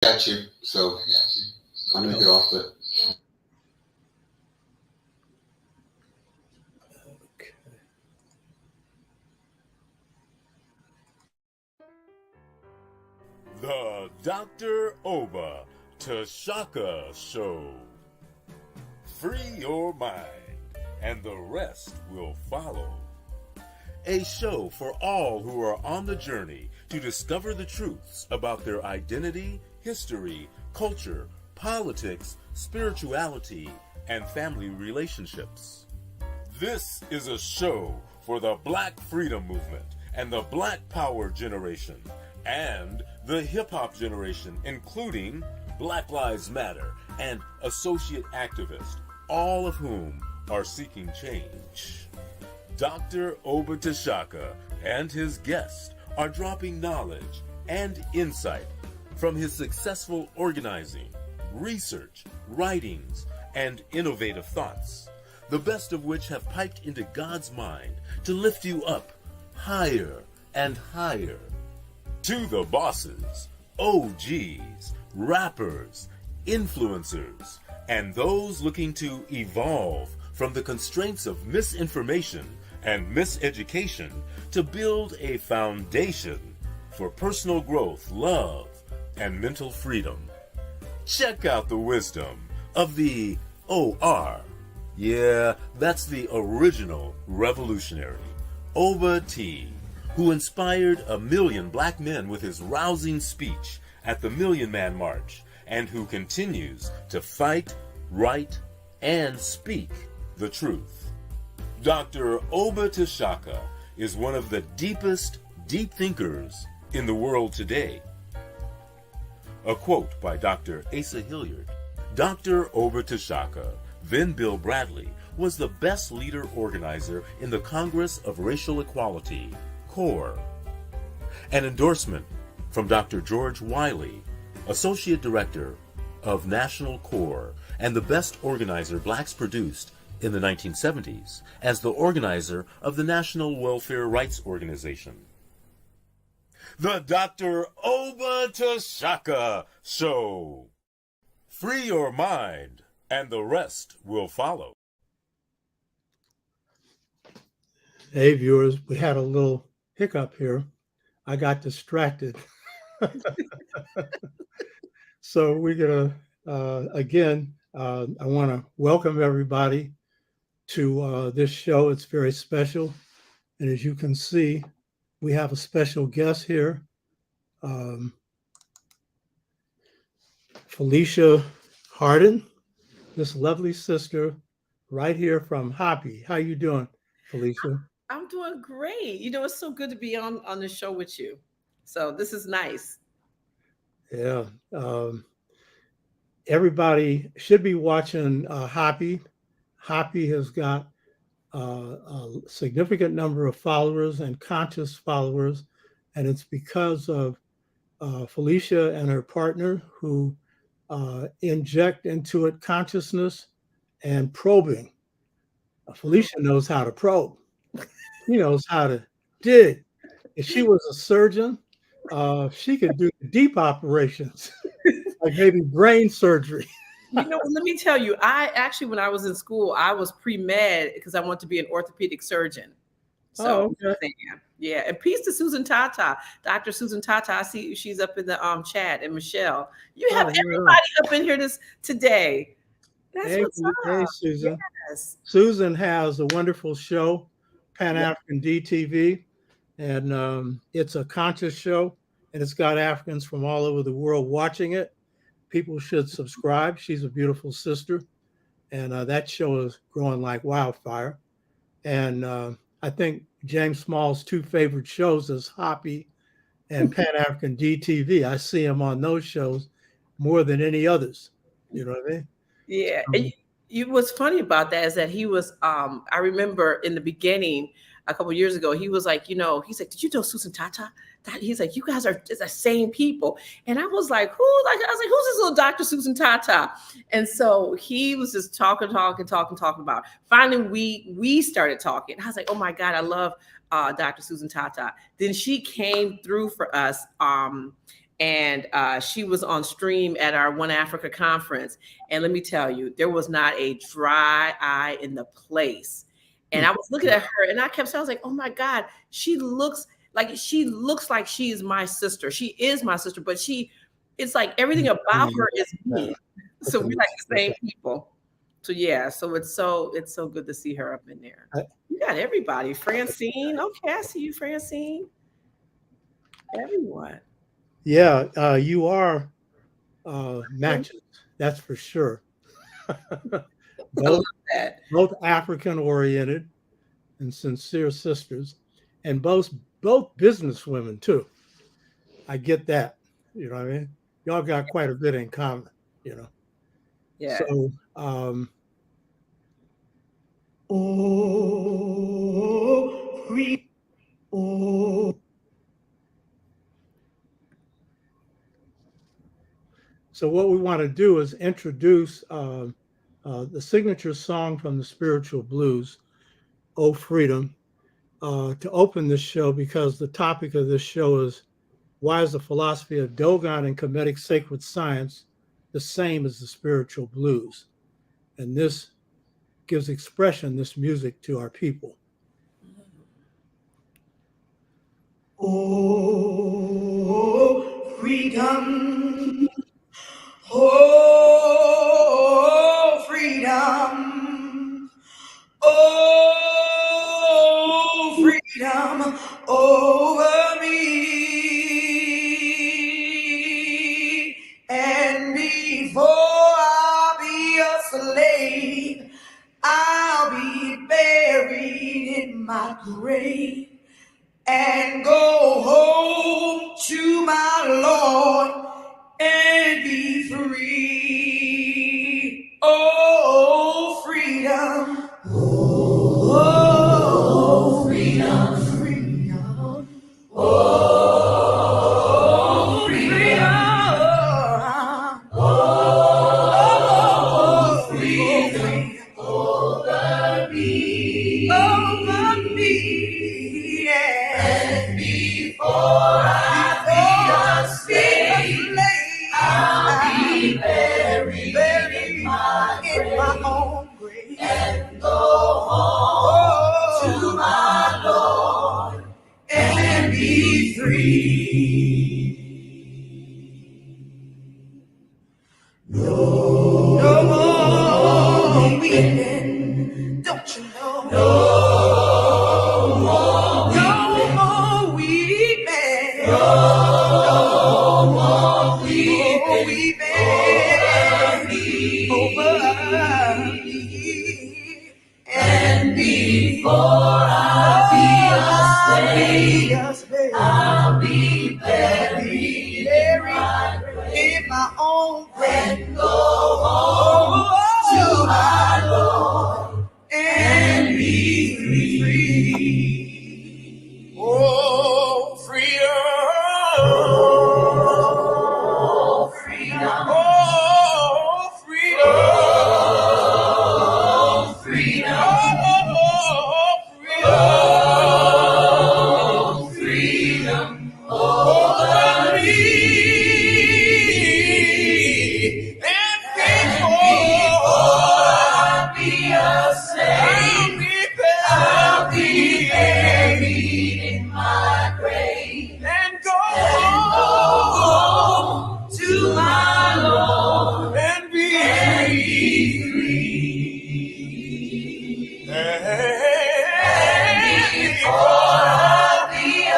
Got you. So I'm gonna get off the. Okay. The Dr. Oba Tashaka Show. Free your mind, and the rest will follow. A show for all who are on the journey to discover the truths about their identity, history, culture, politics, spirituality, and family relationships. This is a show for the Black Freedom Movement and the Black Power generation and the hip hop generation, including Black Lives Matter and associate activists, all of whom are seeking change. Dr. Obatashaka and his guests are dropping knowledge and insight from his successful organizing, research, writings, and innovative thoughts, the best of which have piped into God's mind to lift you up higher and higher. To the bosses, OGs, rappers, influencers, and those looking to evolve from the constraints of misinformation and miseducation to build a foundation for personal growth, love, and mental freedom. Check out the wisdom of the O.R. Yeah, that's the original revolutionary, Oba T, who inspired 1 million black men with his rousing speech at the Million Man March, and who continues to fight, write, and speak the truth. Dr. Oba Tashaka is one of the deepest deep thinkers in the world today. A quote by Dr. Asa Hilliard. Dr. Oba Tashaka, then Bill Bradley, was the best leader organizer in the Congress of Racial Equality, C.O.R.E. An endorsement from Dr. George Wiley, Associate Director of National C.O.R.E. and the best organizer blacks produced in the 1970s as the organizer of the National Welfare Rights Organization. The Dr. Oba Tashaka Show. Free your mind, and the rest will follow. Hey, viewers, we had a little hiccup here. I got distracted. So we're going to, again, I want to welcome everybody to this show. It's very special. And as you can see, we have a special guest here, Felicia Harden, this lovely sister right here from Hoppy. How you doing, Felicia? I'm doing great. It's so good to be on the show with you. So this is nice. Yeah. Everybody should be watching Hoppy. Hoppy has got a significant number of followers and conscious followers, and it's because of Felicia and her partner who inject into it consciousness and probing. Felicia knows how to probe. She knows how to dig. If she was a surgeon, she could do deep operations, like maybe brain surgery. Let me tell you, I actually, when I was in school, I was pre-med because I wanted to be an orthopedic surgeon. So, okay. yeah. And peace to Susan Tata, Dr. Susan Tata. I see she's up in the chat, and Michelle. You have everybody up in here today. That's what's up. Hey, Susan. Yes. Susan has a wonderful show, Pan African DTV, and it's a conscious show, and it's got Africans from all over the world watching it. People should subscribe. She's a beautiful sister, and that show is growing like wildfire. And I think James Small's two favorite shows is Hoppy and Pan African DTV. I see him on those shows more than any others. You know what I mean? Yeah. What's funny about that is that he was, I remember in the beginning, a couple of years ago, he was like, he's like, did you know Susan Tata? He's like, you guys are the same people. And I was like, who? I was like, who's this little Dr. Susan Tata? And so he was just talking about it. Finally, we started talking. I was like, oh my God, I love Dr. Susan Tata. Then she came through for us. and she was on stream at our One Africa conference. And let me tell you, there was not a dry eye in the place. And I was looking at her, and I kept saying, I was like, "Oh my God, she looks like she is my sister. She is my sister, but it's like everything about her is me. So we're like the same people." So yeah, so it's so good to see her up in there. You got everybody, Francine. Okay, I see you, Francine. Everyone. Yeah, you are matches. That's for sure. both African oriented and sincere sisters, and both business women too. I get that. You know what I mean? Y'all got quite a bit in common. You know. Yeah. So. Oh, free. Oh. So what we want to do is introduce the signature song from the Spiritual Blues, "Oh Freedom," to open this show, because the topic of this show is, why is the philosophy of Dogon and Kemetic sacred science the same as the spiritual blues? And this gives expression, this music, to our people. Oh, freedom. Oh, freedom. Oh, freedom over me. And before I be a slave, I'll be buried in my grave and go home to my Lord and be free. Oh, freedom. Oh, freedom. Freedom. Oh, freedom. Oh, freedom. Over me. Over me. Yeah. And before I be a slave, I'll be buried in my own grave and go home to my Lord and be free. No more weeping, don't you know? No more weeping. No more weeping over me. And before I be a slave, I'll be buried in my own grave and go home to my Lord and be free. Oh, freedom. Oh, freedom. Oh, freedom. Oh, freedom. Oh, freedom. Over me. And before I be a slave, I'll be buried in my grave and go home to my Lord and be free. And before I be a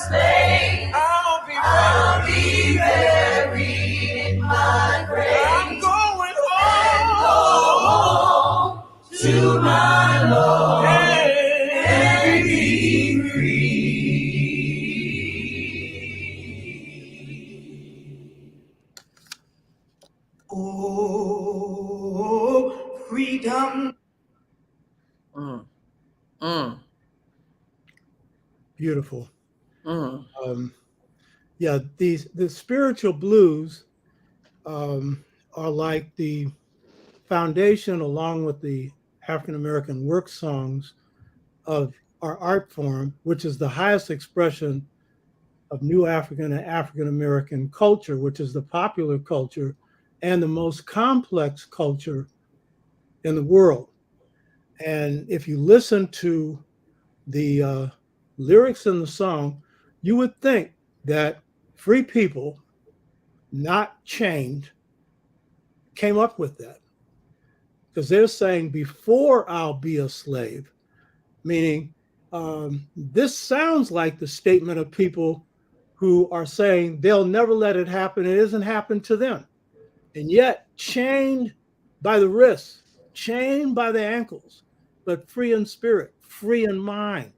slave, I'll be buried in my grave. I'm going home to my Lord and be free. Oh, freedom. Beautiful. Yeah, the spiritual blues are like the foundation, along with the African American work songs, of our art form, which is the highest expression of New African and African American culture, which is the popular culture and the most complex culture in the world. And if you listen to the lyrics in the song, you would think that free people, not chained, came up with that. Because they're saying, before I'll be a slave, meaning this sounds like the statement of people who are saying they'll never let it happen. It hasn't happened to them. And yet, chained by the wrists, chained by the ankles, but free in spirit, free in mind.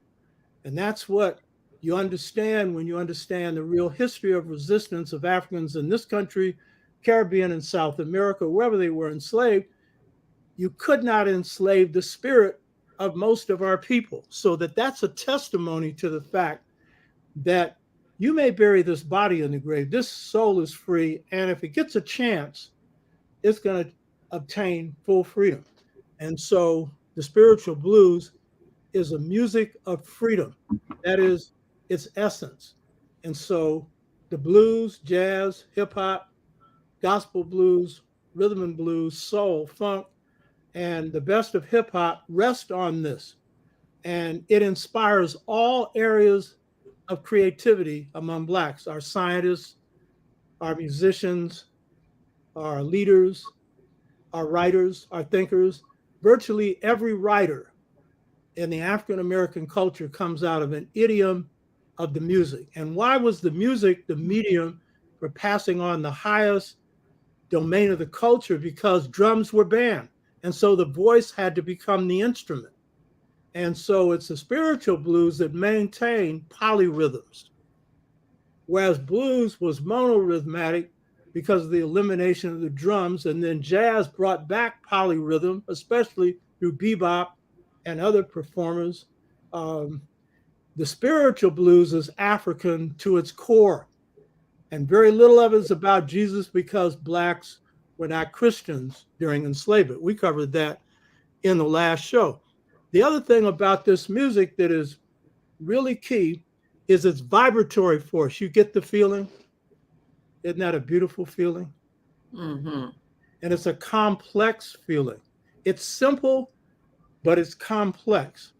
And that's what you understand when you understand the real history of resistance of Africans in this country, Caribbean and South America, wherever they were enslaved. You could not enslave the spirit of most of our people. So that's a testimony to the fact that you may bury this body in the grave. This soul is free. And if it gets a chance, it's going to obtain full freedom. And so the spiritual blues is a music of freedom. That is its essence. And so the blues, jazz, hip hop, gospel blues, rhythm and blues, soul, funk, and the best of hip hop rest on this. And it inspires all areas of creativity among Blacks, our scientists, our musicians, our leaders, our writers, our thinkers. Virtually every writer in the African American culture comes out of an idiom of the music. And why was the music the medium for passing on the highest domain of the culture? Because drums were banned. And so the voice had to become the instrument. And so it's the spiritual blues that maintain polyrhythms, whereas blues was monorhythmatic because of the elimination of the drums. And then jazz brought back polyrhythm, especially through bebop and other performers. The spiritual blues is African to its core. And very little of it is about Jesus because Blacks were not Christians during enslavement. We covered that in the last show. The other thing about this music that is really key is its vibratory force. You get the feeling? Isn't that a beautiful feeling? Mm-hmm. And it's a complex feeling. It's simple, but it's complex.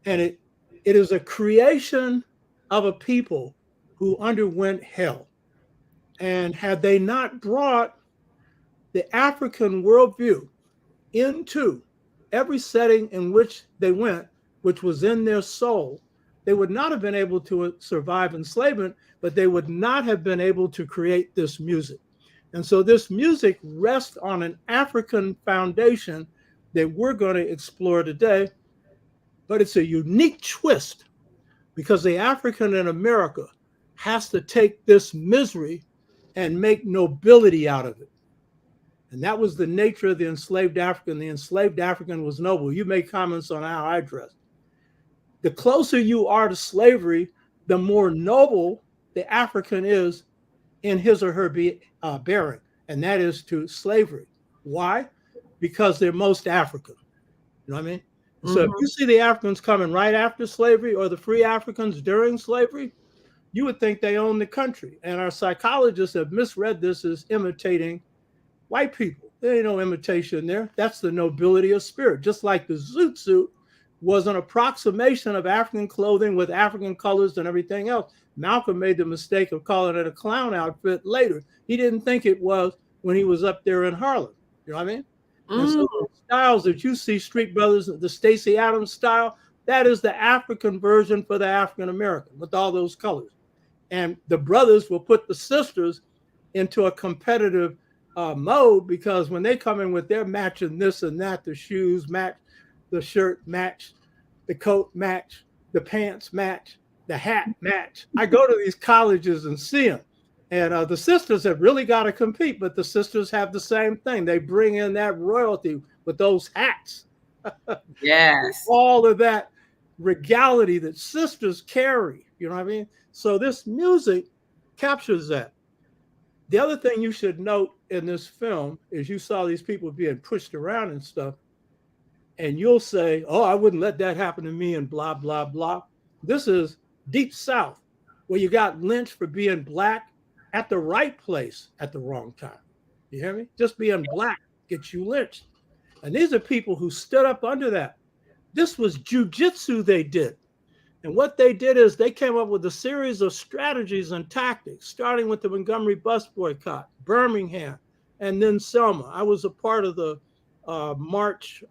And it is a creation of a people who underwent hell. And had they not brought the African worldview into every setting in which they went, which was in their soul, they would not have been able to survive enslavement, but they would not have been able to create this music. And so this music rests on an African foundation that we're going to explore today, but it's a unique twist because the African in America has to take this misery and make nobility out of it. And that was the nature of the enslaved African. The enslaved African was noble. You make comments on how I dress. The closer you are to slavery, the more noble the African is in his or her bearing, and that is to slavery. Why? Because they're most African. You know what I mean? Mm-hmm. So if you see the Africans coming right after slavery or the free Africans during slavery, you would think they own the country. And our psychologists have misread this as imitating white people. There ain't no imitation there. That's the nobility of spirit. Just like the zoot suit was an approximation of African clothing with African colors and everything else. Malcolm made the mistake of calling it a clown outfit later. He didn't think it was when he was up there in Harlem. You know what I mean? Mm. And so the styles that you see, Street Brothers, the Stacey Adams style, that is the African version for the African American with all those colors. And the brothers will put the sisters into a competitive mode because when they come in with their matching this and that, the shoes match, the shirt match, the coat match, the pants match, the hat match. I go to these colleges and see them. And the sisters have really got to compete, but the sisters have the same thing. They bring in that royalty with those hats. Yes. All of that regality that sisters carry, you know what I mean? So this music captures that. The other thing you should note in this film is you saw these people being pushed around and stuff, and you'll say, oh, I wouldn't let that happen to me and blah, blah, blah. This is Deep South. Well, you got lynched for being black at the right place at the wrong time. You hear me? Just being black gets you lynched. And these are people who stood up under that. This was jujitsu they did. And what they did is they came up with a series of strategies and tactics, starting with the Montgomery bus boycott, Birmingham, and then Selma. I was a part of the march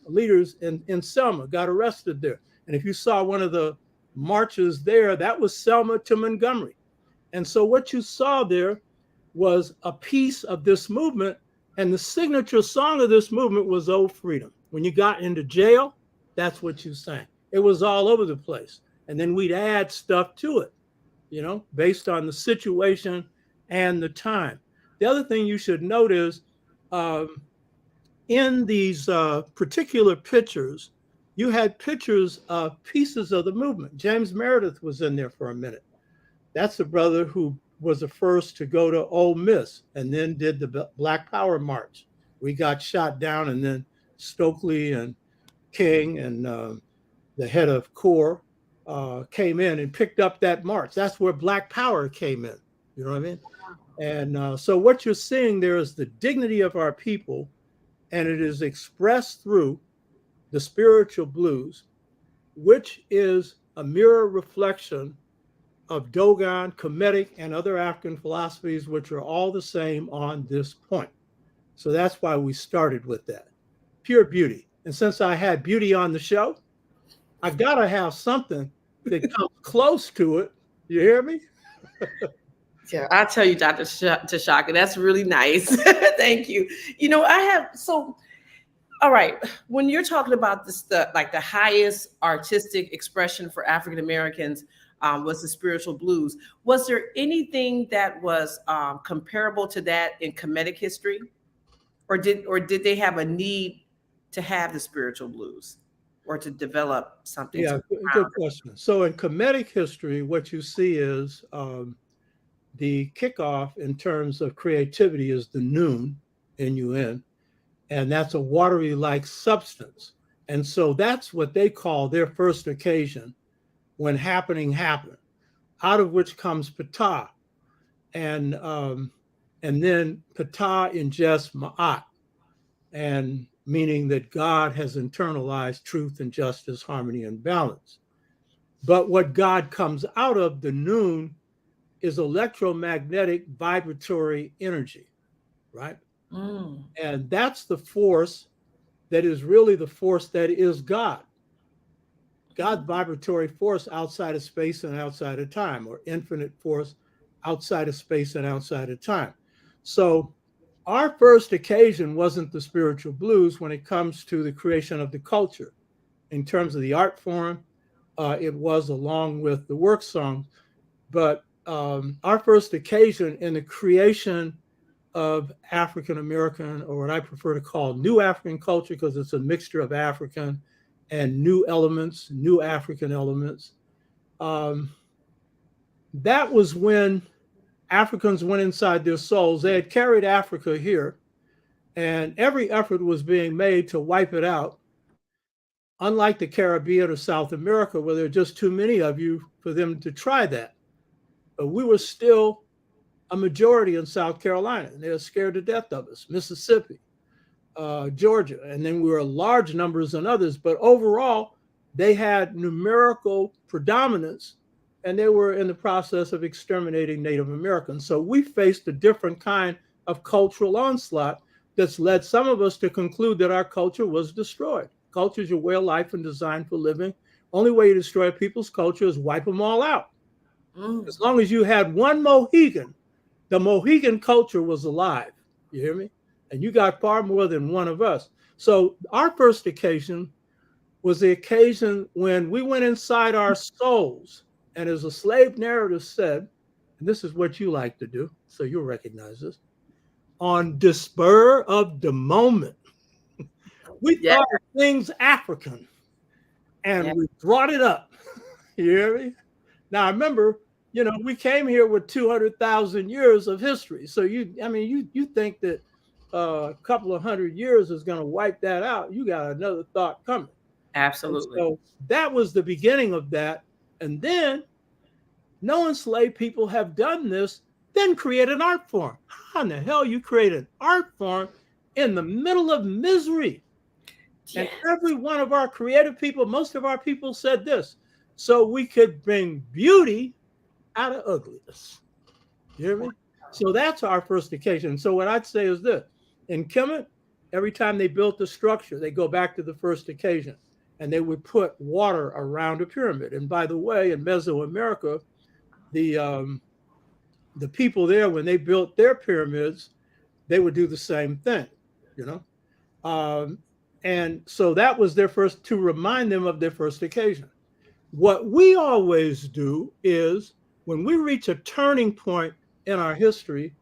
leaders in Selma, got arrested there. And if you saw one of the marches there, that was Selma to Montgomery. And so what you saw there was a piece of this movement. And the signature song of this movement was "Oh Freedom." When you got into jail, that's what you sang. It was all over the place. And then we'd add stuff to it, you know, based on the situation and the time. The other thing you should note is in these particular pictures, you had pictures of pieces of the movement. James Meredith was in there for a minute. That's the brother who was the first to go to Ole Miss and then did the Black Power March. We got shot down, and then Stokely and King and the head of C.O.R.E came in and picked up that march. That's where Black Power came in. You know what I mean? And so what you're seeing there is the dignity of our people, and it is expressed through the spiritual blues, which is a mirror reflection of Dogon, Kemetic, and other African philosophies, which are all the same on this point. So that's why we started with that. Pure beauty. And since I had beauty on the show, I gotta have something that comes close to it. You hear me? Yeah, I tell you, Dr. Tashaka, that's really nice. Thank you. You know, all right, when you're talking about this, the highest artistic expression for African Americans was the spiritual blues. Was there anything that was comparable to that in Kemetic history, or did they have a need to have the spiritual blues or to develop something? Yeah, good question. So in Kemetic history, what you see is the kickoff in terms of creativity is the noon, N-U-N, and that's a watery-like substance. And so that's what they call their first occasion when happening happened, out of which comes P.A.P.O. And then P.A.P.O. ingests Ma'at, and meaning that God has internalized truth and justice, harmony, and balance. But what God comes out of, the noon, is electromagnetic vibratory energy, right? And that's the force that is really the force that is God. God's vibratory force outside of space and outside of time, or infinite force outside of space and outside of time. So our first occasion wasn't the spiritual blues when it comes to the creation of the culture. In terms of the art form, it was along with the work songs. But our first occasion in the creation of African American, or what I prefer to call new African culture, because it's a mixture of African and new elements, new African elements. That was when Africans went inside their souls. They had carried Africa here, and every effort was being made to wipe it out. Unlike the Caribbean or South America, where there are just too many of you for them to try that. But we were still a majority in South Carolina. They were scared to death of us. Mississippi, Georgia, and then we were large numbers in others. But overall, they had numerical predominance, and they were in the process of exterminating Native Americans. So we faced a different kind of cultural onslaught that's led some of us to conclude that our culture was destroyed. Culture is your way of life and designed for living. Only way you destroy people's culture is wipe them all out. As long as you had one Mohegan, the Mohegan culture was alive. You hear me? And you got far more than one of us. So our first occasion was the occasion when we went inside our souls. And as a slave narrative said, and this is what you like to do, so you'll recognize this, on the spur of the moment, we thought of things African, and we brought it up. You hear me? Now, remember, you know, we came here with 200,000 years of history. So you think that a couple of 100 years is going to wipe that out. You got another thought coming. Absolutely. And so that was the beginning of that. And then no enslaved people have done this, then create an art form. How in the hell you create an art form in the middle of misery? And every one of our creative people, most of our people said this, so we could bring beauty out of ugliness. You hear me? So that's our first occasion. So what I'd say is this: in Kemet, every time they built the structure, they go back to the first occasion, and they would put water around a pyramid. And by the way, in Mesoamerica, the people there, when they built their pyramids, they would do the same thing, you know. And so that was their first, to remind them of their first occasion. What we always do is when we reach a turning point in our history,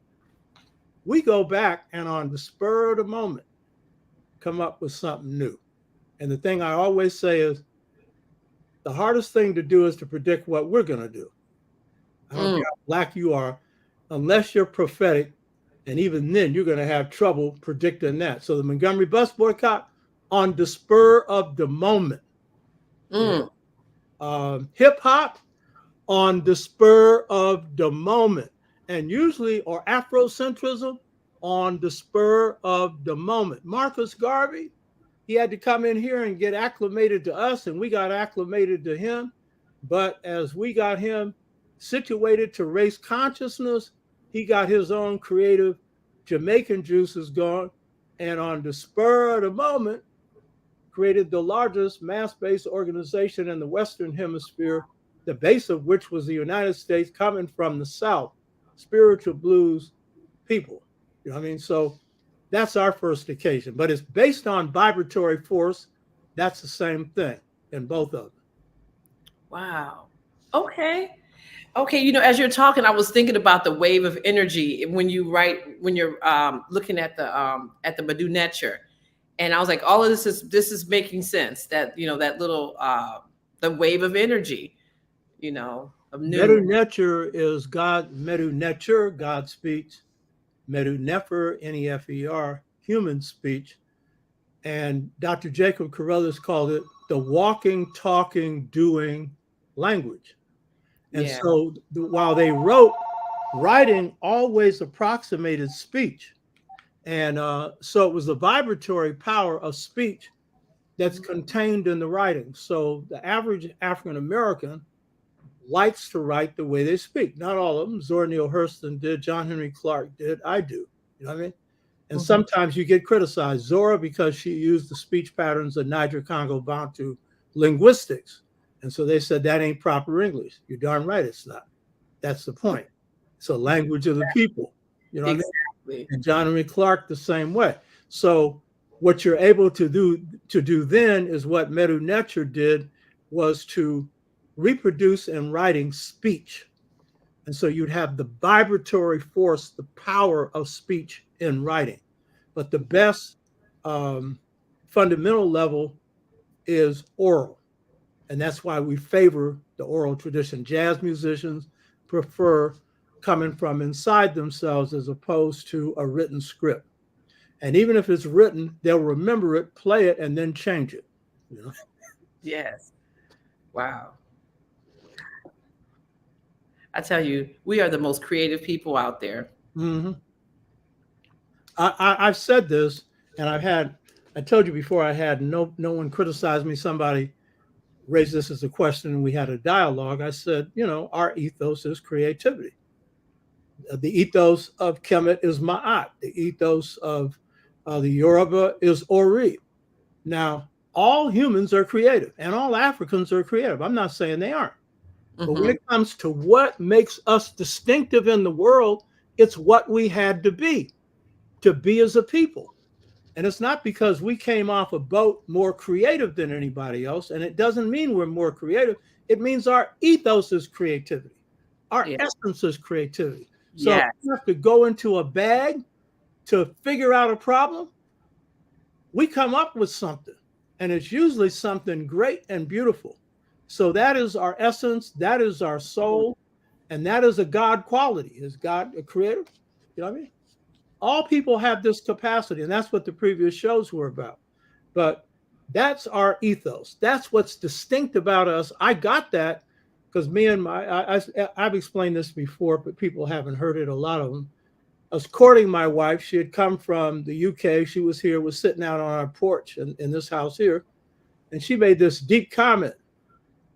we go back and on the spur of the moment, come up with something new. And the thing I always say is the hardest thing to do is to predict what we're going to do. I don't care how black you are, unless you're prophetic. And even then, you're going to have trouble predicting that. So the Montgomery bus boycott on the spur of the moment. Hip hop on the spur of the moment. And usually, or Afrocentrism on the spur of the moment. Marcus Garvey, he had to come in here and get acclimated to us, and we got acclimated to him. But as we got him situated to race consciousness, he got his own creative Jamaican juices going, and on the spur of the moment, created the largest mass-based organization in the Western Hemisphere, the base of which was the United States, coming from the South, spiritual blues people. You know what I mean? So that's our first occasion, but it's based on vibratory force. That's the same thing in both of them. Wow. Okay. Okay, you know, as you're talking, I was thinking about the wave of energy when you write, when you're looking at the Badu Netcher, and I was like, all of this is making sense. That, you know, that little the wave of energy, you know, of new. Medu Netcher is God. Medu Netcher, God speech. Medu Nefer, N-E-F-E-R, human speech. And Dr. Jacob Carruthers called it the walking, talking, doing language. And so while they wrote, writing always approximated speech. And so it was the vibratory power of speech that's contained in the writing. So the average African-American likes to write the way they speak. Not all of them. Zora Neale Hurston did, John Henry Clark did, I do. You know what I mean? And sometimes you get criticized. Zora, because she used the speech patterns of Niger-Congo-Bantu linguistics. And so they said that ain't proper English. You're darn right it's not. That's the point. It's a language of the people. You know what I mean? And John Henry Clark the same way. So what you're able to do then is what Medu Neter did, was to reproduce in writing speech. And so you'd have the vibratory force, the power of speech in writing. But the best fundamental level is oral. And that's why we favor the oral tradition. Jazz musicians prefer coming from inside themselves as opposed to a written script. And even if it's written, they'll remember it, play it, and then change it. You know? Yes. Wow. I tell you, we are the most creative people out there. Mm-hmm. I've said this, and I told you before, I had no one criticize me. Somebody raised this as a question, and we had a dialogue. I said, you know, our ethos is creativity. The ethos of Kemet is Ma'at. The ethos of the Yoruba is Ori. Now, all humans are creative, and all Africans are creative. I'm not saying they aren't. But when it comes to what makes us distinctive in the world, it's what we had to be as a people. And it's not because we came off a boat more creative than anybody else. And it doesn't mean we're more creative. It means our ethos is creativity. Our essence is creativity. So if you have to go into a bag to figure out a problem, we come up with something. And it's usually something great and beautiful. So that is our essence. That is our soul. And that is a God quality. Is God a creator? You know what I mean? All people have this capacity, and that's what the previous shows were about. But that's our ethos. That's what's distinct about us. I got that because me and I've explained this before, but people haven't heard it. A lot of them. I was courting my wife. She had come from the UK. She was here, was sitting out on our porch in this house here, and she made this deep comment.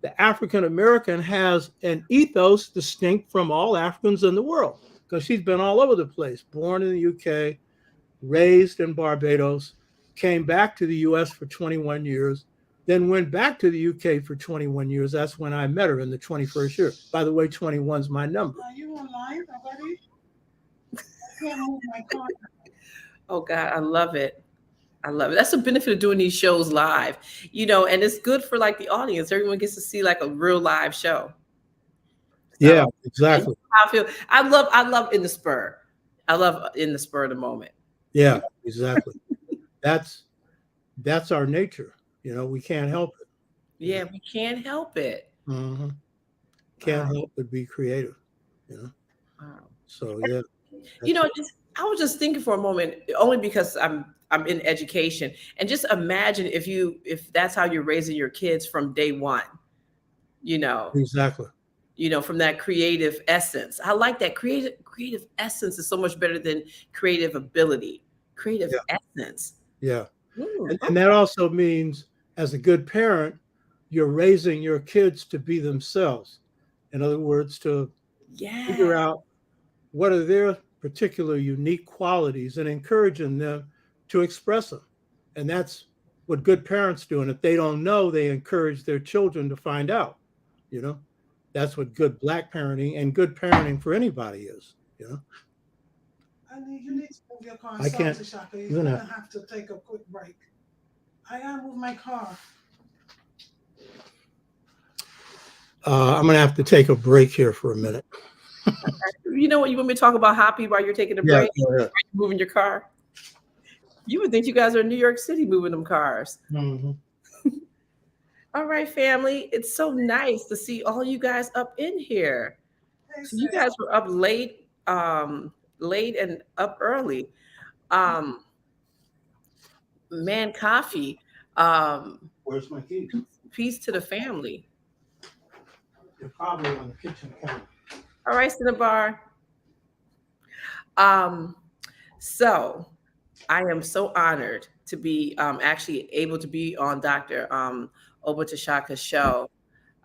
The African American has an ethos distinct from all Africans in the world, because she's been all over the place, born in the UK, raised in Barbados, came back to the US for 21 years, then went back to the UK for 21 years. That's when I met her in the 21st year. By the way, 21 is my number. Are you online already? I can't move my car. Oh God, I love it. I love it. That's the benefit of doing these shows live, and it's good for like the audience. Everyone gets to see like a real live show. Yeah, exactly. I feel I love in the spur. I love in the spur of the moment. Yeah, exactly. That's our nature. We can't help it. Yeah, we can't help it. Mm-hmm. Can't Wow. help but be creative. Wow. So yeah. I was just thinking for a moment, only because I'm in education, and just imagine if that's how you're raising your kids from day one. Exactly. From that creative essence. I like that creative essence is so much better than creative ability. Creative essence. Yeah. Ooh, And that also means, as a good parent, you're raising your kids to be themselves. In other words, to figure out what are their particular unique qualities and encouraging them to express them. And that's what good parents do. And if they don't know, they encourage their children to find out. That's what good Black parenting and good parenting for anybody is. You need to move your car. I can't. Shaka. You're gonna have to take a quick break. I gotta move my car. I'm gonna have to take a break here for a minute. You know what? You want me to talk about Hoppy while you're taking a break? Yeah. Moving your car. You would think you guys are in New York City moving them cars. Mm-hmm. All right, family. It's so nice to see all you guys up in here. So you guys were up late and up early. Man, coffee. Where's my keys? Peace to the family. They're probably on the kitchen counter. All right, Cinnabar. So I am so honored to be actually able to be on Dr. Obatashaka's show.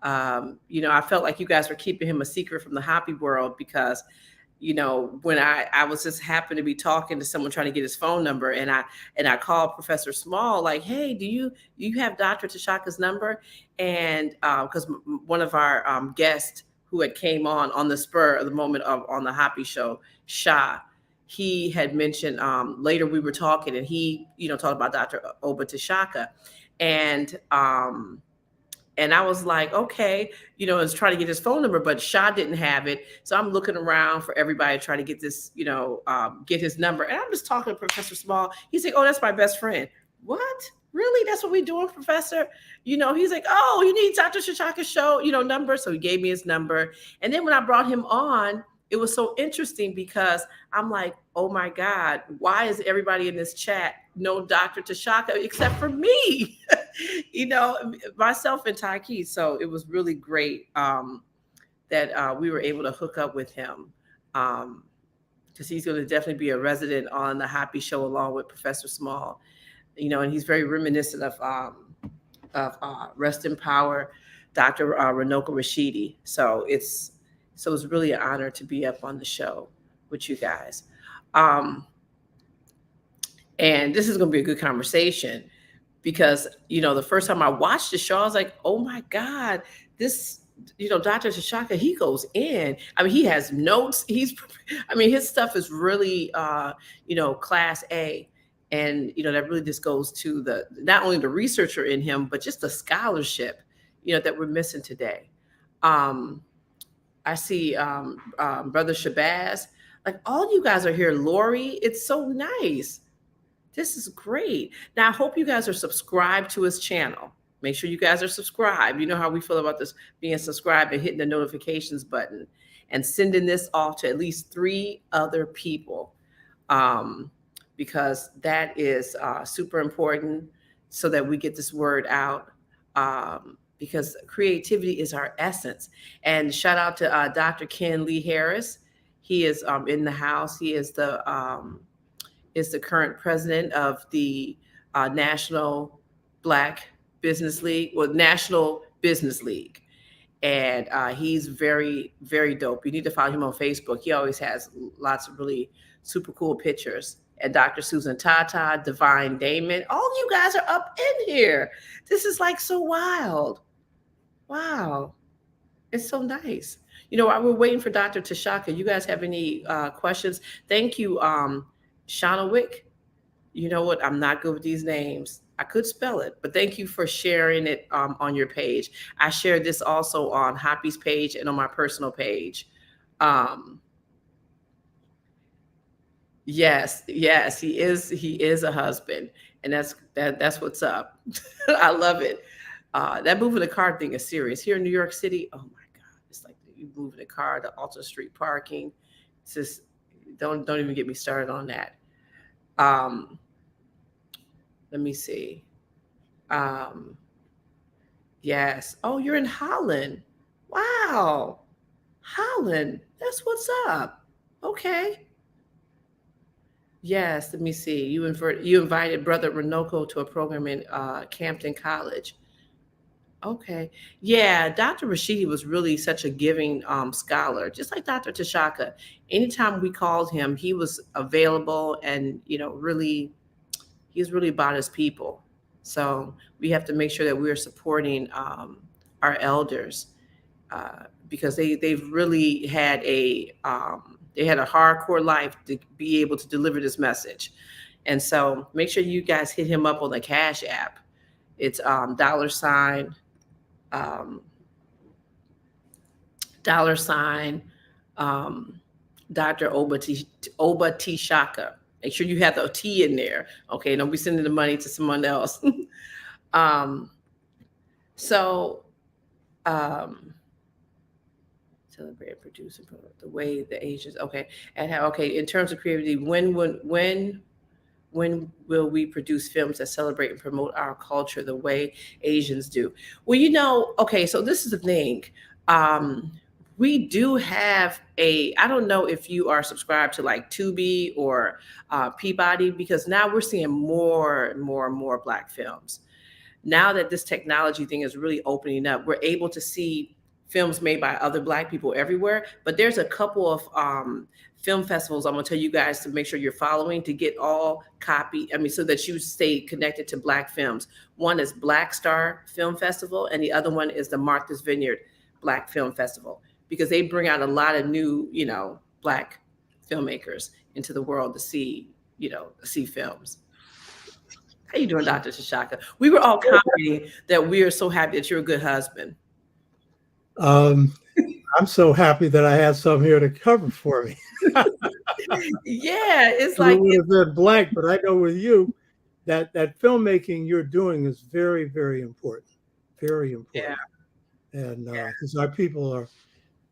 I felt like you guys were keeping him a secret from the Hoppy world because, when I was just happened to be talking to someone trying to get his phone number, and I called Professor Small, like, hey, do you have Dr. Tashaka's number? And because one of our guests who had came on the spur of the moment on the Hoppy show, Shah, he had mentioned later we were talking, and he talked about Dr. Obatashaka, and I was like, okay, I was trying to get his phone number, but Shah didn't have it. So I'm looking around for everybody trying to get this, get his number. And I'm just talking to Professor Small. He's like, oh, that's my best friend. What? Really? That's what we're doing, Professor? He's like, oh, you need Dr. Tashaka's show, number. So he gave me his number. And then when I brought him on, it was so interesting because I'm like, oh my God, why is everybody in this chat know Dr. Tashaka except for me? Myself and Taiki. So it was really great that we were able to hook up with him because he's going to definitely be a resident on the Hoppy show along with Professor Small. And he's very reminiscent of Rest in Power, Dr. Ranoka Rashidi. So it's really an honor to be up on the show with you guys. And this is going to be a good conversation because, the first time I watched the show, I was like, oh my God, this, Dr. Tashaka, he goes in. I mean, he has notes. His stuff is really, class A. And, that really just goes to not only the researcher in him, but just the scholarship, that we're missing today. I see Brother Shabazz, like all you guys are here. Lori, it's so nice. This is great. Now, I hope you guys are subscribed to his channel. Make sure you guys are subscribed. You know how we feel about this, being subscribed and hitting the notifications button and sending this off to at least 3 other people because that is super important so that we get this word out. because creativity is our essence. And shout out to Dr. Ken Lee Harris. He is in the house. He is the current president of the National Black Business League, well, National Business League. And he's very, very dope. You need to follow him on Facebook. He always has lots of really super cool pictures. And Dr. Susan Tata, Divine Damon, all you guys are up in here. This is like so wild. Wow. It's so nice. While we're waiting for Dr. Tashaka, you guys have any questions? Thank you, Shanawick. You know what? I'm not good with these names. I could spell it, but thank you for sharing it on your page. I shared this also on Hoppy's page and on my personal page. Yes, he is a husband, and that's what's up. I love it. That moving the car thing is serious. Here in New York City, oh my God, it's like you moving a car to Alta Street parking. It's just don't even get me started on that. Let me see. Yes. Oh, you're in Holland. Wow. Holland. That's what's up. Okay. Yes. Let me see. You invited Brother Renoko to a program in Campton College. Okay. Yeah. Dr. Rashidi was really such a giving scholar, just like Dr. Tashaka. Anytime we called him, he was available and, he's really about his people. So we have to make sure that we're supporting our elders because they've really had a hardcore life to be able to deliver this message. And so make sure you guys hit him up on the Cash App. It's $, Dr. Oba T. Shaka. Make sure you have the T in there. Okay, don't be sending the money to someone else. Celebrate and produce the way the Asians. Okay, and in terms of creativity, when will we produce films that celebrate and promote our culture the way Asians do? Well, okay, so this is the thing. We do have I don't know if you are subscribed to like Tubi or Peabody, because now we're seeing more and more Black films. Now that this technology thing is really opening up, we're able to see films made by other Black people everywhere. But there's a couple of film festivals I'm going to tell you guys to make sure you're following to get all so that you stay connected to Black films. One is Black Star Film Festival, and the other one is the Martha's Vineyard Black Film Festival, because they bring out a lot of new, Black filmmakers into the world to see films. How you doing, Dr. Tashaka? We were all commenting that we are so happy that you're a good husband. I'm so happy that I had some here to cover for me. Yeah, it's like it would have been blank, but I know with you that filmmaking you're doing is very, very important. Very important. Yeah. And because our people are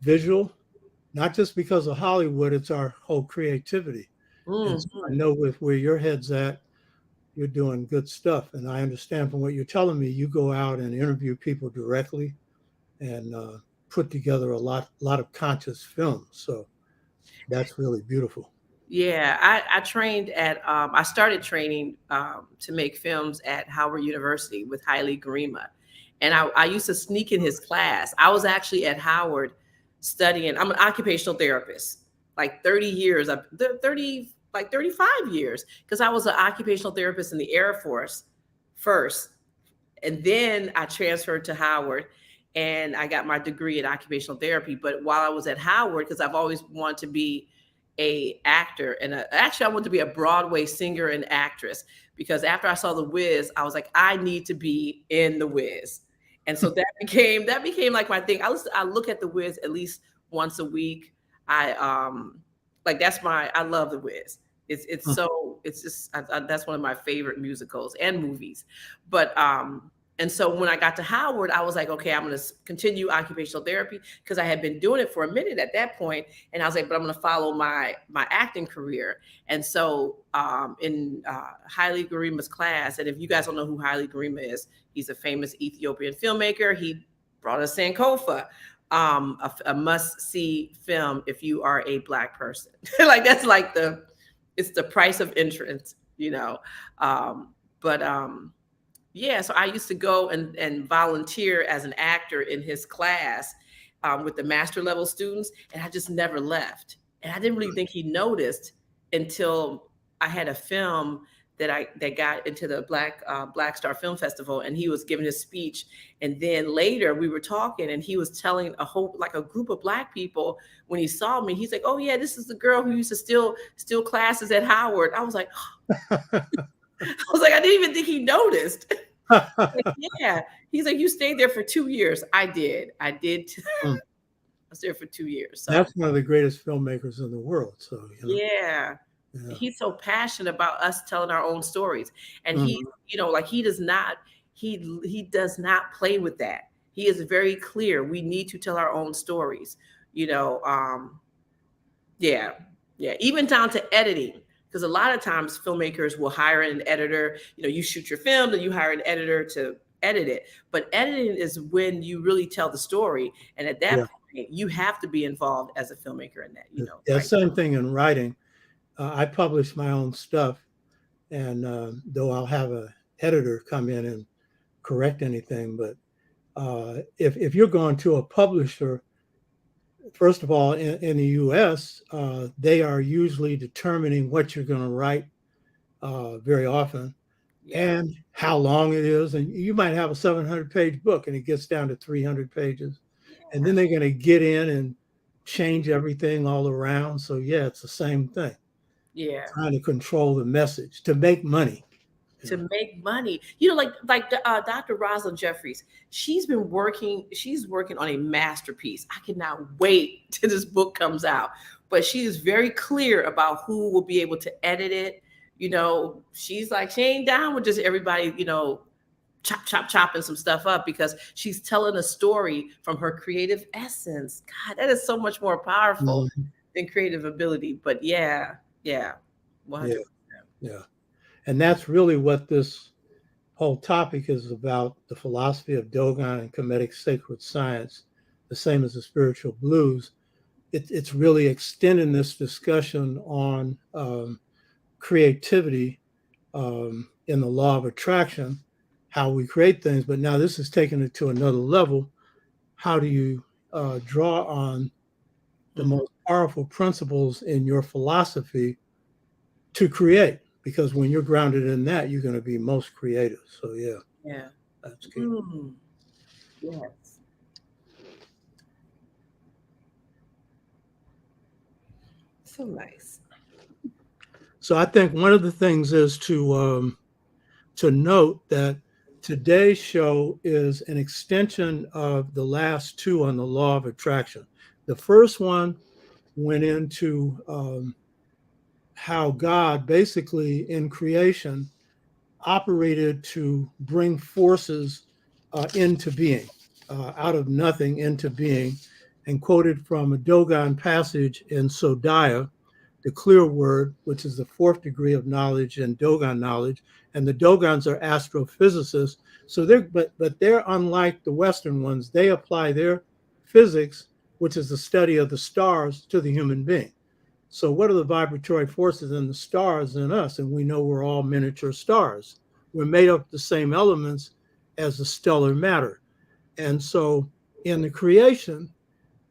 visual, not just because of Hollywood, it's our whole creativity. Mm-hmm. And so I know with where your head's at, you're doing good stuff. And I understand from what you're telling me, you go out and interview people directly and put together a lot of conscious films. So that's really beautiful. Yeah, I trained at, I started training to make films at Howard University with Haile Garima. And I used to sneak in his class. I was actually at Howard studying. I'm an occupational therapist, like 30 years, 35 years, because I was an occupational therapist in the Air Force first. And then I transferred to Howard and I got my degree in occupational therapy. But while I was at Howard, because I've always wanted to be an actor, and actually I wanted to be a Broadway singer and actress, because after I saw The Wiz, I was like, I need to be in The Wiz. And so that became like my thing. I look at The Wiz at least once a week. I love The Wiz. It's just that's one of my favorite musicals and movies. But And so when I got to Howard, I was like, okay, I'm going to continue occupational therapy because I had been doing it for a minute at that point. And I was like, but I'm going to follow my acting career. And so in Haile Garima's class, and if you guys don't know who Haile Garima is, he's a famous Ethiopian filmmaker. He brought us Sankofa, a must-see film if you are a Black person. Like that's like it's the price of entrance, you know. Yeah, so I used to go and volunteer as an actor in his class with the master level students, and I just never left. And I didn't really think he noticed until I had a film that got into the Black Star Film Festival, and he was giving his speech. And then later we were talking, and he was telling a group of Black people when he saw me, he's like, "Oh yeah, this is the girl who used to steal classes at Howard." I was like, I didn't even think he noticed. Like, yeah. He's like, you stayed there for 2 years. I did. I was there for 2 years. So That's one of the greatest filmmakers in the world. So, you know. yeah. He's so passionate about us telling our own stories. And Mhm. he, like he does not play with that. He is very clear. We need to tell our own stories, you know. Yeah. Even down to editing. Because a lot of times filmmakers will hire an editor, you know, you shoot your film and you hire an editor to edit it. But editing is when you really tell the story. And at that point, you have to be involved as a filmmaker in that, you know. Yeah, right? same thing in writing. I publish my own stuff, and though I'll have an editor come in and correct anything, but if you're going to a publisher, first of all, in the U.S., they are usually determining what you're going to write very often, and how long it is. And you might have a 700-page book, and it gets down to 300 pages, and then they're going to get in and change everything all around. So yeah, it's the same thing. Yeah. Trying to control the message to make money. To make money, you know, like Dr. Rosalind Jeffries, she's working on a masterpiece. I cannot wait till this book comes out. But she is very clear about who will be able to edit it. You know, she's like, she ain't down with just everybody, you know, chopping some stuff up, because she's telling a story from her creative essence. God, that is so much more powerful than creative ability. But yeah. 100%. Yeah. And that's really what this whole topic is about, the philosophy of Dogon and Kemetic sacred science, the same as the spiritual blues. It's really extending this discussion on creativity in the law of attraction, how we create things. But now this is taking it to another level. How do you draw on the most powerful principles in your philosophy to create? Because when you're grounded in that, you're going to be most creative. So yeah, that's key. Yes. So nice. So I think one of the things is to note that today's show is an extension of the last two on the law of attraction. The first one went into how God basically in creation operated to bring forces into being, out of nothing into being, and quoted from a Dogon passage in Sodaya, the clear word, which is the fourth degree of knowledge in Dogon knowledge. And the Dogons are astrophysicists. So they're unlike the Western ones. They apply their physics, which is the study of the stars, to the human being. So what are the vibratory forces in the stars in us? And we know we're all miniature stars. We're made up of the same elements as the stellar matter. And so in the creation,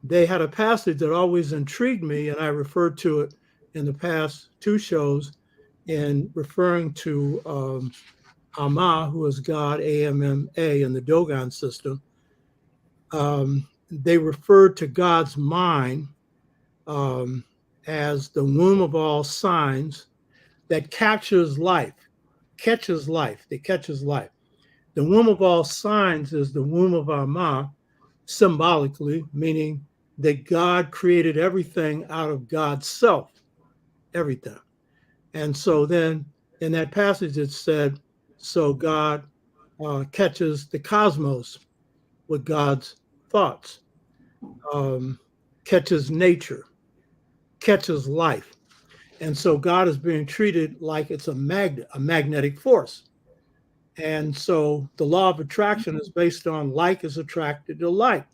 they had a passage that always intrigued me, and I referred to it in the past two shows in referring to Ama, who is God, A-M-M-A, in the Dogon system. They referred to God's mind as the womb of all signs that catches life. The womb of all signs is the womb of Ama, symbolically, meaning that God created everything out of God's self, everything. And so then in that passage it said, so God catches the cosmos with God's thoughts, catches nature, catches life. And so God is being treated like it's a magnetic force. And so the law of attraction is based on like is attracted to like.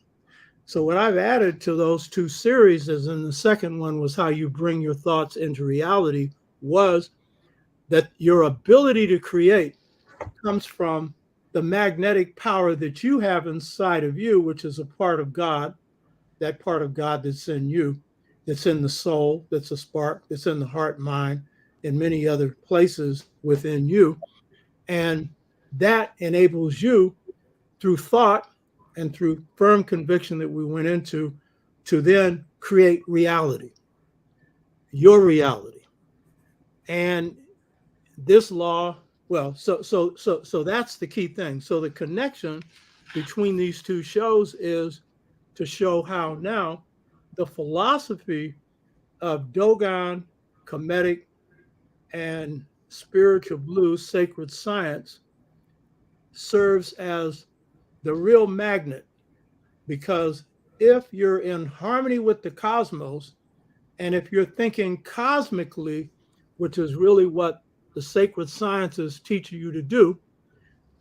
So what I've added to those two series is, in the second one was how you bring your thoughts into reality, was that your ability to create comes from the magnetic power that you have inside of you, which is a part of God, that part of God that's in you, that's in the soul, that's a spark, that's in the heart, mind, and many other places within you. And that enables you, through thought and through firm conviction that we went into, to then create reality, your reality. And this law, well, so that's the key thing. So the connection between these two shows is to show how now the philosophy of Dogon, Kemetic, and spiritual blue sacred science serves as the real magnet, because if you're in harmony with the cosmos, and if you're thinking cosmically, which is really what the sacred sciences teach you to do,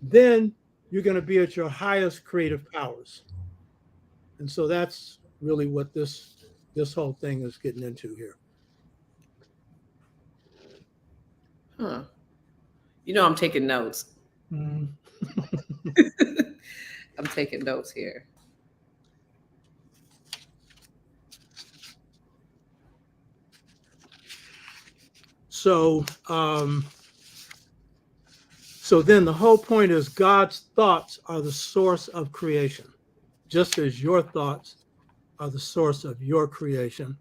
then you're going to be at your highest creative powers. And so that's really what this whole thing is getting into here. Huh. You know, I'm taking notes. Mm. I'm taking notes here. So, so then the whole point is God's thoughts are the source of creation, just as your thoughts are the source of your creation.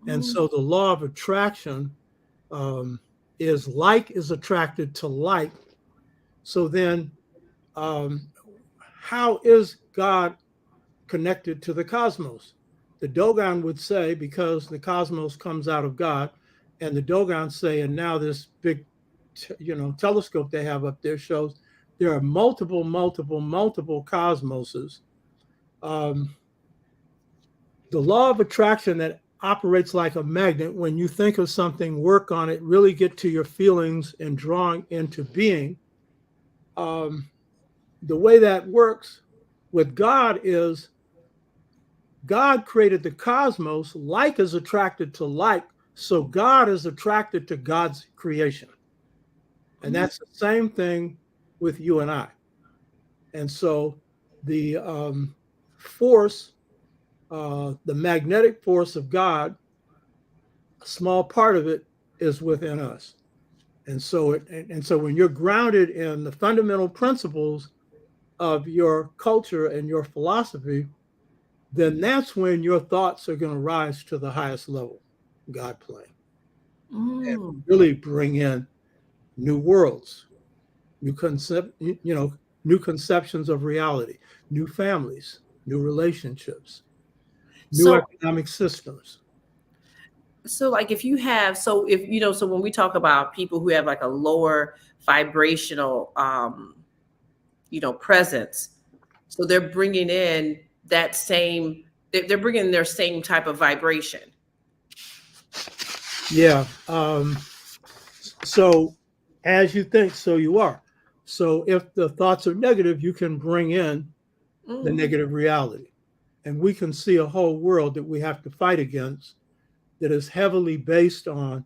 And so the law of attraction is like is attracted to like. So then how is God connected to the cosmos? The Dogon would say, because the cosmos comes out of God, and the Dogon say, and now this big, telescope they have up there shows there are multiple cosmoses. The law of attraction that operates like a magnet, when you think of something, work on it, really get to your feelings and drawing into being. The way that works with God is God created the cosmos, like is attracted to like, so God is attracted to God's creation. And that's the same thing with you and I. And so the force, the magnetic force of God, a small part of it is within us. And so when you're grounded in the fundamental principles of your culture and your philosophy, then that's when your thoughts are going to rise to the highest level, God plane, and really bring in new worlds, new new conceptions of reality, new families, new relationships, new economic systems. So like if you have, so when we talk about people who have like a lower vibrational, presence, so they're bringing in that same, they're bringing their same type of vibration. Yeah. So as you think, so you are. So if the thoughts are negative, you can bring in the negative reality. And we can see a whole world that we have to fight against that is heavily based on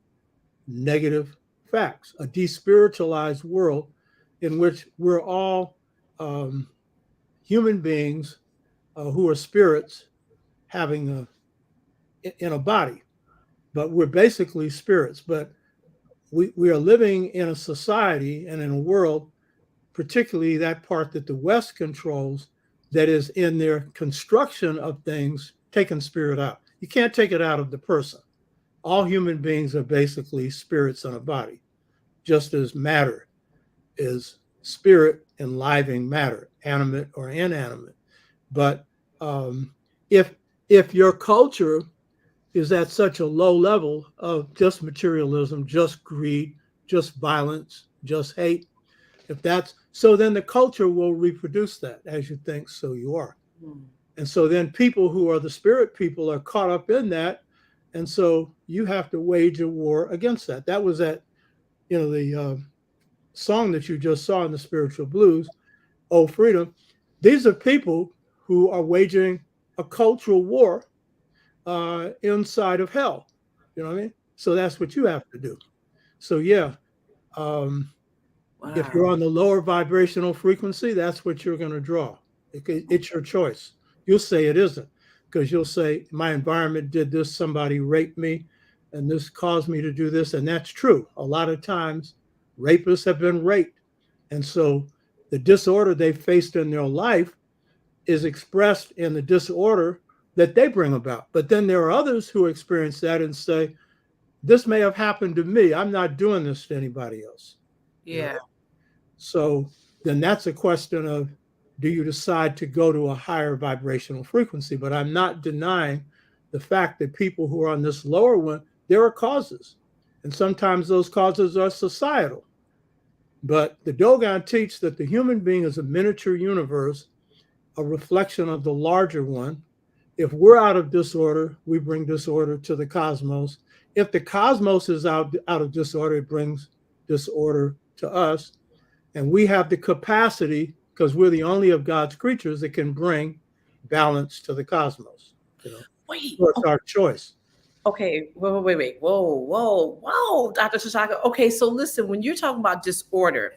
negative facts, a despiritualized world in which we're all human beings who are spirits having in a body, but we're basically spirits. But we are living in a society and in a world, particularly that part that the West controls, that is in their construction of things, taking spirit out. You can't take it out of the person. All human beings are basically spirits in a body, just as matter is spirit enlivening matter, animate or inanimate. But if your culture is at such a low level of just materialism, just greed, just violence, just hate, If that's so, then the culture will reproduce that. As you think, so you are. Hmm. And so then people who are the spirit people are caught up in that. And so you have to wage a war against that. That was that, the song that you just saw in the spiritual blues, Oh Freedom. These are people who are waging a cultural war inside of hell. You know what I mean? So that's what you have to do. So yeah, um, if you're Wow. on the lower vibrational frequency, that's what you're going to draw. It's your choice. You'll say it isn't, because you'll say, my environment did this, somebody raped me, and this caused me to do this. And that's true. A lot of times, rapists have been raped. And so the disorder they faced in their life is expressed in the disorder that they bring about. But then there are others who experience that and say, this may have happened to me. I'm not doing this to anybody else. Yeah. So then that's a question of, do you decide to go to a higher vibrational frequency? But I'm not denying the fact that people who are on this lower one, there are causes. And sometimes those causes are societal. But the Dogon teach that the human being is a miniature universe, a reflection of the larger one. If we're out of disorder, we bring disorder to the cosmos. If the cosmos is out of disorder, it brings disorder to us. And we have the capacity, because we're the only of God's creatures that can bring balance to the cosmos. Wait. So it's our choice. Okay. Wait. Whoa, Dr. Shashaka. Okay, so listen, when you're talking about disorder,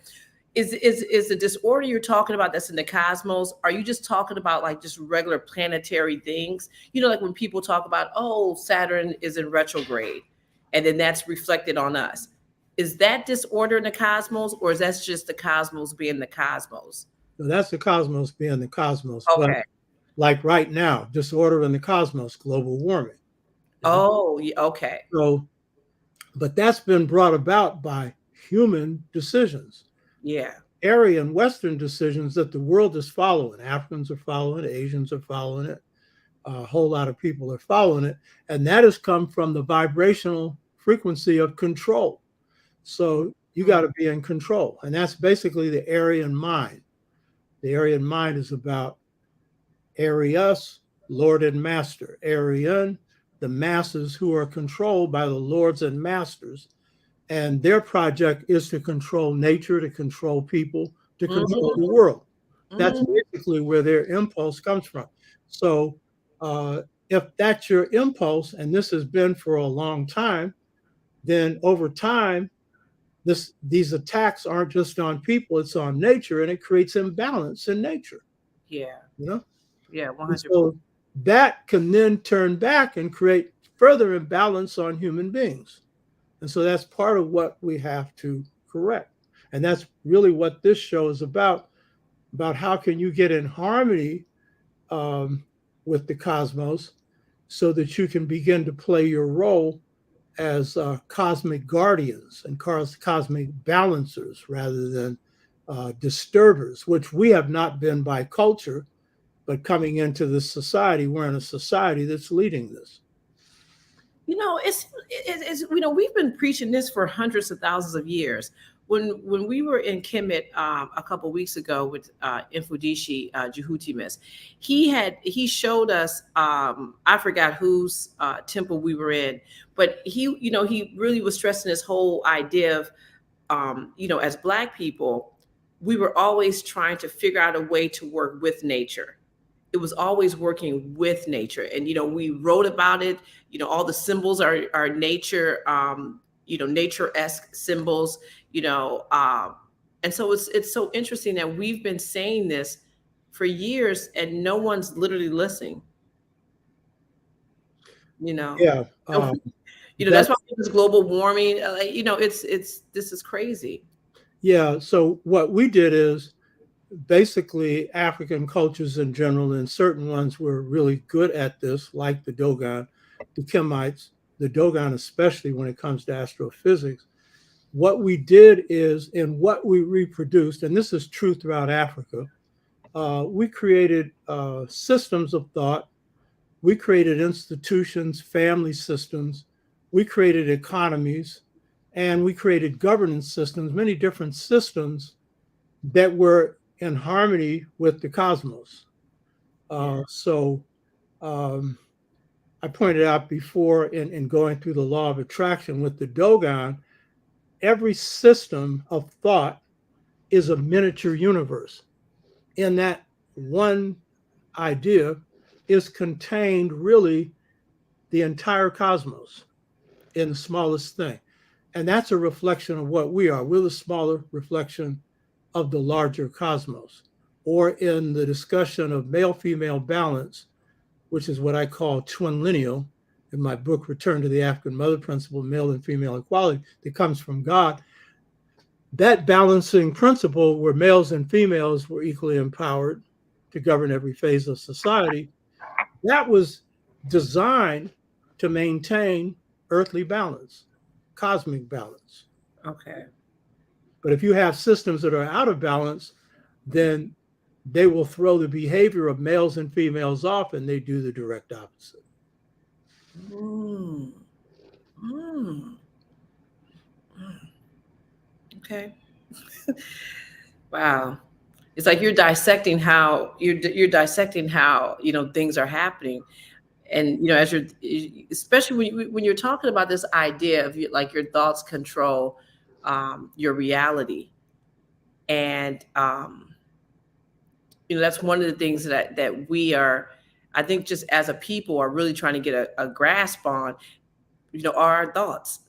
is the disorder you're talking about that's in the cosmos? Are you just talking about like just regular planetary things? Like when people talk about, oh, Saturn is in retrograde, and then that's reflected on us. Is that disorder in the cosmos, or is that just the cosmos being the cosmos? So that's the cosmos being the cosmos. Okay. But like right now, disorder in the cosmos, global warming. Oh, yeah, okay. So, but that's been brought about by human decisions. Yeah. Aryan Western decisions that the world is following. Africans are following it, Asians are following it, a whole lot of people are following it. And that has come from the vibrational frequency of control. So you got to be in control. And that's basically the Aryan mind. The Aryan mind is about Arius, Lord and Master. Aryan, the masses who are controlled by the lords and masters. And their project is to control nature, to control people, to control the world. That's basically where their impulse comes from. So if that's your impulse, and this has been for a long time, then over time, these attacks aren't just on people, it's on nature, and it creates imbalance in nature. Yeah. Yeah, 100%. so that can then turn back and create further imbalance on human beings. And so that's part of what we have to correct. And that's really what this show is about how can you get in harmony with the cosmos so that you can begin to play your role as cosmic guardians and cosmic balancers rather than disturbers, which we have not been by culture, but coming into this society, we're in a society that's leading this. It's we've been preaching this for hundreds of thousands of years. When we were in Kemet a couple of weeks ago with Infudishi Jehutimus, he showed us I forgot whose temple we were in, but he really was stressing this whole idea of as Black people, we were always trying to figure out a way to work with nature. It was always working with nature, and we wrote about it. All the symbols are nature, nature-esque symbols. And so it's so interesting that we've been saying this for years, and no one's literally listening. Yeah, that's why this global warming. This is crazy. Yeah. So what we did is, basically, African cultures in general, and certain ones were really good at this, like the Dogon, the Kemites, the Dogon, especially when it comes to astrophysics. What we did is, in what we reproduced, and this is true throughout Africa, we created systems of thought. We created institutions, family systems. We created economies, and we created governance systems, many different systems that were in harmony with the cosmos. So I pointed out before in going through the law of attraction with the Dogon, every system of thought is a miniature universe. In that one idea is contained really the entire cosmos in the smallest thing. And that's a reflection of what we are. We're the smaller reflection of the larger cosmos. Or in the discussion of male-female balance, which is what I call twin lineal in my book, Return to the African Mother Principle, Male and Female Equality, that comes from God. That balancing principle where males and females were equally empowered to govern every phase of society, that was designed to maintain earthly balance, cosmic balance. Okay. But if you have systems that are out of balance, then they will throw the behavior of males and females off, and they do the direct opposite. Mm. Mm. Okay. Wow. It's like you're dissecting how things are happening, and as you're, especially when you're talking about this idea of like your thoughts control your reality, and that's one of the things that we are, I think, just as a people are really trying to get a grasp on, are our thoughts,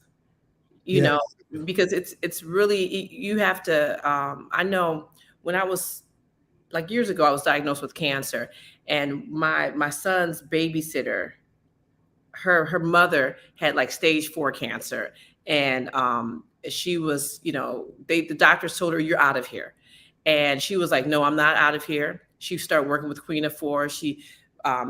Yes. because it's really, you have to, I know when I was, like, years ago, I was diagnosed with cancer, and my son's babysitter, her mother had like stage 4 cancer, and she was, the doctors told her, "You're out of here," and she was like, "No, I'm not out of here." She started working with Queen of Four. She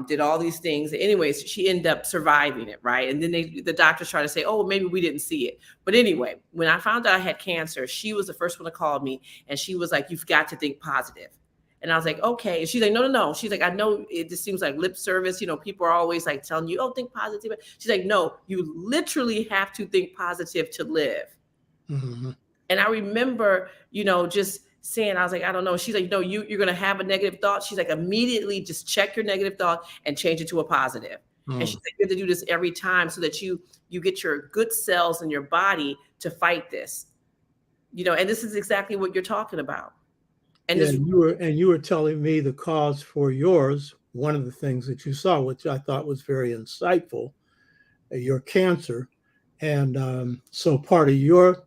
did all these things. Anyways, she ended up surviving it, right? And then the doctors tried to say, "Oh, well, maybe we didn't see it." But anyway, when I found out I had cancer, she was the first one to call me, and she was like, "You've got to think positive." And I was like, "Okay." And she's like, "No, no, no." She's like, "I know it just seems like lip service. People are always like telling you, oh, think positive." She's like, "No, you literally have to think positive to live." Mm-hmm. And I remember, just saying, I was like, "I don't know." She's like, "No, you're going to have a negative thought." She's like, "Immediately just check your negative thought and change it to a positive." And she's like, "You have to do this every time so that you get your good cells in your body to fight this." And this is exactly what you're talking about. And Yeah, this, you were telling me the cause for yours, one of the things that you saw, which I thought was very insightful, your cancer. And so part of your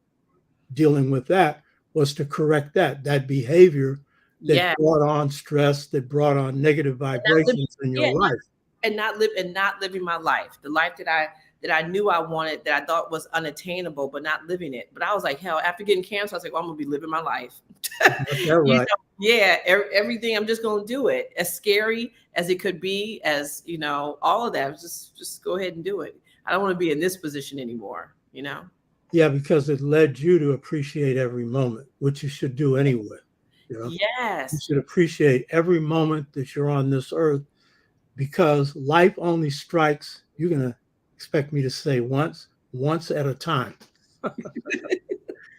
dealing with that was to correct that behavior that yeah. brought on stress, that brought on negative vibrations in your life. And not living my life, the life that I knew I wanted, that I thought was unattainable, but not living it. But I was like, hell, after getting cancer, I was like, well, I'm gonna be living my life. Right. Everything, I'm just gonna do it. As scary as it could be, as all of that, just go ahead and do it. I don't want to be in this position anymore. Yeah, because it led you to appreciate every moment, which you should do anyway. You Yes. should appreciate every moment that you're on this earth, because life only strikes, you're going to expect me to say once at a time,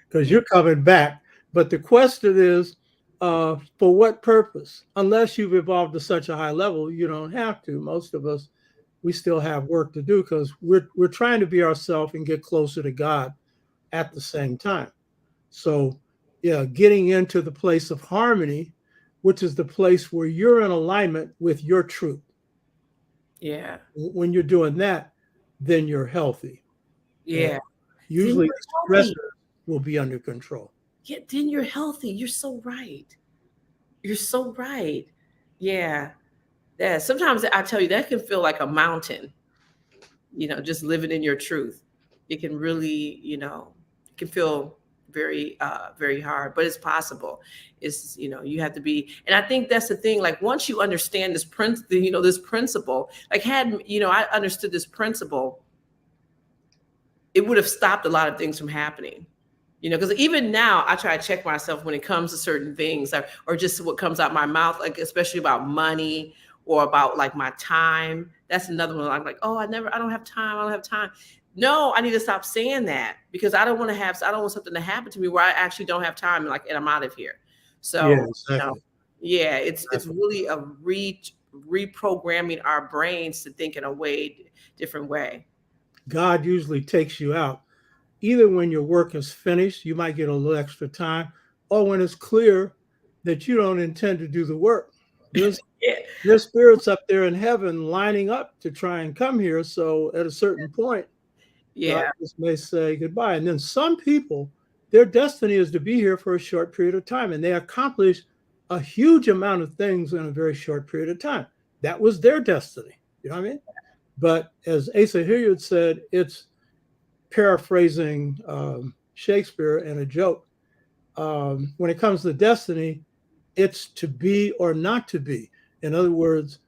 because you're coming back. But the question is, for what purpose? Unless you've evolved to such a high level, you don't have to. Most of us, we still have work to do, because we're trying to be ourselves and get closer to God at the same time. So, yeah, getting into the place of harmony, which is the place where you're in alignment with your truth. Yeah. When you're doing that, then you're healthy. Yeah. And usually the stressor will be under control. Yeah, then you're healthy. You're so right. You're so right. Yeah. Yeah. Sometimes I tell you, that can feel like a mountain, just living in your truth. It can really, it can feel very, very hard, but it's possible. It's, you have to be, and I think that's the thing. Like, once you understand this this principle, like, I understood this principle, it would have stopped a lot of things from happening. Because even now I try to check myself when it comes to certain things, or just what comes out my mouth, like especially about money or about like my time. That's another one. I'm like, oh, I don't have time. I don't have time. No, I need to stop saying that, because I don't want something to happen to me where I actually don't have time, and I'm out of here. Yeah, So, exactly. yeah, it's really a reprogramming our brains to think in a different way. God usually takes you out. Either when your work is finished, you might get a little extra time, or when it's clear that you don't intend to do the work. There's Yeah, there's spirits up there in heaven lining up to try and come here. So at a certain point, God yeah, just may say goodbye. And then some people, their destiny is to be here for a short period of time, and they accomplish a huge amount of things in a very short period of time. That was their destiny. You know what I mean? But as Asa Hilliard said, it's paraphrasing Shakespeare and a joke. When it comes to destiny, it's to be or not to be. In other words,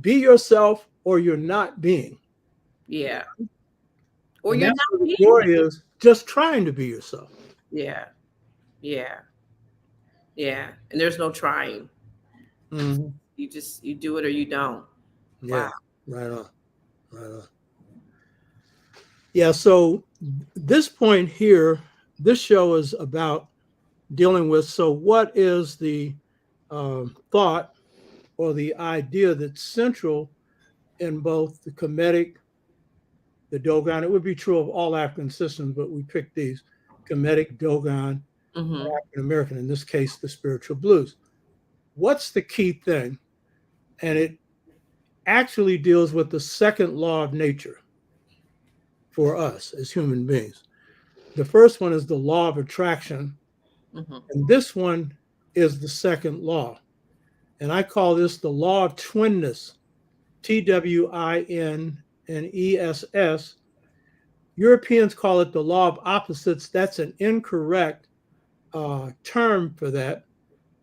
be yourself or you're not being. yeah. Or And you're that's not where the being. joy is, just trying to be yourself. Yeah, yeah, yeah. And there's no trying. Mhm. You do it or you don't. Yeah, Wow. right on, right on. Yeah, so this point here, this show is about dealing with, so what is the thought or the idea that's central in both the Kemetic, the Dogon? It would be true of all African systems, but we picked these: Kemetic, Dogon, Hmm. African American, in this case, the spiritual blues. What's the key thing? And it actually deals with the second law of nature for us as human beings. The first one is the law of attraction, Hmm. and this one is the second law. And I call this the law of twinness, Twinness. Europeans call it the law of opposites. That's an incorrect term for that,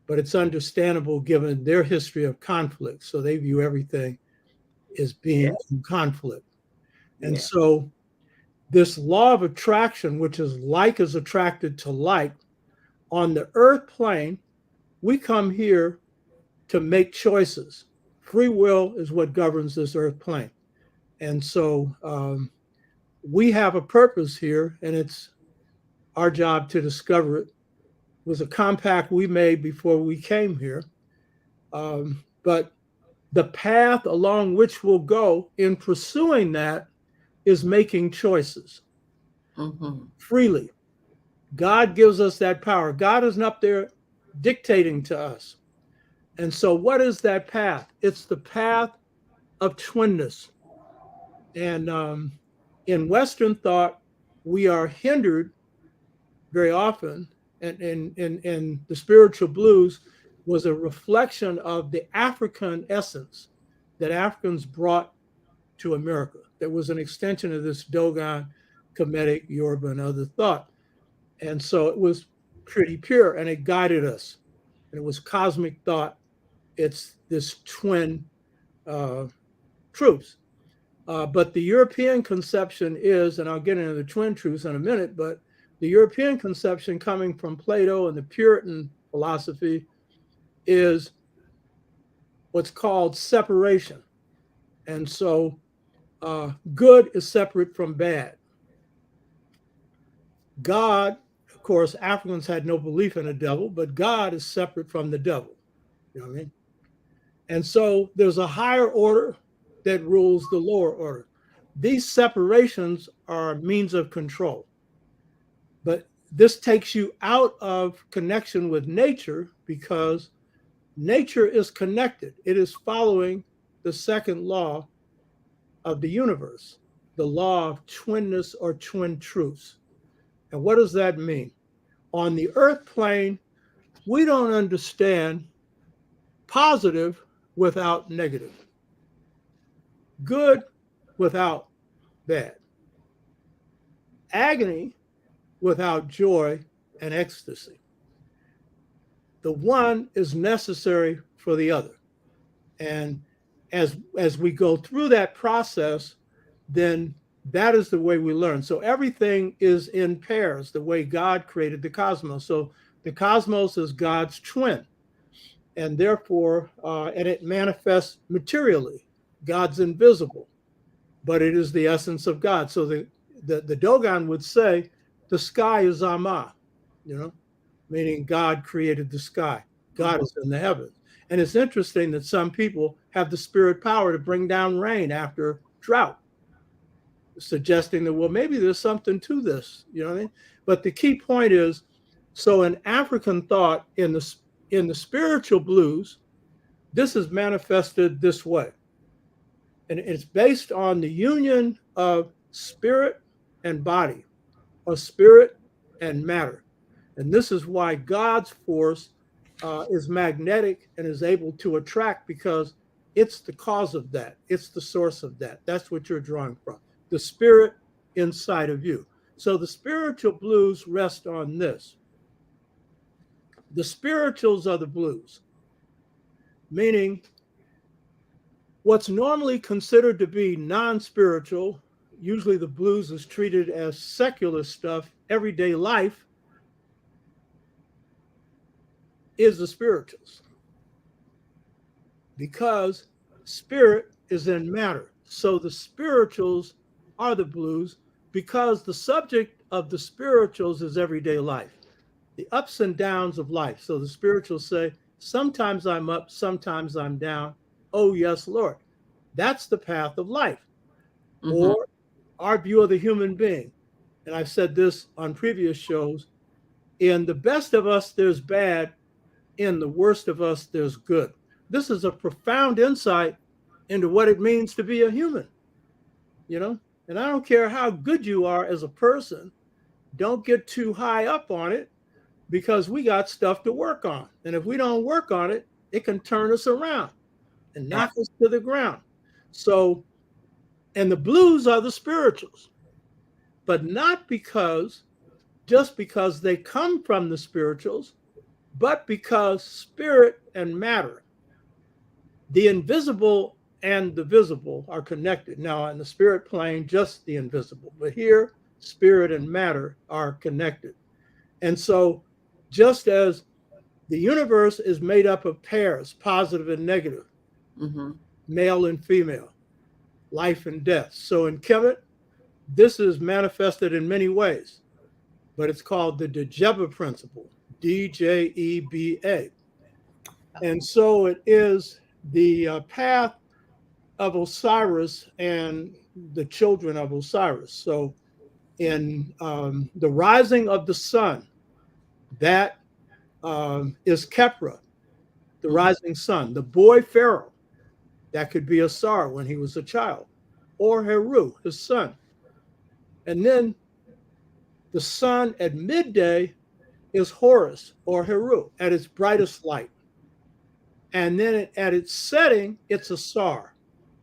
but it's understandable given their history of conflict. So they view everything as Yeah, being in conflict. And yeah. so this law of attraction, which is like is attracted to like, on the earth plane, we come here to make choices. Free will is what governs this earth plane. And so we have a purpose here, and it's our job to discover it. It was a compact we made before we came here. But the path along which we'll go in pursuing that is making choices Hmm. freely. God gives us that power. God isn't up there dictating to us. And so, what is that path? It's the path of twinness. And in Western thought, we are hindered very often, and the spiritual blues was a reflection of the African essence that Africans brought to America. There was an extension of this Dogon, Kemetic, Yoruba, and other thought. And so it was pretty pure and it guided us. And it was cosmic thought. It's this twin uh, truths. But the European conception is, and I'll get into the twin truths in a minute, but the European conception coming from Plato and the Puritan philosophy is what's called separation. And so good is separate from bad. God, of course, Africans had no belief in a devil, but God is separate from the devil. You know what I mean? And so there's a higher order that rules the lower order. These separations are means of control. But this takes you out of connection with nature because nature is connected. It is following the second law of the universe, the law of twinness or twin truths. And what does that mean? On the earth plane, we don't understand positive without negative, good without bad, agony without joy and ecstasy. The one is necessary for the other. And as we go through that process, then that is the way we learn. So everything is in pairs, the way God created the cosmos. So the cosmos is God's twin, and therefore, and it manifests materially. God's invisible, but it is the essence of God. So the Dogon would say the sky is Ama, you know, meaning God created the sky. God is in the heavens. And it's interesting that some people have the spirit power to bring down rain after drought, suggesting that, well, maybe there's something to this, you know what I mean? But the key point is, so in African thought, in the spiritual blues, this is manifested this way. And it's based on the union of spirit and body, or spirit and matter. And this is why God's force is magnetic and is able to attract, because it's the cause of that. It's the source of that. That's what you're drawing from, the spirit inside of you. So the spiritual blues rest on this. The spirituals are the blues, meaning what's normally considered to be non-spiritual, usually the blues is treated as secular stuff, everyday life, is the spirituals, because spirit is in matter. So the spirituals are the blues, because the subject of the spirituals is everyday life, the ups and downs of life. So the spirituals say, sometimes I'm up, sometimes I'm down. Oh, yes, Lord. That's the path of life, or our view of the human being. And I've said this on previous shows, in the best of us, there's bad. In the worst of us, there's good. This is a profound insight into what it means to be a human, you know? And I don't care how good you are as a person, don't get too high up on it, because we got stuff to work on. And if we don't work on it, it can turn us around and knock us to the ground. So, and the blues are the spirituals, but not just because they come from the spirituals, but because spirit and matter, the invisible and the visible, are connected. Now, in the spirit plane, just the invisible, but here, spirit and matter are connected. And so, just as the universe is made up of pairs, positive and negative, male and female, life and death. So in Kemetic, this is manifested in many ways, but it's called the Djeba principle, D-J-E-B-A. And so it is the path of Osiris and the children of Osiris. So in the rising of the sun, that is Khepra, the rising sun. The boy Pharaoh, that could be Asar when he was a child, or Heru, his son. And then the sun at midday is Horus, or Heru, at its brightest light. And then at its setting, it's Asar,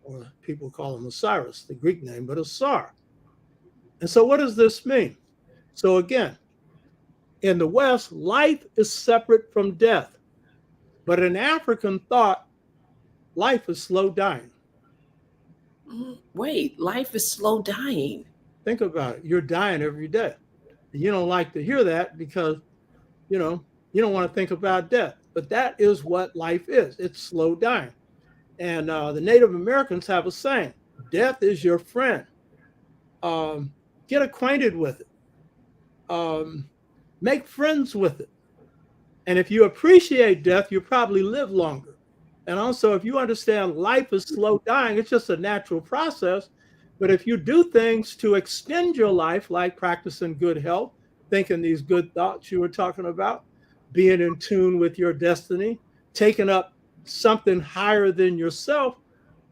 or people call him Osiris, the Greek name, but Asar. And so what does this mean? So again, in the West, life is separate from death. But in African thought, life is slow dying. Wait, life is slow dying. Think about it. You're dying every day. You don't like to hear that because, you don't want to think about death. But that is what life is. It's slow dying. And the Native Americans have a saying, death is your friend. Get acquainted with it. Make friends with it. And if you appreciate death, you probably live longer. And also, if you understand life is slow dying, it's just a natural process. But if you do things to extend your life, like practicing good health, thinking these good thoughts you were talking about, being in tune with your destiny, taking up something higher than yourself,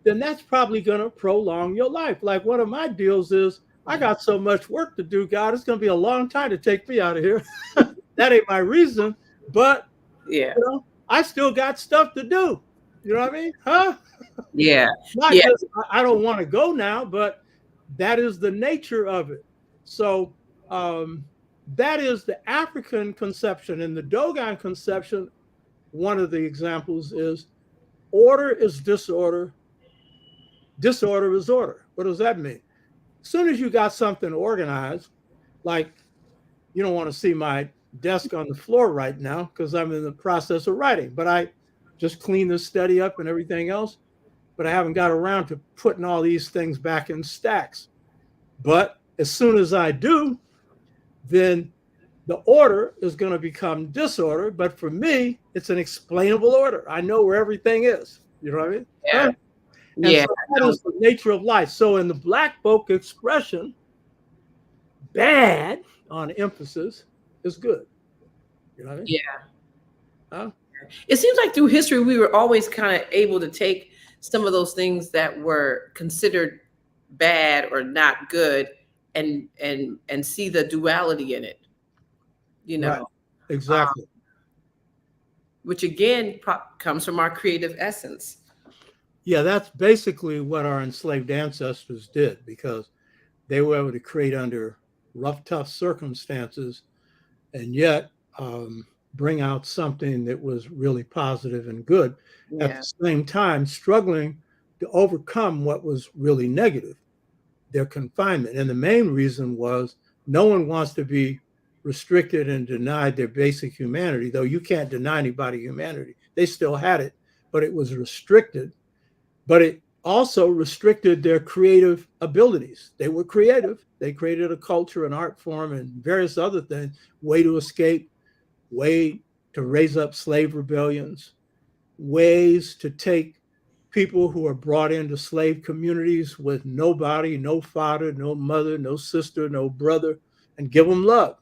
then that's probably going to prolong your life. Like one of my deals is, I got so much work to do, God, it's going to be a long time to take me out of here. That ain't my reason, but I still got stuff to do. You know what I mean? Huh? Yeah. Not just, I don't want to go now, but that is the nature of it. So that is the African conception. In the Dogon conception, one of the examples is order is disorder. Disorder is order. What does that mean? As soon as you got something organized, like you don't want to see my desk on the floor right now because I'm in the process of writing, but I just cleaned the study up and everything else, but I haven't got around to putting all these things back in stacks. But as soon as I do, then the order is going to become disorder. But for me, it's an explainable order. I know where everything is. You know what I mean? Yeah. And Yeah. so that is the nature of life. So in the Black Book expression, bad on emphasis is good. You know what I mean? Yeah. Huh? It seems like through history, we were always kind of able to take some of those things that were considered bad or not good and see the duality in it, you Right. know, Exactly. which again comes from our creative essence. Yeah, that's basically what our enslaved ancestors did, because they were able to create under rough, tough circumstances and yet bring out something that was really positive and good. At Yeah. the same time, struggling to overcome what was really negative, their confinement. And the main reason was no one wants to be restricted and denied their basic humanity, though you can't deny anybody humanity. They still had it, but it was restricted. But it also restricted their creative abilities. They were creative. They created a culture, an art form, and various other things, way to escape, way to raise up slave rebellions, ways to take people who are brought into slave communities with nobody, no father, no mother, no sister, no brother, and give them love.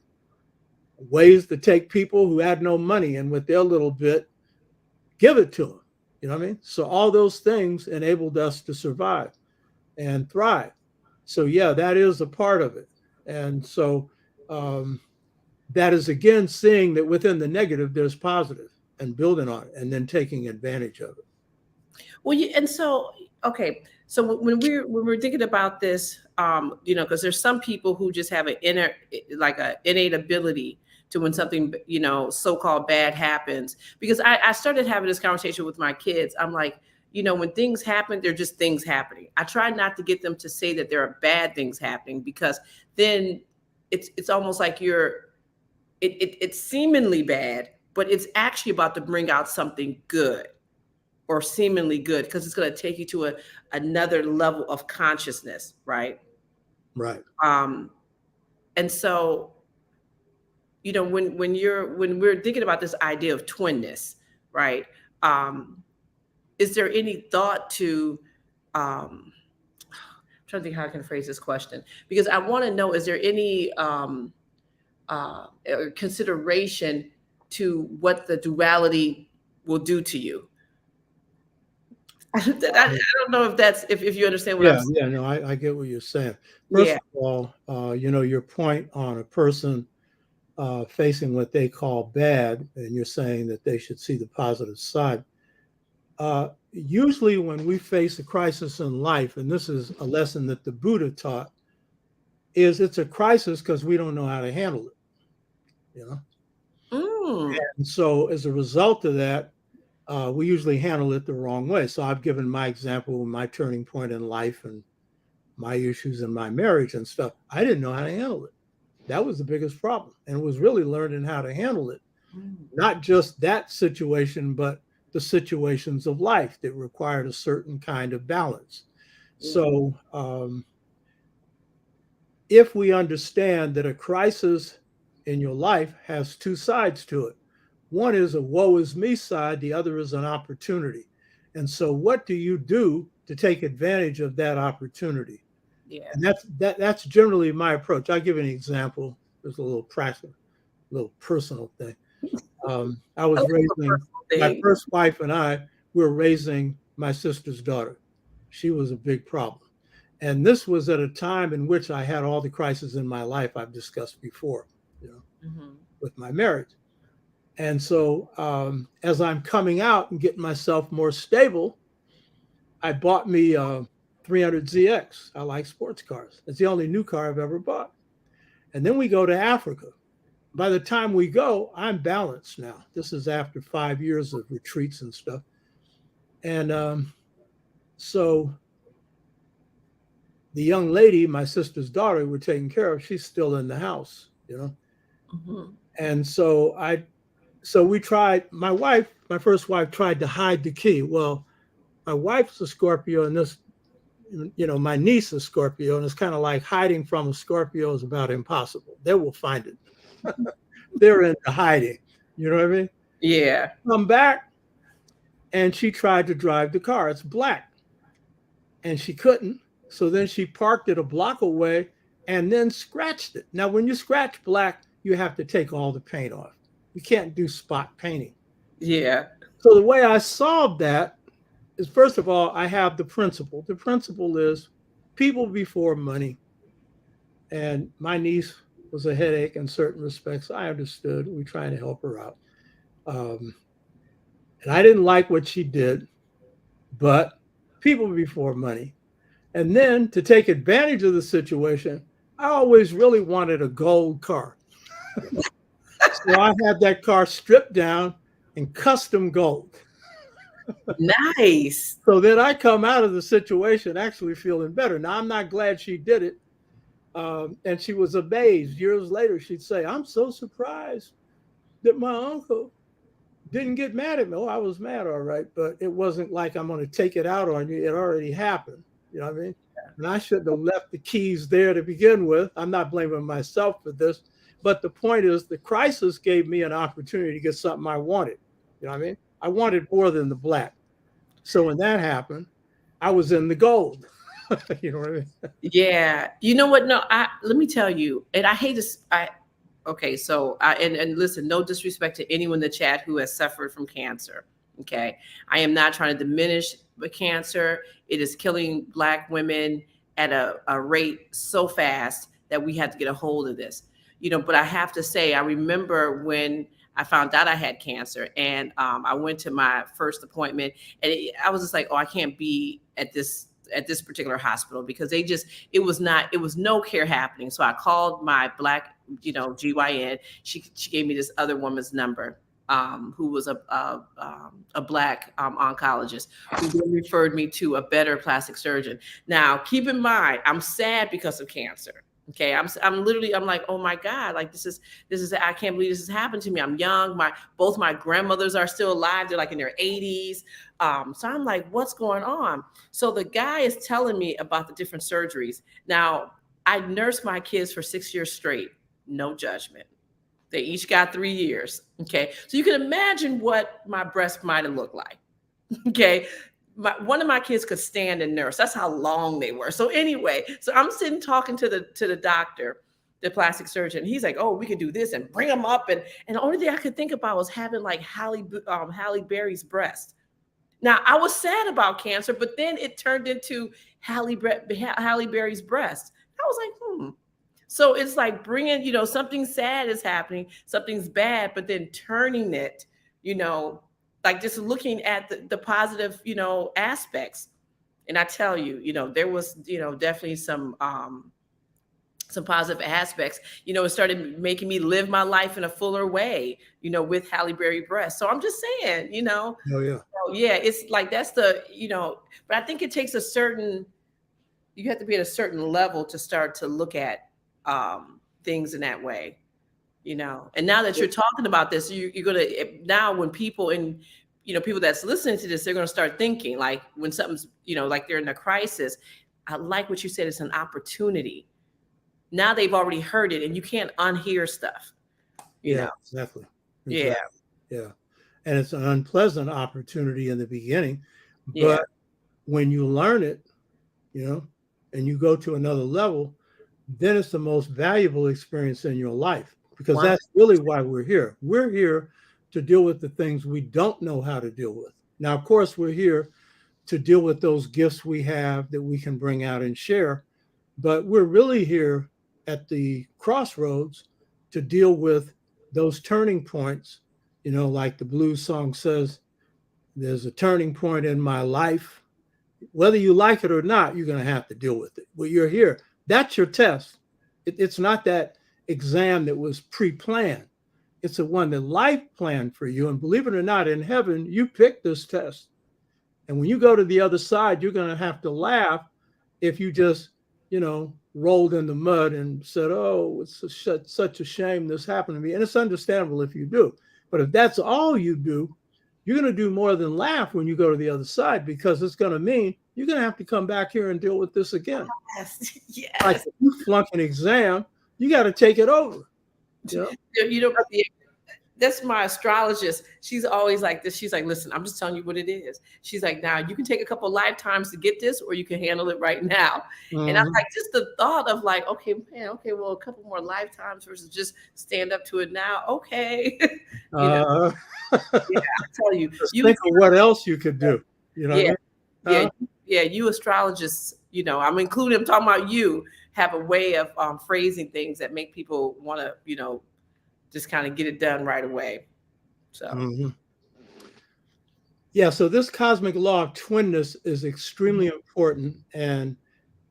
Ways to take people who had no money and with their little bit, give it to them. You know what I mean? So all those things enabled us to survive and thrive. So yeah, that is a part of it. And so that is again seeing that within the negative there's positive and building on it and then taking advantage of it. Well, and so okay, so when we're thinking about this, you know, because there's some people who just have an innate ability to when something, you know, so-called bad happens. Because I started having this conversation with my kids. I'm like, you know, when things happen, they're just things happening. I try not to get them to say that there are bad things happening, because then it's almost like it's seemingly bad, but it's actually about to bring out something good or seemingly good, because it's going to take you to another level of consciousness, right? Right. And so, you know, when we're thinking about this idea of twinness, right? Is there any thought to I'm trying to think how I can phrase this question, because I want to know, is there any consideration to what the duality will do to you? I don't know if that's if you understand what I'm saying. Yeah, no, I get what you're saying. First Yeah. of all, you know, your point on a person facing what they call bad, and you're saying that they should see the positive side. Usually when we face a crisis in life, and this is a lesson that the Buddha taught, is it's a crisis because we don't know how to handle it, you know? And so as a result of that, we usually handle it the wrong way. So I've given my example, my turning point in life and my issues in my marriage and stuff. I didn't know how to handle it. That was the biggest problem. And it was really learning how to handle it. Not just that situation, but the situations of life that required a certain kind of balance. So if we understand that a crisis in your life has two sides to it, one is a woe is me side, the other is an opportunity. And so what do you do to take advantage of that opportunity? Yeah. And that's generally my approach. I'll give you an example. There's a little practical, little personal thing. I was raising my first wife and I were raising my sister's daughter. She was a big problem. And this was at a time in which I had all the crises in my life I've discussed before, you know, with my marriage. And so as I'm coming out and getting myself more stable, I bought me a 300ZX. I like sports cars. It's the only new car I've ever bought. And then we go to Africa. By the time we go, I'm balanced now. This is after 5 years of retreats and stuff. And so the young lady, my sister's daughter, we're taking care of, she's still in the house, you know? And so we tried, my first wife tried to hide the key. Well, my wife's a Scorpio, and this, you know, my niece is Scorpio, and it's kind of like hiding from a Scorpio is about impossible. They will find it. they're into hiding. You know what I mean? Yeah. Come back, and she tried to drive the car. It's black, and she couldn't. So then she parked it a block away and then scratched it. Now, when you scratch black, you have to take all the paint off. You can't do spot painting. Yeah. So the way I solved that is, first of all, I have the principle. The principle is people before money. And my niece was a headache in certain respects. I understood. We trying to help her out. And I didn't like what she did, but people before money. And then to take advantage of the situation, I always really wanted a gold car. So I had that car stripped down and custom gold. Nice. So then I come out of the situation actually feeling better. Now, I'm not glad she did it. And she was amazed. Years later, she'd say, I'm so surprised that my uncle didn't get mad at me. Oh, I was mad, all right. But it wasn't like I'm going to take it out on you. It already happened. You know what I mean? And I shouldn't have left the keys there to begin with. I'm not blaming myself for this. But the point is, the crisis gave me an opportunity to get something I wanted. You know what I mean? I wanted more than the black. So when that happened, I was in the gold. You know what I mean? Yeah. You know what? No, let me tell you, and I hate this. Okay, so and listen, no disrespect to anyone in the chat who has suffered from cancer. Okay, I am not trying to diminish the cancer. It is killing Black women at a rate so fast that we have to get a hold of this. You know, but I have to say, I remember when I found out I had cancer, and I went to my first appointment, and I was just like, oh, I can't be at this particular hospital because it was no care happening. So I called my Black, GYN. She gave me this other woman's number, who was a Black oncologist, who then referred me to a better plastic surgeon. Now, keep in mind, I'm sad because of cancer. Okay, I'm literally, I'm like, oh my God, like this is I can't believe this has happened to me. I'm young. Both my grandmothers are still alive. They're like in their 80s. So I'm like, what's going on? So the guy is telling me about the different surgeries. Now, I nursed my kids for 6 years straight, no judgment. They each got 3 years. Okay, so you can imagine what my breast might have looked like. Okay. One of my kids could stand and nurse. That's how long they were. So anyway, so I'm sitting talking to the doctor, the plastic surgeon. He's like, "Oh, we can do this and bring them up." And the only thing I could think about was having like Halle Berry's breast. Now I was sad about cancer, but then it turned into Halle Berry's breast. I was like, So it's like bringing, something sad is happening, something's bad, but then turning it, like just looking at the positive, aspects. And I tell you, there was, definitely some positive aspects. It started making me live my life in a fuller way, with Halle Berry breast. So I'm just saying, Oh, yeah. So yeah, it's like that's the, but I think it takes you have to be at a certain level to start to look at things in that way. And now that you're talking about this, you're gonna, now when people people that's listening to this, they're gonna start thinking like when something's, like they're in a crisis. I like what you said, it's an opportunity. Now they've already heard it and you can't unhear stuff. You know? Exactly. Yeah. Yeah. And it's an unpleasant opportunity in the beginning, but when you learn it, and you go to another level, then it's the most valuable experience in your life. Because that's really why we're here. We're here to deal with the things we don't know how to deal with. Now, of course, we're here to deal with those gifts we have that we can bring out and share. But we're really here at the crossroads to deal with those turning points. Like the blues song says, there's a turning point in my life. Whether you like it or not, you're going to have to deal with it. Well, you're here. That's your test. It's not that exam that was pre-planned. It's the one that life planned for you. And believe it or not, in heaven, you picked this test. And when you go to the other side, you're going to have to laugh if you just, rolled in the mud and said, oh, it's such a shame this happened to me. And it's understandable if you do. But if that's all you do, you're going to do more than laugh when you go to the other side, because it's going to mean you're going to have to come back here and deal with this again. Yes. Like if you flunk an exam, you got to take it over. Yeah. You know, yeah, that's my astrologist. She's always like this. She's like, listen, I'm just telling you what it is. She's like, now you can take a couple lifetimes to get this, or you can handle it right now. And I'm Mhm. like, just the thought of like, okay, man, okay, well, a couple more lifetimes versus just stand up to it now. Okay. You know, Uh, yeah, I tell you, just you, think of what else you could do. You know what I yeah, mean? yeah, Huh? yeah, you astrologists, I'm including, I'm talking about you, have a way of phrasing things that make people want to, just kind of get it done right away. So, Mhm. Yeah, so this cosmic law of twinness is extremely important, and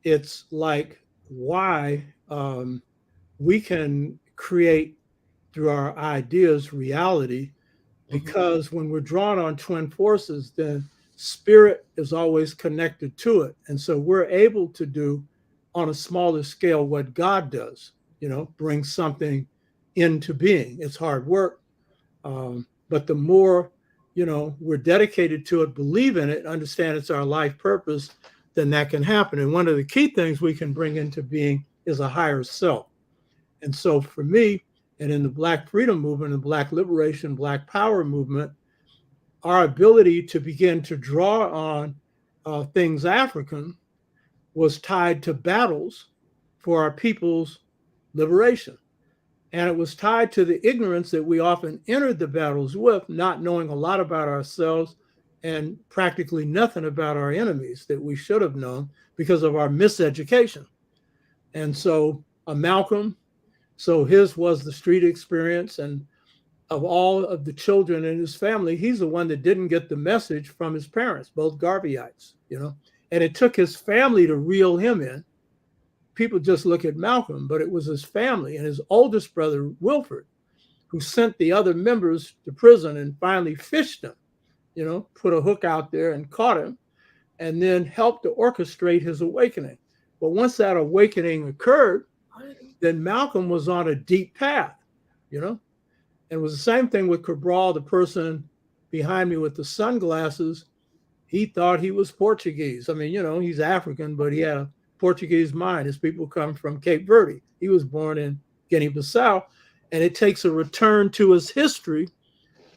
it's like why we can create through our ideas reality, mhm. because when we're drawn on twin forces, then spirit is always connected to it. And so we're able to do on a smaller scale what God does, bring something into being. It's hard work. But the more, we're dedicated to it, believe in it, understand it's our life purpose, then that can happen. And one of the key things we can bring into being is a higher self. And so for me, and in the Black freedom movement, the Black liberation, Black power movement, our ability to begin to draw on things African was tied to battles for our people's liberation. And it was tied to the ignorance that we often entered the battles with, not knowing a lot about ourselves and practically nothing about our enemies that we should have known because of our miseducation. And so Malcolm, so his was the street experience. And of all of the children in his family, he's the one that didn't get the message from his parents, both Garveyites, And it took his family to reel him in. People just look at Malcolm, but it was his family and his oldest brother, Wilford, who sent the other members to prison and finally fished him, put a hook out there and caught him, and then helped to orchestrate his awakening. But once that awakening occurred, then Malcolm was on a deep path, And it was the same thing with Cabral, the person behind me with the sunglasses. He thought he was Portuguese. I mean, he's African, but he had a Portuguese mind. His people come from Cape Verde. He was born in Guinea-Bissau, and it takes a return to his history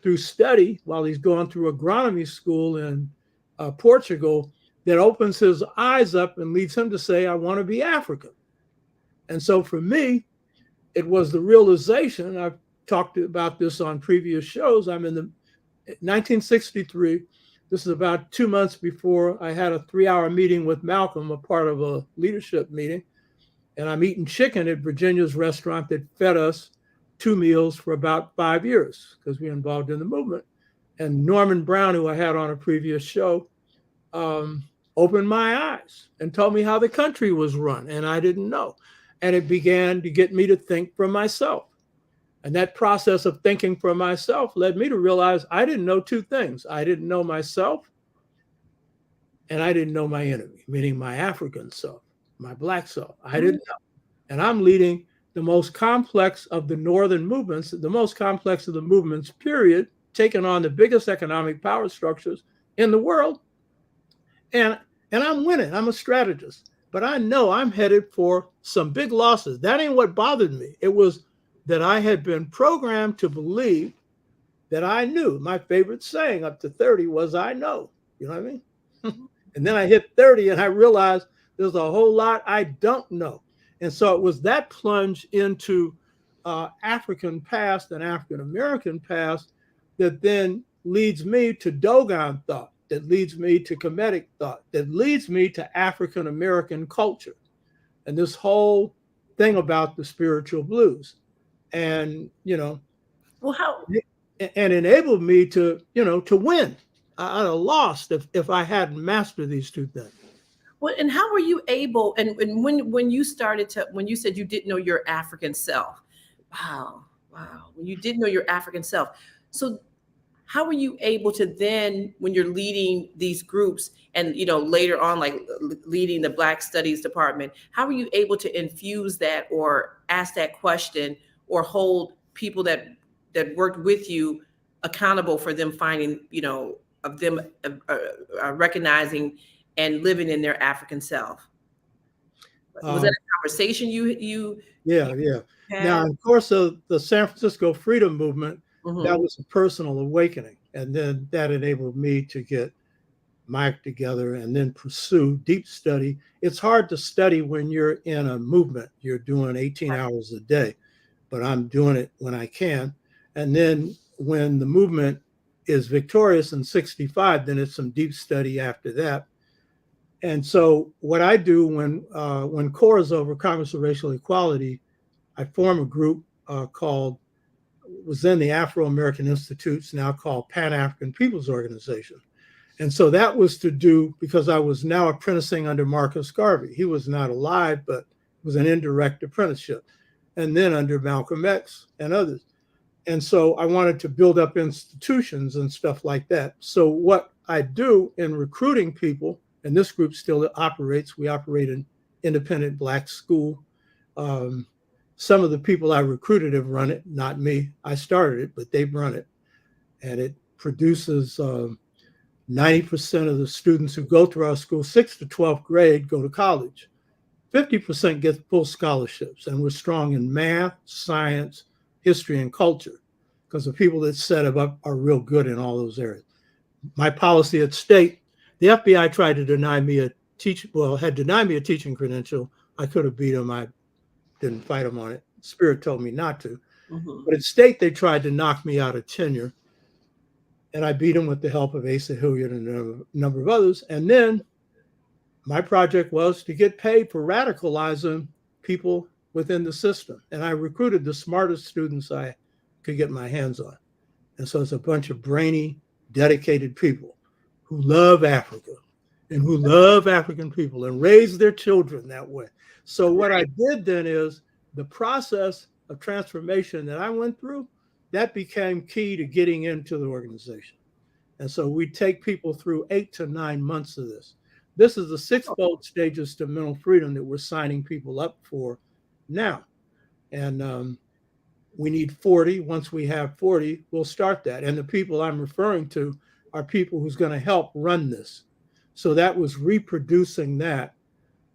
through study while he's going through agronomy school in Portugal that opens his eyes up and leads him to say, I want to be African. And so for me, it was the realization, I've talked about this on previous shows, I'm in the 1963. This is about 2 months before I had a 3-hour meeting with Malcolm, a part of a leadership meeting. And I'm eating chicken at Virginia's restaurant that fed us 2 meals for about 5 years because we were involved in the movement. And Norman Brown, who I had on a previous show, opened my eyes and told me how the country was run. And I didn't know. And it began to get me to think for myself. And that process of thinking for myself led me to realize I didn't know 2 things. I didn't know myself, and I didn't know my enemy, meaning my African self, my Black self. I didn't know. And I'm leading the most complex of the northern movements, the most complex of the movements, period, taking on the biggest economic power structures in the world. And I'm winning. I'm a strategist. But I know I'm headed for some big losses. That ain't what bothered me. It was that I had been programmed to believe that I knew. My favorite saying up to 30 was, I know. You know what I mean? And then I hit 30 and I realized there's a whole lot I don't know. And so it was that plunge into African past and African American past that then leads me to Dogon thought, that leads me to Kemetic thought, that leads me to African American culture. And this whole thing about the spiritual blues. And, Well, how? and enabled me to, to win. I'd have lost if I hadn't mastered these 2 things. Well, and how were you able? And when you started to, when you said you didn't know your African self, wow, wow, when you didn't know your African self, so how were you able to then, when you're leading these groups, and later on, like leading the Black Studies department, how were you able to infuse that, or ask that question, or hold people that worked with you accountable for them finding, of them recognizing and living in their African self? Was that a conversation you Yeah, yeah. had? Now, of course, the San Francisco Freedom Movement, Mhm. that was a personal awakening. And then that enabled me to get my act together and then pursue deep study. It's hard to study when you're in a movement. You're doing 18 hours a day, but I'm doing it when I can. And then when the movement is victorious in 65, then it's some deep study after that. And so what I do when C.O.R.E is over, Congress of Racial Equality, I form a group called, was then the Afro-American Institutes, now called Pan-African Peoples Organization. And so that was to do, because I was now apprenticing under Marcus Garvey. He was not alive, but it was an indirect apprenticeship. And then under Malcolm X and others. And so I wanted to build up institutions and stuff like that. So what I do in recruiting people, and this group still operates, we operate an independent Black school. Some of the people I recruited have run it, not me. I started it, but they've run it. And it produces 90% of the students who go through our school, 6th to 12th grade, go to college. 50% get full scholarships. And we're strong in math, science, history, and culture, because the people that set it up are real good in all those areas. My policy at state, the FBI tried to deny me had denied me a teaching credential. I could have beat them. I didn't fight them on it. Spirit told me not to. Mhm. But at state, they tried to knock me out of tenure. And I beat them with the help of Asa Hilliard and a number of others. And then my project was to get paid for radicalizing people within the system. And I recruited the smartest students I could get my hands on. And so it's a bunch of brainy, dedicated people who love Africa and who love African people and raise their children that way. So what I did then is the process of transformation that I went through, that became key to getting into the organization. And so we take people through 8 to 9 months of this. This is the 6-fold stages to mental freedom that we're signing people up for now. And we need 40. Once we have 40, we'll start that. And the people I'm referring to are people who's going to help run this. So that was reproducing that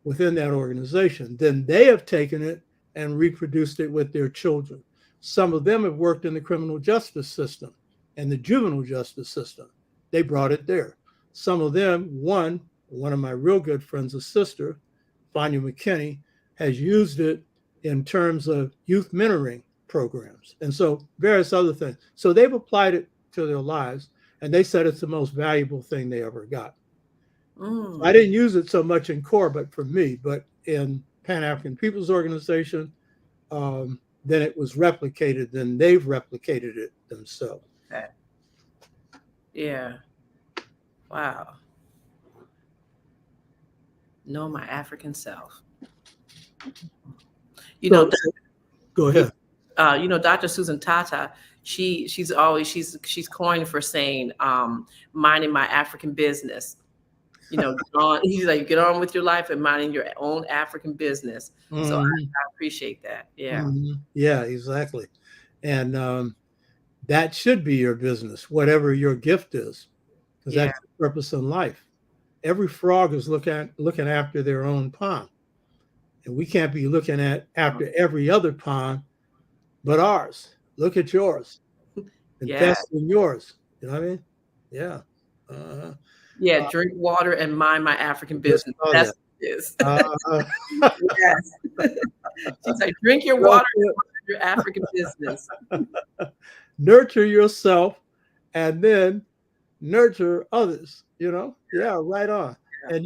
within that organization. Then they have taken it and reproduced it with their children. Some of them have worked in the criminal justice system and the juvenile justice system. They brought it there. Some of them, one of my real good friends, a sister, Fania McKinney, has used it in terms of youth mentoring programs. And so various other things. So they've applied it to their lives, and they said it's the most valuable thing they ever got. So I didn't use it so much in C.O.R.E, but for me, but in Pan-African Peoples Organization, then it was replicated, then they've replicated it themselves. Okay. Yeah. Wow. Know my African self. Go ahead. Dr. Susan Tata, she's coined for saying, minding my African business. He's like, get on with your life and minding your own African business. Mm-hmm. So I appreciate that. Yeah. Mm-hmm. Yeah, exactly. And that should be your business, whatever your gift is, because that's the purpose in life. Every frog is looking after their own pond. And we can't be looking after every other pond but ours. Look at yours. Invest in yours. You know what I mean? Yeah. Drink water and mind my African business. That's what it is. Yes. She's like, drink your water and mind your African business. Nurture yourself and then nurture others, Yeah, right on. And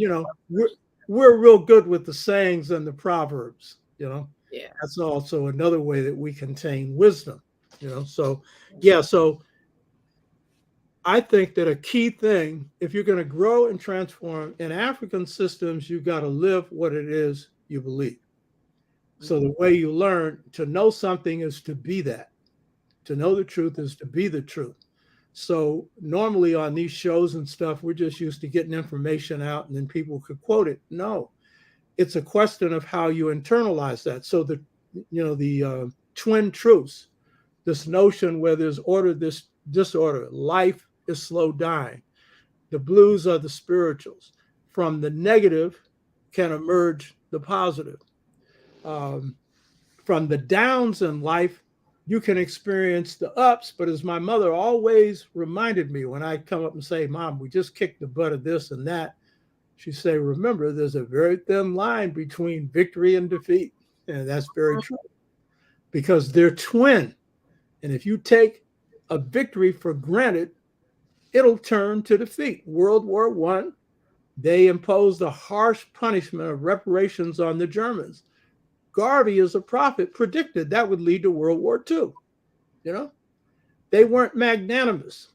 we're real good with the sayings and the proverbs, Yeah. That's also another way that we contain wisdom, So I think that a key thing, if you're going to grow and transform in African systems, you've got to live what it is you believe. So the way you learn to know something is to be that. To know the truth is to be the truth. So normally on these shows and stuff, we're just used to getting information out and then people could quote it. No, it's a question of how you internalize that. So the twin truths, this notion where there's order, this disorder, life is slow dying. The blues are the spirituals. From the negative can emerge the the positive. From the downs in life, you can experience the ups, but as my mother always reminded me when I come up and say, Mom, we just kicked the butt of this and that, she'd say, remember, there's a very thin line between victory and defeat. And that's very true because they're twin. And if you take a victory for granted, it'll turn to defeat. World War I, they imposed a harsh punishment of reparations on the Germans. Garvey, as a prophet, predicted that would lead to World War II. You know, they weren't magnanimous.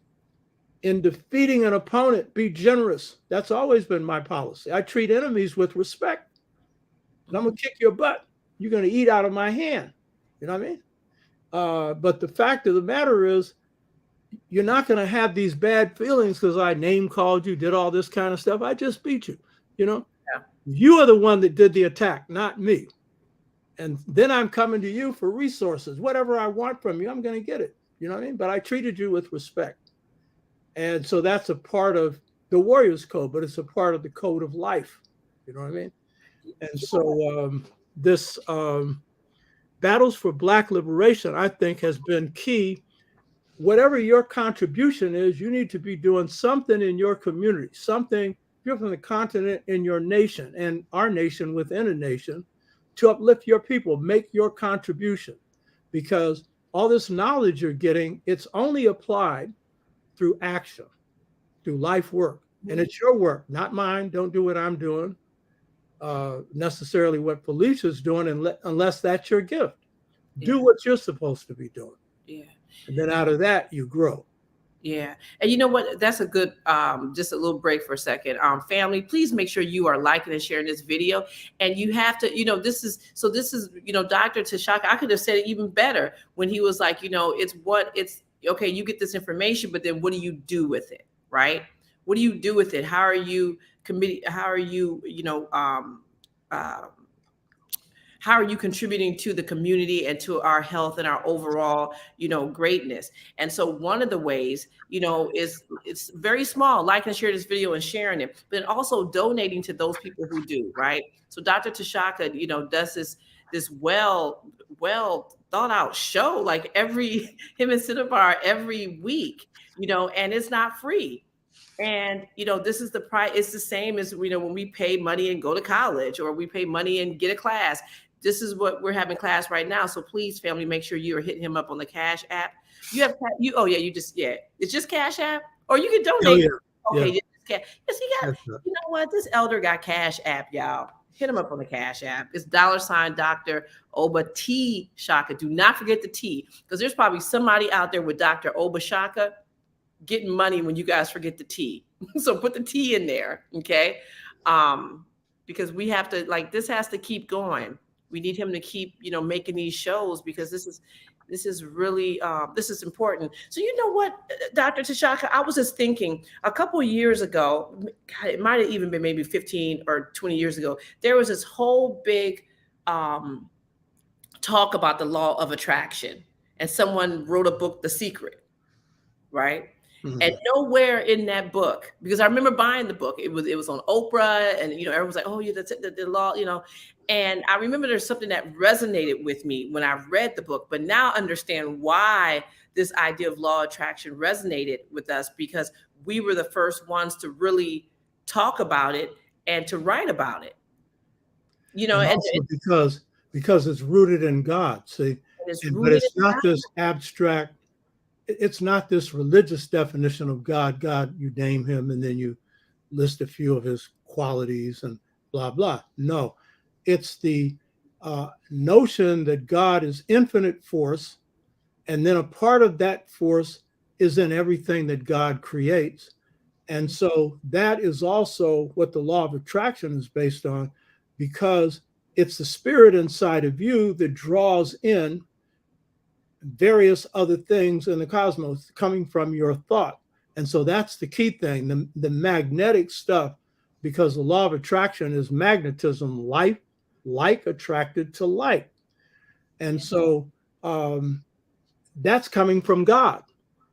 In defeating an opponent, be generous. That's always been my policy. I treat enemies with respect. And I'm going to kick your butt. You're going to eat out of my hand. You know what I mean? But the fact of the matter is, you're not going to have these bad feelings because I name called you, did all this kind of stuff. I just beat you. You know, Yeah. You are the one that did the attack, not me. And then I'm coming to you for resources. Whatever I want from you, I'm going to get it. You know what I mean? But I treated you with respect. And so that's a part of the Warriors Code, but it's a part of the code of life. You know what I mean? And so this battles for Black liberation, I think, has been key. Whatever your contribution is, you need to be doing something in your community, something, if you're from the continent, in your nation and our nation within a nation, to uplift your people, make your contribution, because all this knowledge you're getting, it's only applied through action, through life work. And it's your work, not mine. Don't do what I'm doing, necessarily what Felicia's doing, unless that's your gift. Do what you're supposed to be doing. Yeah. And then out of that, you grow. Yeah. And you know what? That's a good, just a little break for a second. Family, please make sure you are liking and sharing this video. And you have to, this is, Dr. Tashaka, I could have said it even better when he was like, it's okay, you get this information, but then what do you do with it? Right? What do you do with it? How are you committing? How are you, how are you contributing to the community and to our health and our overall, greatness? And so one of the ways, is it's very small, like and share this video and sharing it, but also donating to those people who do, right? So Dr. Tashaka, does this well thought out show, like him and Cinnabar every week, and it's not free. And, this is the price. It's the same as, when we pay money and go to college, or we pay money and get a class. This is what we're having class right now. So please, family, make sure you are hitting him up on the Cash App. It's just Cash App, or you can donate. Oh, yeah. Okay. Yeah. Yes, he got, you know what? This elder got Cash App, y'all. Hit him up on the Cash App. It's $ Dr. Oba T Shaka. Do not forget the T, because there's probably somebody out there with Dr. Oba Shaka getting money when you guys forget the T. So put the T in there, okay? Because we have to, this has to keep going. We need him to keep, making these shows, because this is really, this is important. So you know what, Dr. Tashaka, I was just thinking a couple of years ago, God, it might have even been maybe 15 or 20 years ago, there was this whole big talk about the law of attraction. And someone wrote a book, The Secret, right? Mm-hmm. And nowhere in that book, because I remember buying the book, it was on Oprah, and everyone was like, oh yeah, that's the law, and I remember there's something that resonated with me when I read the book, but now I understand why this idea of law of attraction resonated with us, because we were the first ones to really talk about it and to write about it, and also because it's rooted in God. See, but it's not this abstract. It's not this religious definition of God. God, you name him and then you list a few of his qualities and blah, blah. No, it's the notion that God is infinite force. And then a part of that force is in everything that God creates. And so that is also what the law of attraction is based on, because it's the spirit inside of you that draws in various other things in the cosmos coming from your thought. And so that's the key thing, the magnetic stuff, because the law of attraction is magnetism, like attracted to like. And so that's coming from God.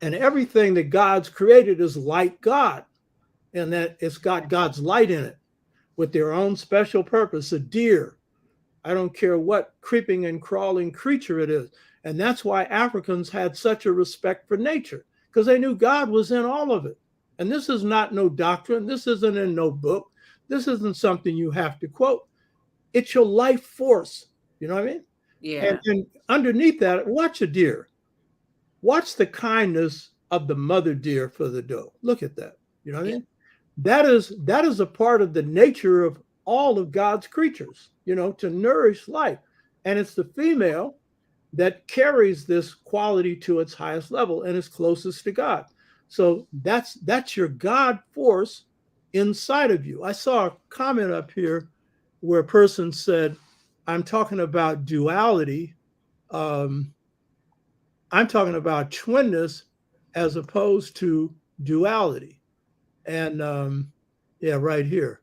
And everything that God's created is like God, and that it's got God's light in it with their own special purpose. A deer I don't care what creeping and crawling creature it is. And that's why Africans had such a respect for nature, because they knew God was in all of it. And this is not no doctrine. This isn't in no book. This isn't something you have to quote. It's your life force. You know what I mean? Yeah. And underneath that, watch a deer. Watch the kindness of the mother deer for the doe. Look at that. You know what I mean? That is a part of the nature of all of God's creatures, you know, to nourish life. And it's the female that carries this quality to its highest level and is closest to God. So that's your God force inside of you. I saw a comment up here where a person said, I'm talking about duality. I'm talking about twinness as opposed to duality. And yeah, right here.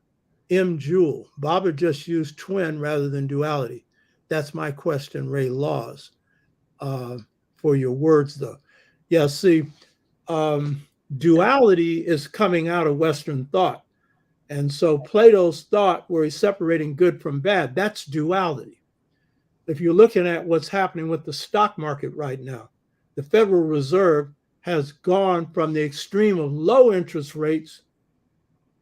M. Jewel. Baba just used twin rather than duality. That's my question, Ray Laws, for your words, though. Yeah, see, duality is coming out of Western thought. And so Plato's thought, where he's separating good from bad, that's duality. If you're looking at what's happening with the stock market right now, the Federal Reserve has gone from the extreme of low interest rates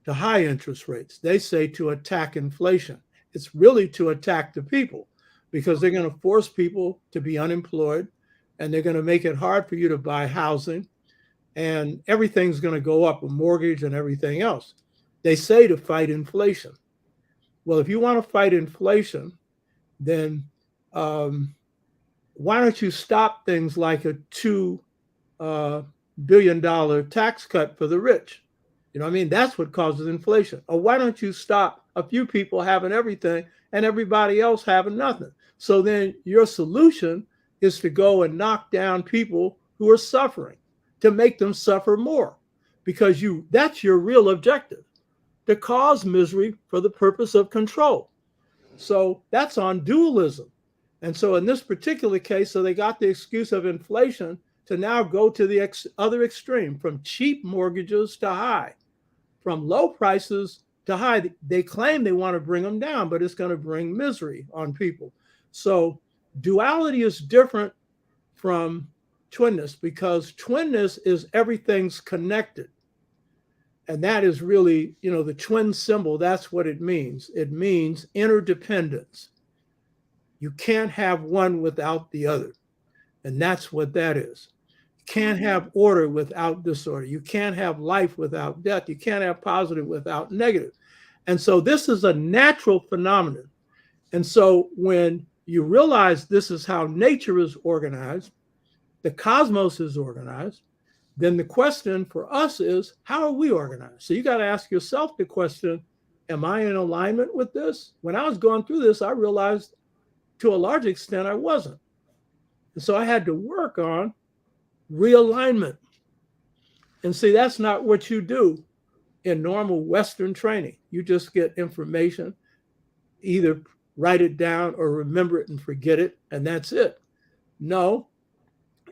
to high interest rates. They say to attack inflation. It's really to attack the people, because they're going to force people to be unemployed, and they're going to make it hard for you to buy housing, and everything's going to go up, a mortgage and everything else. They say to fight inflation. Well, if you want to fight inflation, then why don't you stop things like a $2 billion tax cut for the rich? You know what I mean? That's what causes inflation. Or why don't you stop a few people having everything and everybody else having nothing? So then your solution is to go and knock down people who are suffering, to make them suffer more, because that's your real objective, to cause misery for the purpose of control. So that's on dualism. And so in this particular case, so they got the excuse of inflation to now go to the other extreme, from cheap mortgages to high, from low prices to high. They claim they want to bring them down, but it's going to bring misery on people. So duality is different from twinness, because twinness is everything's connected. And that is really, you know, the twin symbol, that's what it means. It means interdependence. You can't have one without the other. And that's what that is. You can't have order without disorder. You can't have life without death. You can't have positive without negative. And so this is a natural phenomenon. And so when you realize this is how nature is organized, the cosmos is organized, then the question for us is, how are we organized? So you got to ask yourself the question, am I in alignment with this? When I was going through this, I realized to a large extent I wasn't. And so I had to work on realignment. And see, that's not what you do in normal Western training. You just get information, either write it down or remember it and forget it, and that's it. No,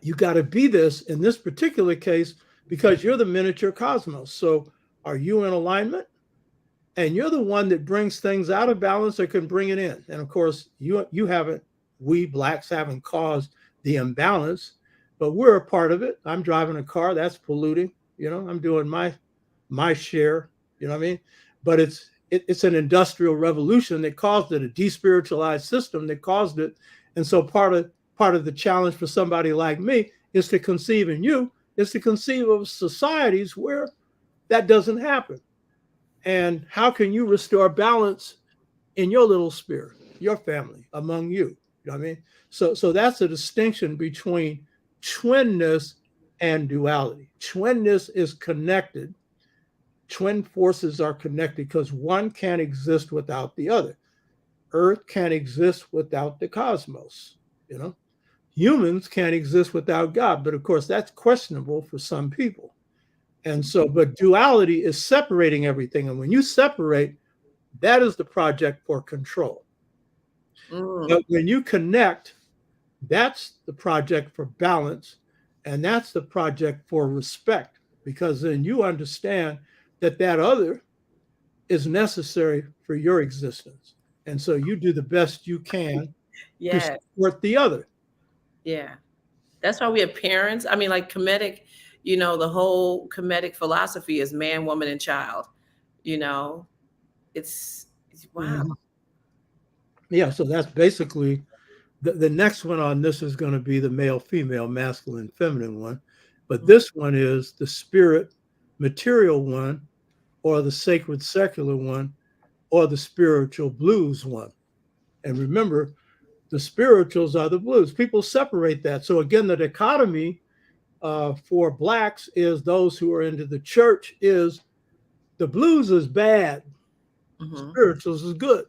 you got to be this in this particular case, because you're the miniature cosmos. So are you in alignment? And you're the one that brings things out of balance or can bring it in. And of course, you haven't, we blacks haven't caused the imbalance, but we're a part of it. I'm driving a car that's polluting. You know, I'm doing my share. You know what I mean? But it's an industrial revolution that caused it, a despiritualized system that caused it. And so part of the challenge for somebody like me is to conceive in you, is to conceive of societies where that doesn't happen. And how can you restore balance in your little sphere, your family, among you? You know what I mean? So that's a distinction between twinness and duality. Twinness is connected. Twin forces are connected because one can't exist without the other. Earth can't exist without the cosmos. You know, humans can't exist without God, but of course that's questionable for some people. And so, but duality is separating everything. And when you separate, that is the project for control. But when you connect, that's the project for balance. And that's the project for respect, because then you understand that that other is necessary for your existence. And so you do the best you can to Yes. support the other. Yeah. That's why we have parents. I mean, like Kemetic, the whole Kemetic philosophy is man, woman, and child. You know, it's wow. Mhm. Yeah, so that's basically the next one on this is going to be the male, female, masculine, feminine one. But this one is the spirit, material one, or the sacred, secular one, or the spiritual blues one. And remember, the spirituals are the blues. People separate that. So again, the dichotomy for blacks is those who are into the church is the blues is bad, spirituals is good.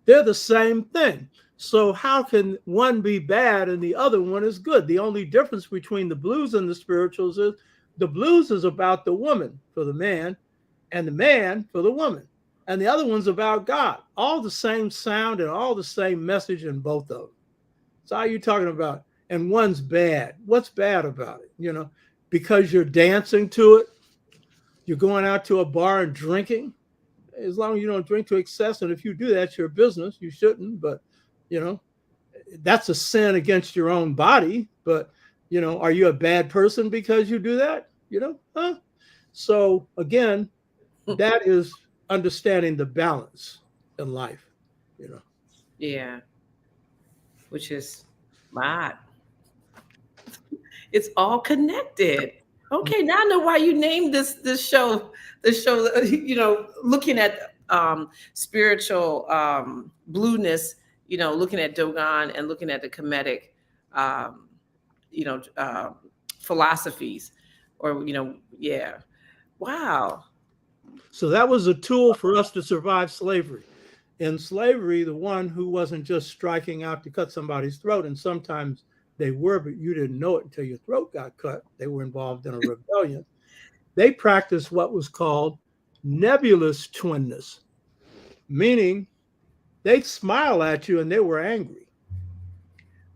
They're the same thing. So how can one be bad and the other one is good? The only difference between the blues and the spirituals is the blues is about the woman for the man and the man for the woman. And the other one's about God. All the same sound and all the same message in both of them. So how are you talking about? And one's bad. What's bad about it? Because you're dancing to it, you're going out to a bar and drinking. As long as you don't drink to excess, and if you do that, it's your business. You shouldn't, but that's a sin against your own body. But are you a bad person because you do that? So again, that is understanding the balance in life. Yeah. Which is mad. It's all connected. Okay, now I know why you named this show. This show, looking at spiritual blueness. Looking at Dogon and looking at the Kemetic, um, you know, uh, philosophies, or yeah. Wow. So that was a tool for us to survive slavery. In slavery, the one who wasn't just striking out to cut somebody's throat, and sometimes they were, but you didn't know it until your throat got cut. They were involved in a rebellion. They practiced what was called nebulous twinness, meaning they'd smile at you and they were angry.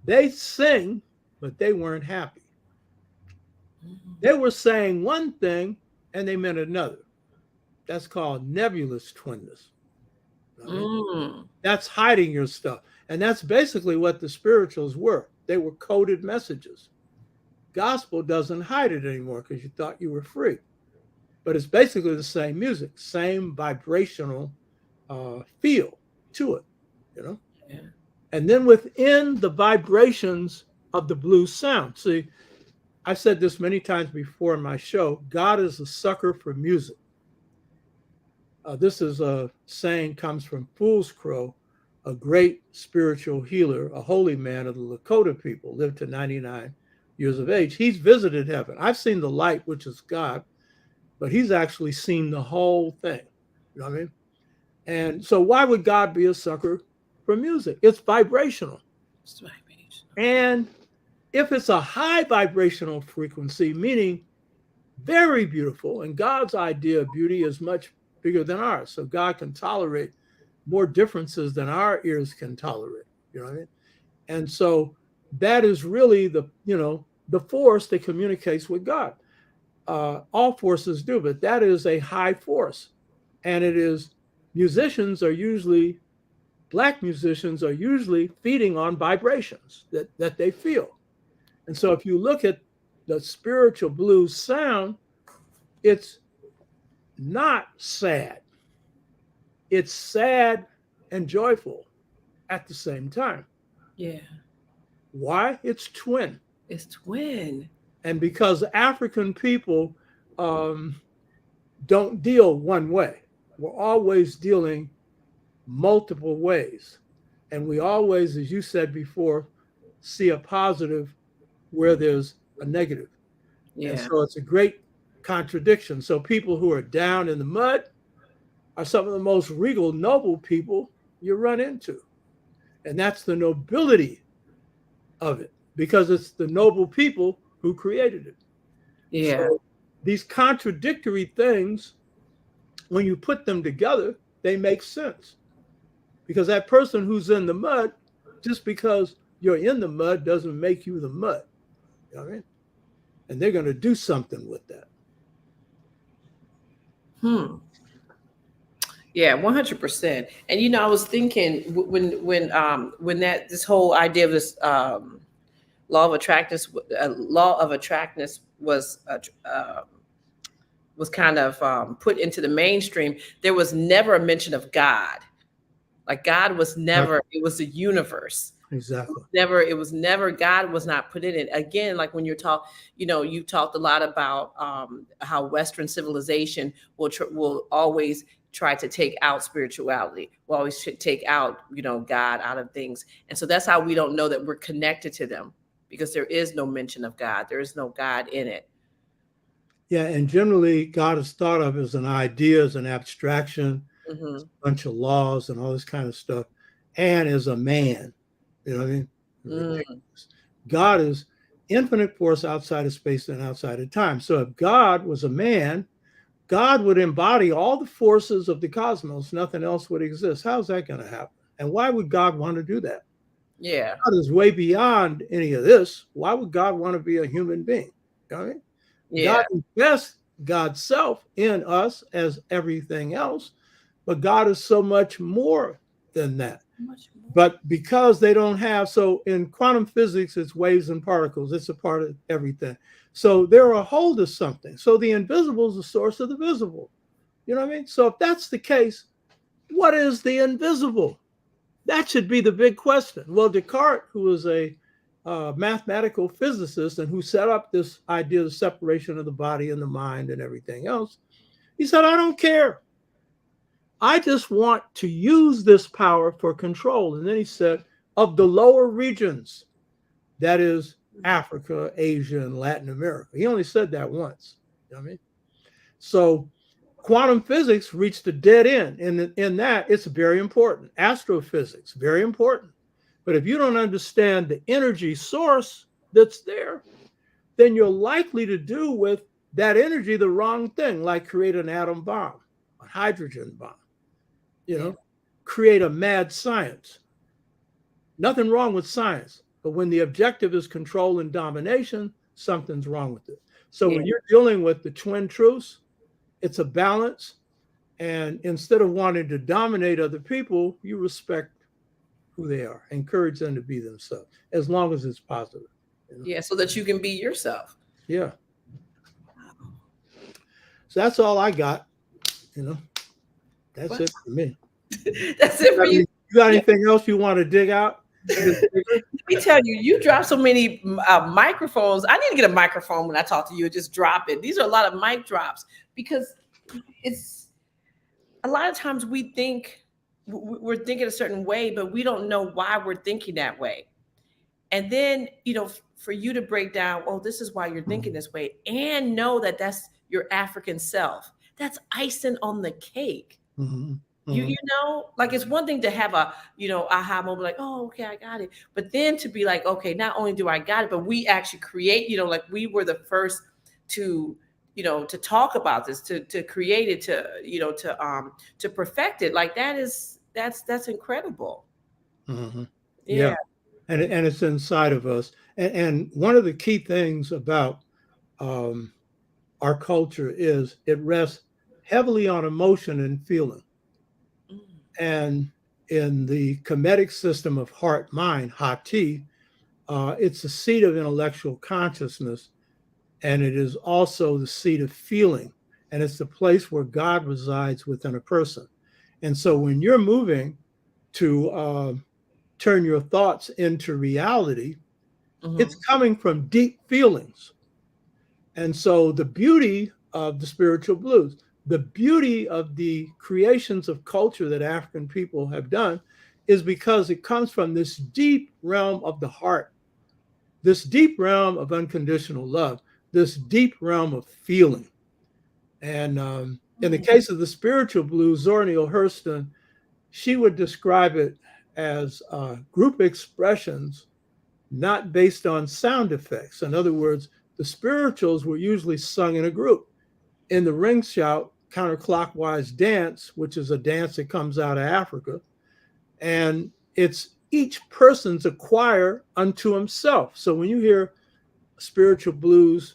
They sing, but they weren't happy. They were saying one thing and they meant another. That's called nebulous twinness. That's hiding your stuff. And that's basically what the spirituals were. They were coded messages. Gospel doesn't hide it anymore because you thought you were free. But it's basically the same music, same vibrational feel to it, Yeah. And then within the vibrations of the blues sound, see, I've said this many times before in my show, God is a sucker for music. This is a saying comes from Fool's Crow, a great spiritual healer, a holy man of the Lakota people, lived to 99 years of age. He's visited heaven. I've seen the light, which is God, but he's actually seen the whole thing. You know what I mean? And so why would God be a sucker for music? It's vibrational. It's vibrational. And if it's a high vibrational frequency, meaning very beautiful, and God's idea of beauty is much bigger than ours. So God can tolerate more differences than our ears can tolerate. You know what I mean? And so that is really the force that communicates with God. All forces do, but that is a high force. And it is Black musicians are usually feeding on vibrations that they feel. And so if you look at the spiritual blues sound, it's not sad. It's sad and joyful at the same time. Yeah. Why? It's twin. It's twin. And because African people don't deal one way, we're always dealing multiple ways. And we always, as you said before, see a positive where there's a negative. Yeah. And so it's a great contradiction. So people who are down in the mud are some of the most regal, noble people you run into. And that's the nobility of it, because it's the noble people who created it. Yeah. So these contradictory things, when you put them together, they make sense. Because that person who's in the mud, just because you're in the mud doesn't make you the mud. You know what I mean? And they're going to do something with that. Yeah, 100%. And you know, I was thinking when that this whole idea of this law of attractness was kind of put into the mainstream. There was never a mention of God. Like God was never. It was the universe. Exactly. It was never God was not put in it. Again, like when you're you talked a lot about how Western civilization will always try to take out spirituality, will always take out God out of things. And so that's how we don't know that we're connected to them, because there is no mention of God. There is no God in it. Yeah, and generally God is thought of as an idea, as an abstraction, Mm-hmm. a bunch of laws and all this kind of stuff, and as a man. You know what I mean? Ridiculous. God is infinite force outside of space and outside of time. So if God was a man, God would embody all the forces of the cosmos. Nothing else would exist. How's that going to happen? And why would God want to do that? Yeah. God is way beyond any of this. Why would God want to be a human being? You know what I mean? Yeah. God invests God's self in us as everything else, but God is so much more than that. But because they don't have, so in quantum physics, it's waves and particles. It's a part of everything. So they're a hold of something. So the invisible is the source of the visible. You know what I mean? So if that's the case, what is the invisible? That should be the big question. Well, Descartes, who was a mathematical physicist and who set up this idea of separation of the body and the mind and everything else, he said, I don't care. I just want to use this power for control. And then he said, of the lower regions, that is Africa, Asia, and Latin America. He only said that once. You know what I mean? So quantum physics reached a dead end. In that, it's very important. Astrophysics, very important. But if you don't understand the energy source that's there, then you're likely to do with that energy the wrong thing, like create an atom bomb, a hydrogen bomb. Create a mad science. Nothing wrong with science, but when the objective is control and domination, something's wrong with it. So when you're dealing with the twin truths, it's a balance. And instead of wanting to dominate other people, you respect who they are, encourage them to be themselves, as long as it's positive. Yeah, so that you can be yourself. Yeah. So that's all I got. That's it for me. That's it for you. You got anything else you want to dig out? Let me tell you, you drop so many microphones. I need to get a microphone when I talk to you and just drop it. These are a lot of mic drops, because it's a lot of times we're thinking a certain way, but we don't know why we're thinking that way. And then, for you to break down, oh, this is why you're thinking this way, and know that that's your African self. That's icing on the cake. Mm-hmm. You like, it's one thing to have a, aha moment, like, oh, okay, I got it. But then to be like, okay, not only do I got it, but we actually create, like we were the first to, to talk about this, to create it, to perfect it. Like that's incredible. Mm-hmm. Yeah. And it's inside of us. And one of the key things about our culture is it rests heavily on emotion and feeling. And in the Kemetic system of heart-mind, Hati, it's the seat of intellectual consciousness, and it is also the seat of feeling, and it's the place where God resides within a person. And so when you're moving to turn your thoughts into reality, it's coming from deep feelings. And so the beauty of the spiritual blues, the beauty of the creations of culture that African people have done, is because it comes from this deep realm of the heart, this deep realm of unconditional love, this deep realm of feeling. And in the case of the spiritual blues, Zora Neale Hurston, she would describe it as group expressions not based on sound effects. In other words, the spirituals were usually sung in a group. In the ring shout, counterclockwise dance, which is a dance that comes out of Africa, and it's each person's a choir unto himself. So when you hear spiritual blues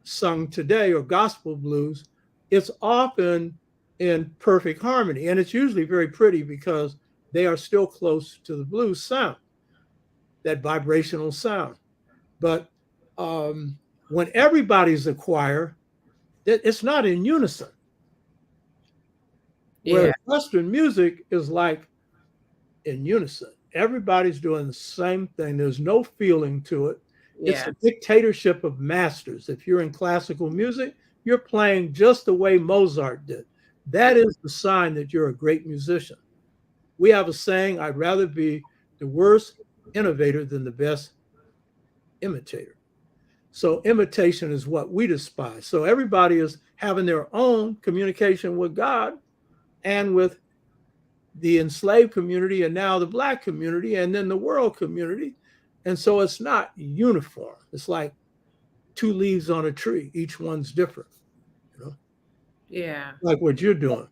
sung today or gospel blues, it's often in perfect harmony. And it's usually very pretty because they are still close to the blues sound, that vibrational sound. But when everybody's a choir, it's not in unison. Whereas Yeah. Western music is like in unison. Everybody's doing the same thing. There's no feeling to it. It's Yeah. a dictatorship of masters. If you're in classical music, you're playing just the way Mozart did. That is the sign that you're a great musician. We have a saying, I'd rather be the worst innovator than the best imitator. So imitation is what we despise. So everybody is having their own communication with God and with the enslaved community, and now the Black community, and then the world community. And so it's not uniform. It's like two leaves on a tree. Each one's different, you know, Yeah. like what you're doing.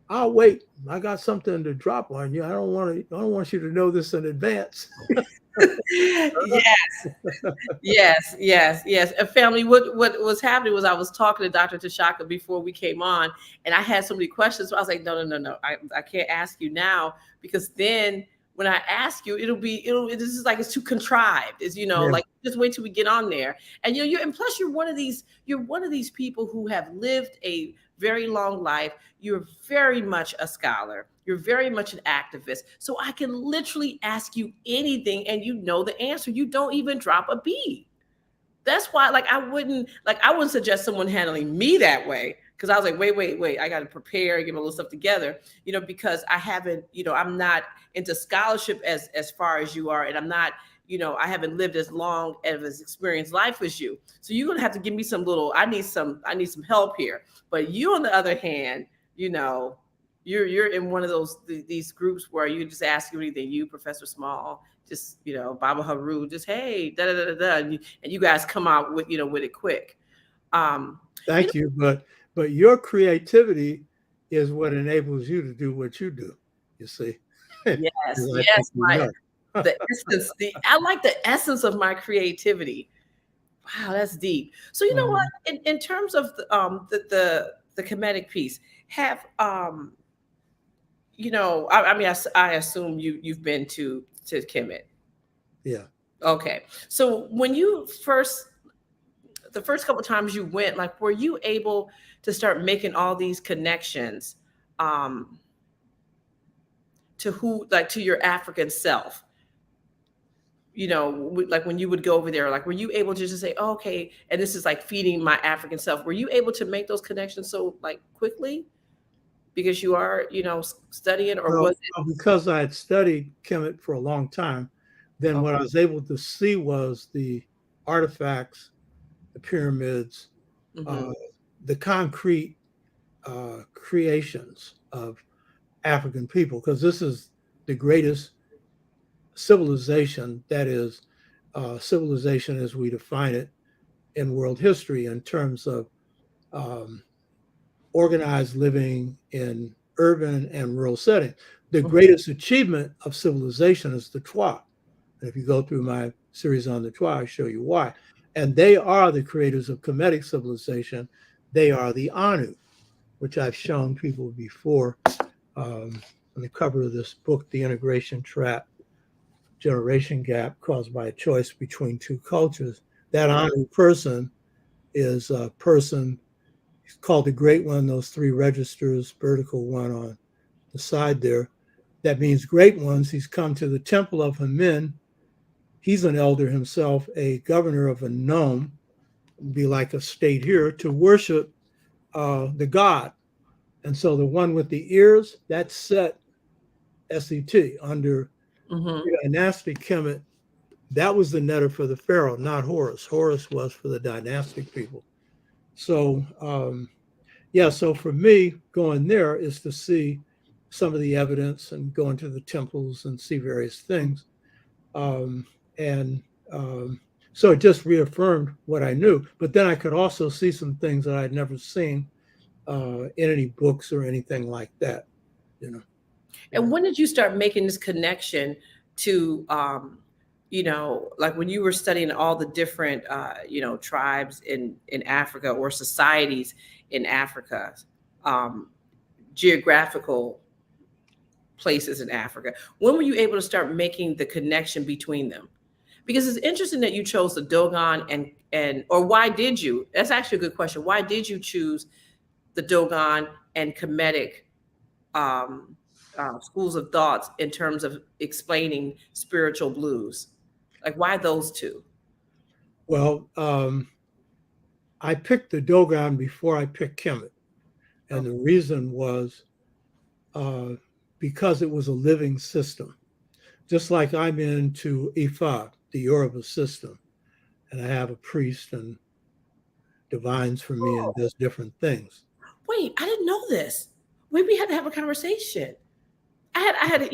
I'll wait. I got something to drop on you. I don't want you to know this in advance. Yes, yes. Family, what was happening was I was talking to Dr. Tashaka before we came on, and I had so many questions. So I was like, no. I can't ask you now, because then when I ask you, this is like, it's too contrived. It's, Yeah. like, just wait till we get on there. And and plus you're one of these people who have lived a very long life. You're very much a scholar. You're very much an activist. So I can literally ask you anything and you know the answer. You don't even drop a beat. That's why, I wouldn't suggest someone handling me that way. Cause I was like, wait, I got to prepare, get my little stuff together, because I haven't, I'm not into scholarship as far as you are. And I'm not, I haven't lived as long as experienced life as you. So you're going to have to give me I need some help here. But you, on the other hand, you're in one of these groups where you just ask you anything. You, Professor Small, just Baba Haru, just hey, da da da da, and you guys come out with with it quick. Thank you, but your creativity is what enables you to do what you do. You see. Yes, the essence. I like the essence of my creativity. Wow, that's deep. So you know what? In terms of the Kemetic piece, have I assume you've been to Kemet. Yeah. Okay. So when the first couple of times you went, were you able to start making all these connections to your African self? When you would go over there, were you able to just say, oh, okay, and this is feeding my African self? Were you able to make those connections so quickly? Because you are, studying, or was it? Because I had studied Kemet for a long time, then what I was able to see was the artifacts, the pyramids, the concrete creations of African people, because this is the greatest civilization, that is civilization as we define it in world history in terms of organized living in urban and rural settings. The greatest achievement of civilization is the Twa. And if you go through my series on the Twa, I show you why. And they are the creators of Kemetic civilization. They are the Anu, which I've shown people before on the cover of this book, The Integration Trap, Generation Gap Caused by a Choice Between Two Cultures. That Anu person is a person called the Great One, those three registers, vertical one on the side there. That means great ones. He's come to the temple of Hamin. He's an elder himself, a governor of a nome, be like a state here, to worship the god. And so the one with the ears, that's Set, S-E-T, under dynastic Kemet. That was the netter for the pharaoh, not Horus. Horus was for the dynastic people. So, so for me, going there is to see some of the evidence and go into the temples and see various things. So it just reaffirmed what I knew. But then I could also see some things that I'd never seen in any books or anything like that, And when did you start making this connection to, when you were studying all the different, tribes in Africa, or societies in Africa? geographical places in Africa. When were you able to start making the connection between them? Because it's interesting that you chose the Dogon and or why did you? That's actually a good question. Why did you choose the Dogon and Kemetic schools of thoughts in terms of explaining spiritual blues? Like, why those two? Well, I picked the Dogon before I picked Kemet. And the reason was uh, because it was a living system. Just like I'm into Ifa, the Yoruba system, and I have a priest and divines for me and Oh, does different things. wait, I didn't know this. Maybe we had to have a conversation. I had an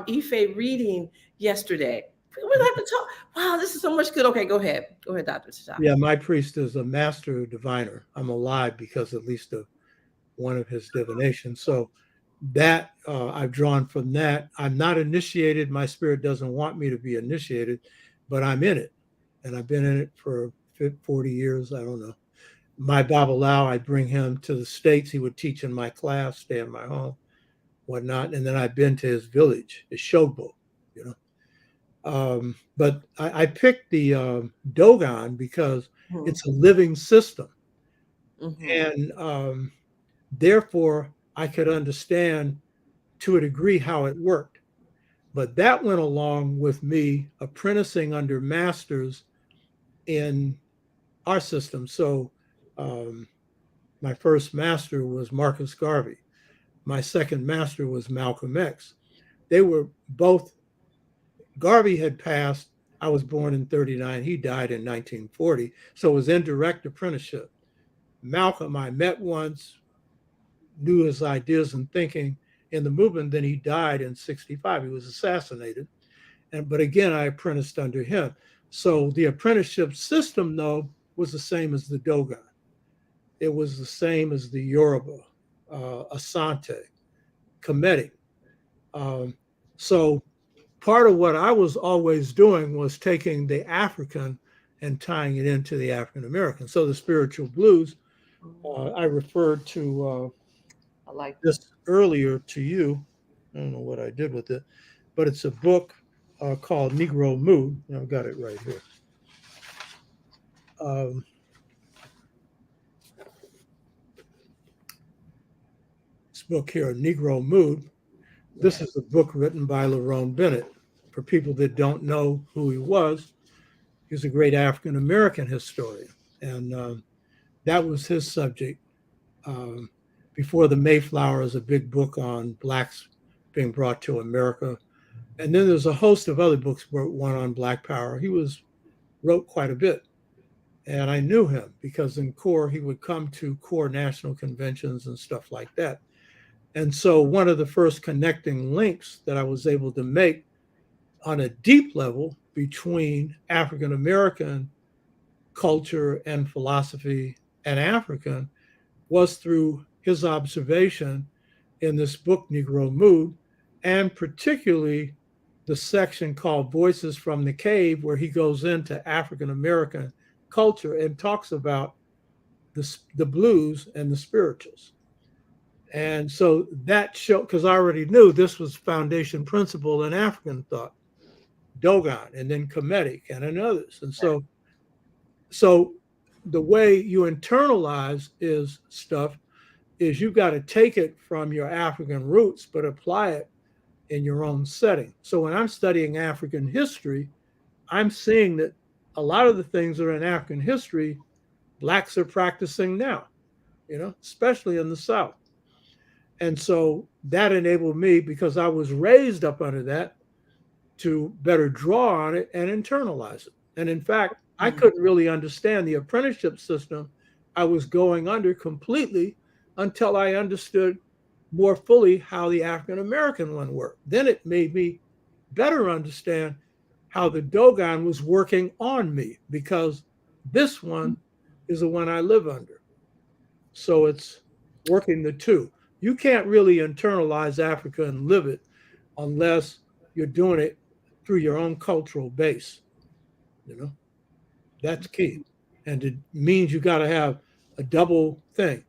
Ife reading yesterday. We're gonna have to talk. Wow, this is so much good. Okay, go ahead. Go ahead, Dr. Shah. Yeah, my priest is a master diviner. I'm alive because at least of one of his divinations. So that I've drawn from that. I'm not initiated. My spirit doesn't want me to be initiated, but I'm in it. And I've been in it for 40 years. I don't know. My Babalao, I bring him to the States. He would teach in my class, stay in my home, whatnot. And then I've been to his village, his Shogbo, you know. But I picked the Dogon because Mm-hmm. it's a living system. Mm-hmm. And therefore, I could understand to a degree how it worked. But that went along with me apprenticing under masters in our system. So um, my first master was Marcus Garvey. My second master was Malcolm X. They were both, Garvey had passed. I was born in 39. He died in 1940. So it was indirect apprenticeship. Malcolm, I met once, knew his ideas and thinking in the movement. Then he died in 65. He was assassinated. But again, I apprenticed under him. So the apprenticeship system, though, was the same as the Dogon. It was the same as the Yoruba, Asante, Kemetic. Um, so part of what I was always doing was taking the African and tying it into the African American. So the spiritual blues, I referred to I like that. this earlier to you. I don't know what I did with it, but it's a book called Negro Mood. I've got it right here. Um, this book here, Negro Mood. This is a book written by Lerone Bennett. For people that don't know who he was, he's a great African American historian, and that was his subject. Um, Before the Mayflower is a big book on blacks being brought to America. And then there's a host of other books, one on Black Power. Wrote quite a bit. And I knew him because in C.O.R.E, he would come to C.O.R.E national conventions and stuff like that. And so one of the first connecting links that I was able to make on a deep level between African American culture and philosophy and African was through his observation in this book, Negro Mood, and particularly the section called Voices from the Cave, where he goes into African American culture and talks about the blues and the spirituals. And so that showed, because I already knew this was foundation principle in African thought, Dogon, and then Kemetic, and in others. And so the way you internalize is stuff is you've got to take it from your African roots, but apply it in your own setting. So when I'm studying African history, I'm seeing that a lot of the things that are in African history, blacks are practicing now, especially in the South. And so that enabled me, because I was raised up under that, to better draw on it and internalize it. And in fact, I couldn't really understand the apprenticeship system I was going under completely until I understood more fully how the African American one worked. Then it made me better understand how the Dogon was working on me, because this one is the one I live under. So it's working the two. You can't really internalize Africa and live it unless you're doing it through your own cultural base. That's key. And it means you got to have a double thing.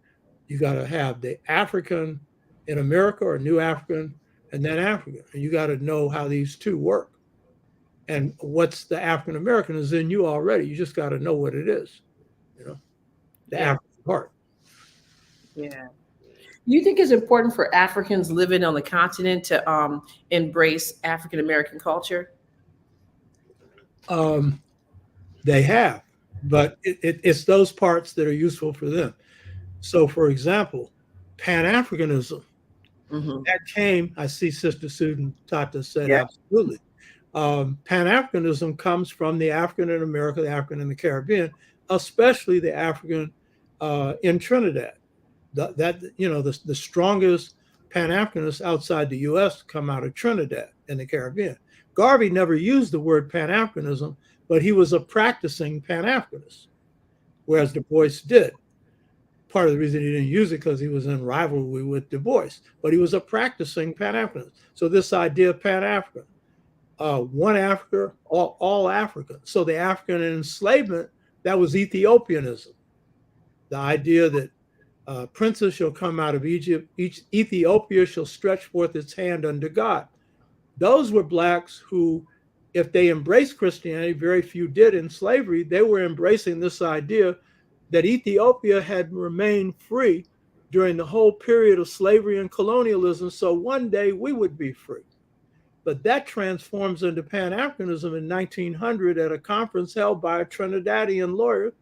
You got to have the African in America or New African and then African. And you got to know how these two work. And what's the African American is in you already. You just got to know what it is, the Yeah. African part. Yeah. You think it's important for Africans living on the continent to embrace African American culture? They have, but it's those parts that are useful for them. So, for example, Pan-Africanism, Mm-hmm. that came, I see Sister Susan Tata said Yeah. absolutely. Pan-Africanism comes from the African in America, the African in the Caribbean, especially the African in Trinidad. The strongest Pan-Africanists outside the U.S. come out of Trinidad in the Caribbean. Garvey never used the word Pan-Africanism, but he was a practicing Pan-Africanist, whereas Du Bois did. Part of the reason he didn't use it because he was in rivalry with Du Bois, but he was a practicing Pan-Africanist. So this idea of Pan-African, one Africa, all African. So the African enslavement, that was Ethiopianism. The idea that princes shall come out of Egypt, Ethiopia shall stretch forth its hand unto God. Those were blacks who, if they embraced Christianity, very few did in slavery, they were embracing this idea that Ethiopia had remained free during the whole period of slavery and colonialism, so one day we would be free. But that transforms into Pan-Africanism in 1900 at a conference held by a Trinidadian lawyer,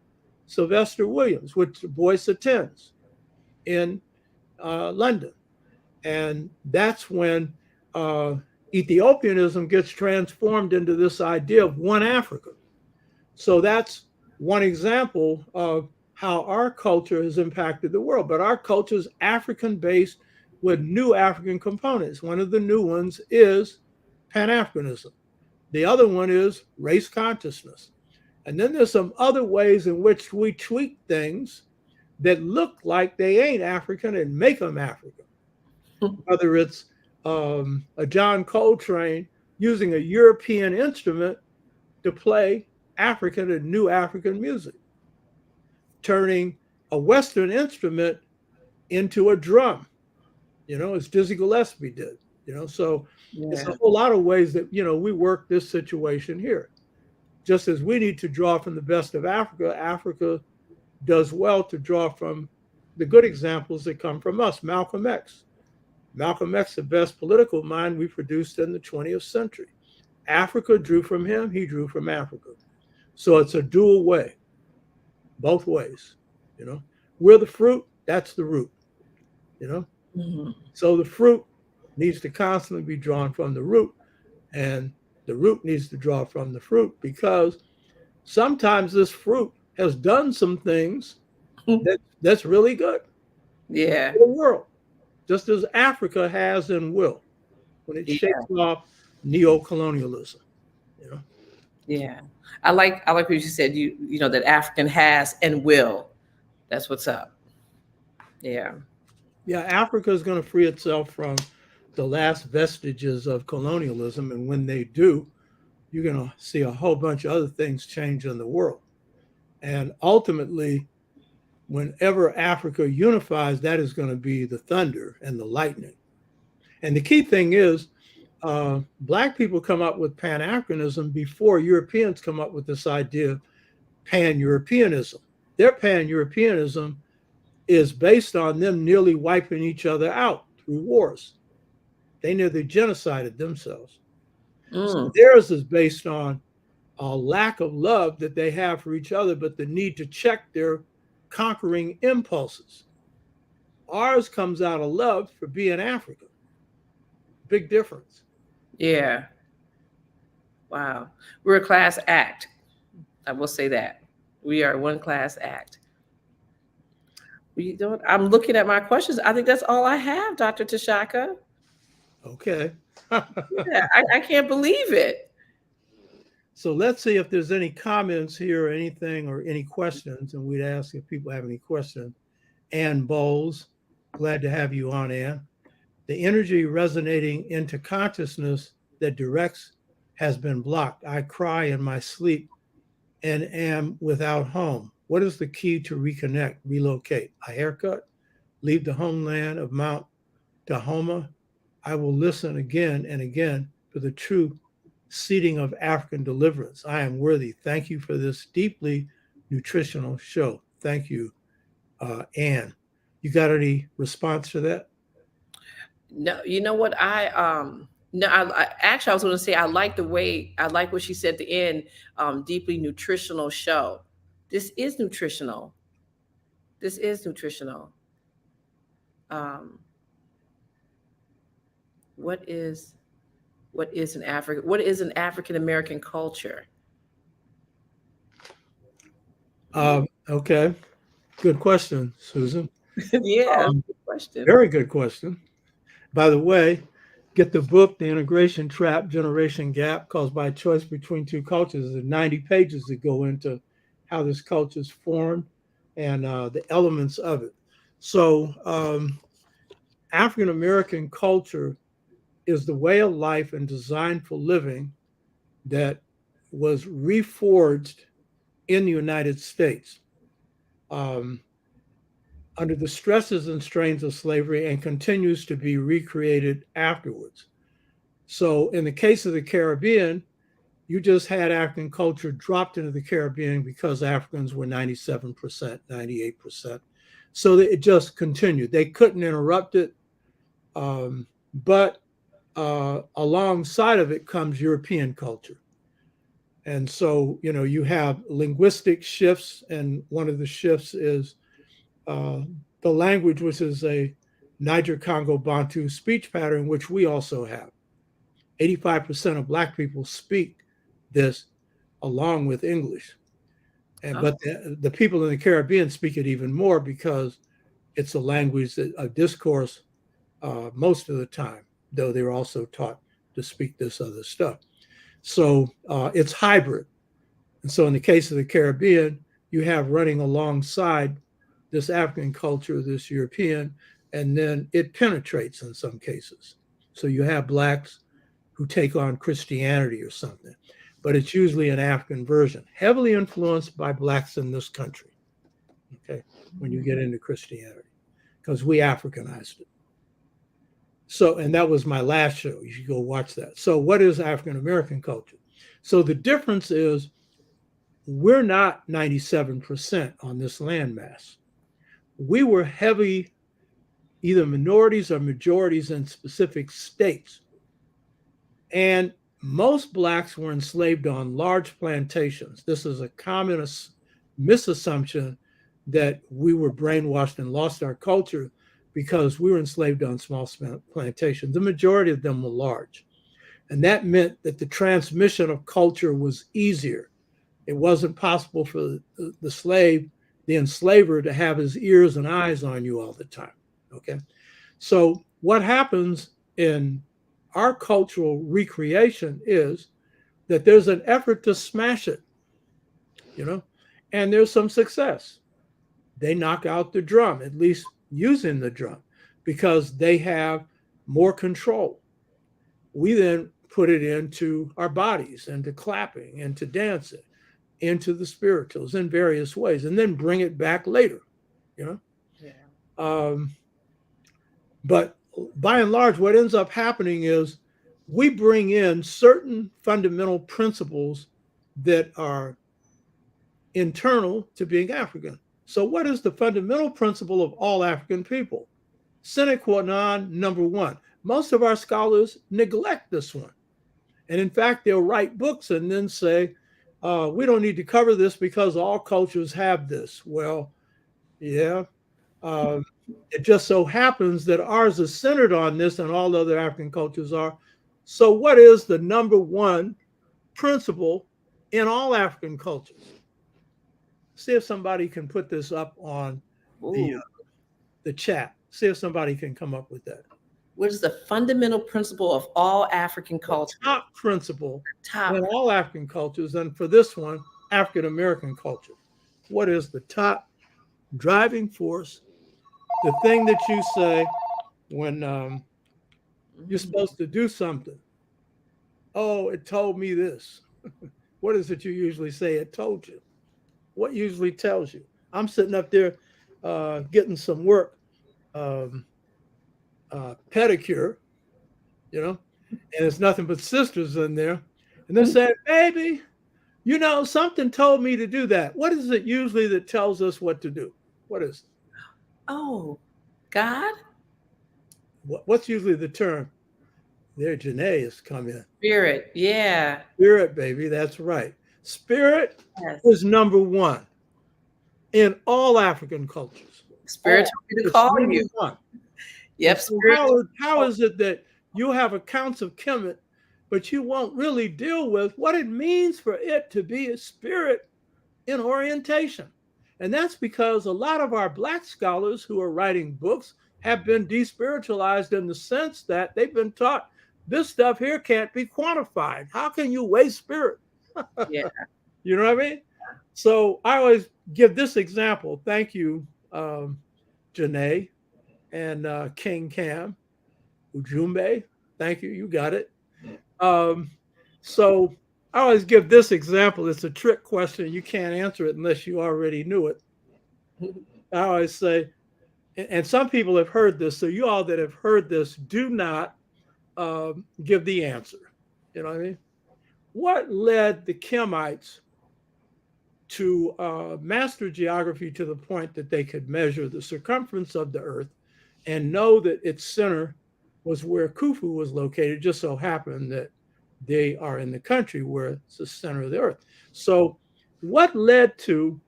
Sylvester Williams, which Du Bois attends in London. And that's when Ethiopianism gets transformed into this idea of one Africa. So that's one example of how our culture has impacted the world. But our culture is African-based with new African components. One of the new ones is Pan-Africanism. The other one is race consciousness. And then there's some other ways in which we tweak things that look like they ain't African and make them African. Whether it's a John Coltrane using a European instrument to play African and new African music, turning a Western instrument into a drum, as Dizzy Gillespie did, so it's a whole lot of ways that, we work this situation here. Just as we need to draw from the best of Africa, Africa does well to draw from the good examples that come from us. Malcolm X, the best political mind we produced in the 20th century. Africa drew from him, he drew from Africa. So it's a dual way, both ways, We're the fruit, that's the root, Mm-hmm. So the fruit needs to constantly be drawn from the root, and the root needs to draw from the fruit, because sometimes this fruit has done some things that's really good Yeah. for the world, just as Africa has and will when it shakes off neo-colonialism. Yeah. I like what you said, that African has and will. That's what's up. Yeah. Yeah, Africa is going to free itself from the last vestiges of colonialism. And when they do, you're going to see a whole bunch of other things change in the world. And ultimately, whenever Africa unifies, that is going to be the thunder and the lightning. And the key thing is, Black people come up with Pan-Africanism before Europeans come up with this idea of Pan-Europeanism. Their Pan-Europeanism is based on them nearly wiping each other out through wars. They nearly genocided themselves. So theirs is based on a lack of love that they have for each other, but the need to check their conquering impulses. Ours comes out of love for being African. Big difference. Yeah. Wow. We're a class act. I will say that. We are one class act. I'm looking at my questions. I think that's all I have, Dr. Tashaka. Okay. Yeah, I can't believe it. So let's see if there's any comments here or anything or any questions. And we'd ask if people have any questions. Ann Bowles, glad to have you on, Ann. The energy resonating into consciousness that directs has been blocked. I cry in my sleep and am without home. What is the key to reconnect, relocate? A haircut, leave the homeland of Mount Dahoma. I will listen again and again for the true seeding of African deliverance. I am worthy. Thank you for this deeply nutritional show. Thank you, Anne. You got any response to that? No, you know what? No, I actually I was going to say I like what she said at the end. Deeply nutritional show. This is nutritional. This is nutritional. Um, what is what is an African American culture? Okay, good question, Susan. Yeah, Um, good question. Very good question. By the way, get the book, The Integration Trap Generation Gap Caused by Choice Between Two Cultures. There's 90 pages that go into how this culture is formed and the elements of it. So, African American culture is the way of life and design for living that was reforged in the United States um, under the stresses and strains of slavery and continues to be recreated afterwards. So, in the case of the Caribbean, you just had African culture dropped into the Caribbean because Africans were 97%, 98%. So it just continued. They couldn't interrupt it. But alongside of it comes European culture. And so, you have linguistic shifts, and one of the shifts is uh, the language, which is a Niger Congo Bantu speech pattern, which we also have. 85% of Black people speak this along with English. But the people in the Caribbean speak it even more because it's a language of discourse most of the time, though they're also taught to speak this other stuff. So it's hybrid. And so in the case of the Caribbean, you have running alongside this African culture, this European, and then it penetrates in some cases. So you have Blacks who take on Christianity or something, but it's usually an African version, heavily influenced by Blacks in this country, okay, when you get into Christianity, because we Africanized it. So, and that was my last show. You should go watch that. So, what is African American culture? So, the difference is we're not 97% on this landmass. We were heavy, either minorities or majorities in specific states. And most Blacks were enslaved on large plantations. This is a common misassumption that we were brainwashed and lost our culture because we were enslaved on small plantations. The majority of them were large. And that meant that the transmission of culture was easier. It wasn't possible for the slave, the enslaver, to have his ears and eyes on you all the time. Okay. So what happens in our cultural recreation is that there's an effort to smash it, and there's some success. They knock out the drum, at least using the drum, because they have more control. We then put it into our bodies, into clapping, into dancing, into the spirituals in various ways, and then bring it back later, Yeah. But by and large, what ends up happening is we bring in certain fundamental principles that are internal to being African. So, what is the fundamental principle of all African people? Sine qua non, number one. Most of our scholars neglect this one. And in fact, they'll write books and then say, we don't need to cover this because all cultures have this. Well, yeah. It just so happens that ours is centered on this and all other African cultures are. So, what is the number one principle in all African cultures? See if somebody can put this up on the chat. See if somebody can come up with that. What is the fundamental principle of all African culture? The top principle in all African cultures, and for this one, African American culture. What is the top driving force? The thing that you say when you're supposed to do something. Oh, it told me this. What is it you usually say? It told you. What usually tells you? I'm sitting up there getting some work um, pedicure, you know, and it's nothing but sisters in there. And they're saying, baby, you know, something told me to do that. What is it usually that tells us what to do? What is it? Oh, God? What's usually the term? There, Janae has come in. Spirit. Yeah. Spirit, baby, that's right. Spirit Yes. is number one in all African cultures. Spirit All. told me to It's call number you. one. Yep. And so Spirit. how is it that you have accounts of Kemet, but you won't really deal with what it means for it to be a spirit in orientation? And that's because a lot of our Black scholars who are writing books have been despiritualized in the sense that they've been taught this stuff here can't be quantified. How can you weigh spirit? Yeah. You know what I mean? So I always give this example. Thank you, Janae and King Cam, Ujumbe. Thank you. You got it. So I always give this example. It's a trick question. You can't answer it unless you already knew it. I always say, and some people have heard this, so you all that have heard this, do not give the answer. You know what I mean? What led the Kemites to master geography to the point that they could measure the circumference of the Earth and know that its center was where Khufu was located? Just so happened that they are in the country where it's the center of the Earth. So, what led to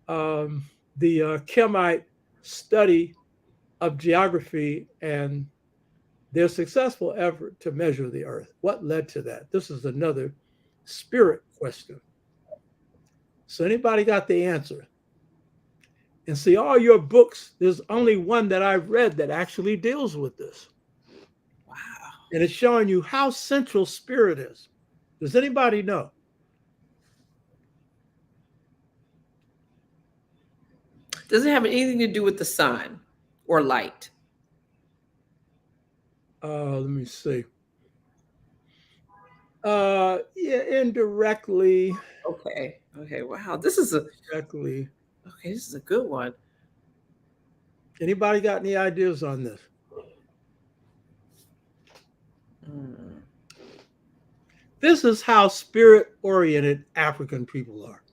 the Kemite study of geography and their successful effort to measure the Earth? What led to that? This is another spirit question. So anybody got the answer? And see, all your books, there's only one that I've read that actually deals with this. Wow. And it's showing you how central spirit is. Does anybody know? Does it have anything to do with the sun or light? Let me see. Yeah, indirectly. Okay. Okay. Wow. This is a Directly. okay. This is a good one. Anybody got any ideas on this? Mm. This is how spirit-oriented African people are.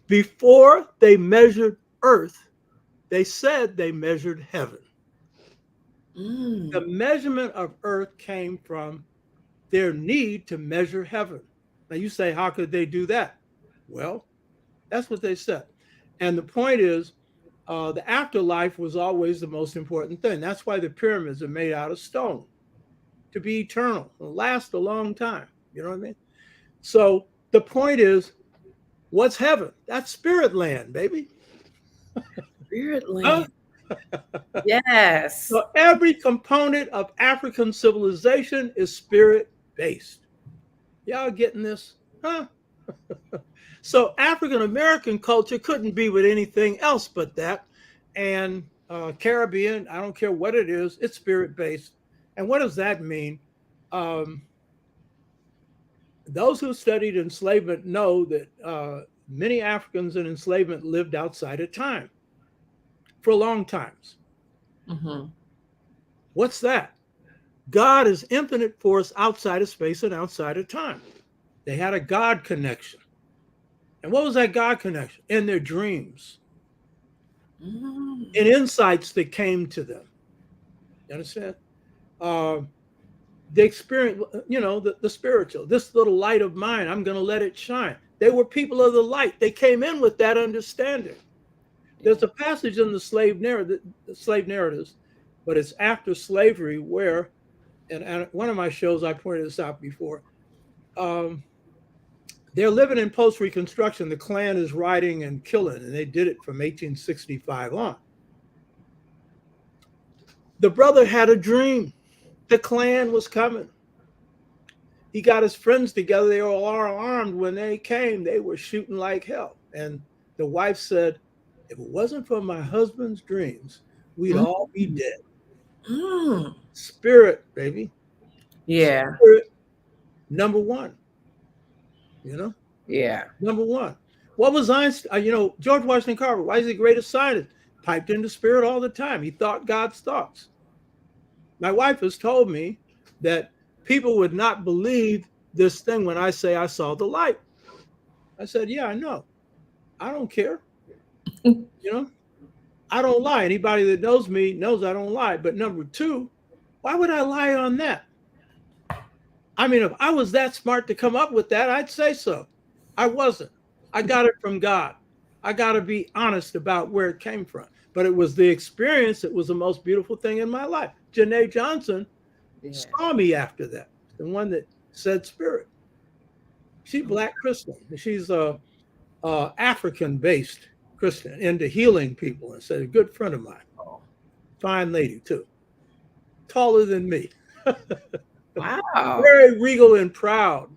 Before they measured Earth, they said they measured heaven. Mm. The measurement of Earth came from their need to measure heaven. Now you say, how could they do that? Well, that's what they said. And the point is, the afterlife was always the most important thing. That's why the pyramids are made out of stone, to be eternal, and last a long time. You know what I mean? So the point is, what's heaven? That's spirit land, baby. Spirit Huh? land. Yes. So every component of African civilization is spirit based. Y'all getting this? Huh? So African American culture couldn't be with anything else but that. And Caribbean, I don't care what it is, it's spirit based. And what does that mean? Those who studied enslavement know that many Africans in enslavement lived outside of time for long times. Mm-hmm. What's that? God is infinite force outside of space and outside of time. They had a God connection. And what was that God connection? In their dreams, Mm. in insights that came to them. You understand? They experienced, you know, the spiritual. This little light of mine, I'm going to let it shine. They were people of the light. They came in with that understanding. There's a passage in the slave narratives, but it's after slavery where, and one of my shows I pointed this out before. They're living in post-Reconstruction. The Klan is rioting and killing, and they did it from 1865 on. The brother had a dream. The Klan was coming. He got his friends together. They were all armed. When they came, they were shooting like hell. And the wife said, if it wasn't for my husband's dreams, we'd all be dead. Mm. Spirit, baby. Yeah. Spirit, number one. You know? Yeah. Number one. What was Einstein? You know, George Washington Carver, why is he the greatest scientist? piped in the spirit all the time. He thought God's thoughts. My wife has told me that people would not believe this thing when I say I saw the light. I said, yeah, I know. I don't care. You know, I don't lie. Anybody that knows me knows I don't lie. But number two, why would I lie on that? I mean, if I was that smart to come up with that, I'd say so. I wasn't. I got it from God. I got to be honest about where it came from. But it was the experience that was the most beautiful thing in my life. Janae Johnson saw me after that, the one that said spirit. She's Black Christian. She's a African-based Christian into healing people, and said a good friend of mine. Fine lady too, taller than me. Wow. Very regal and proud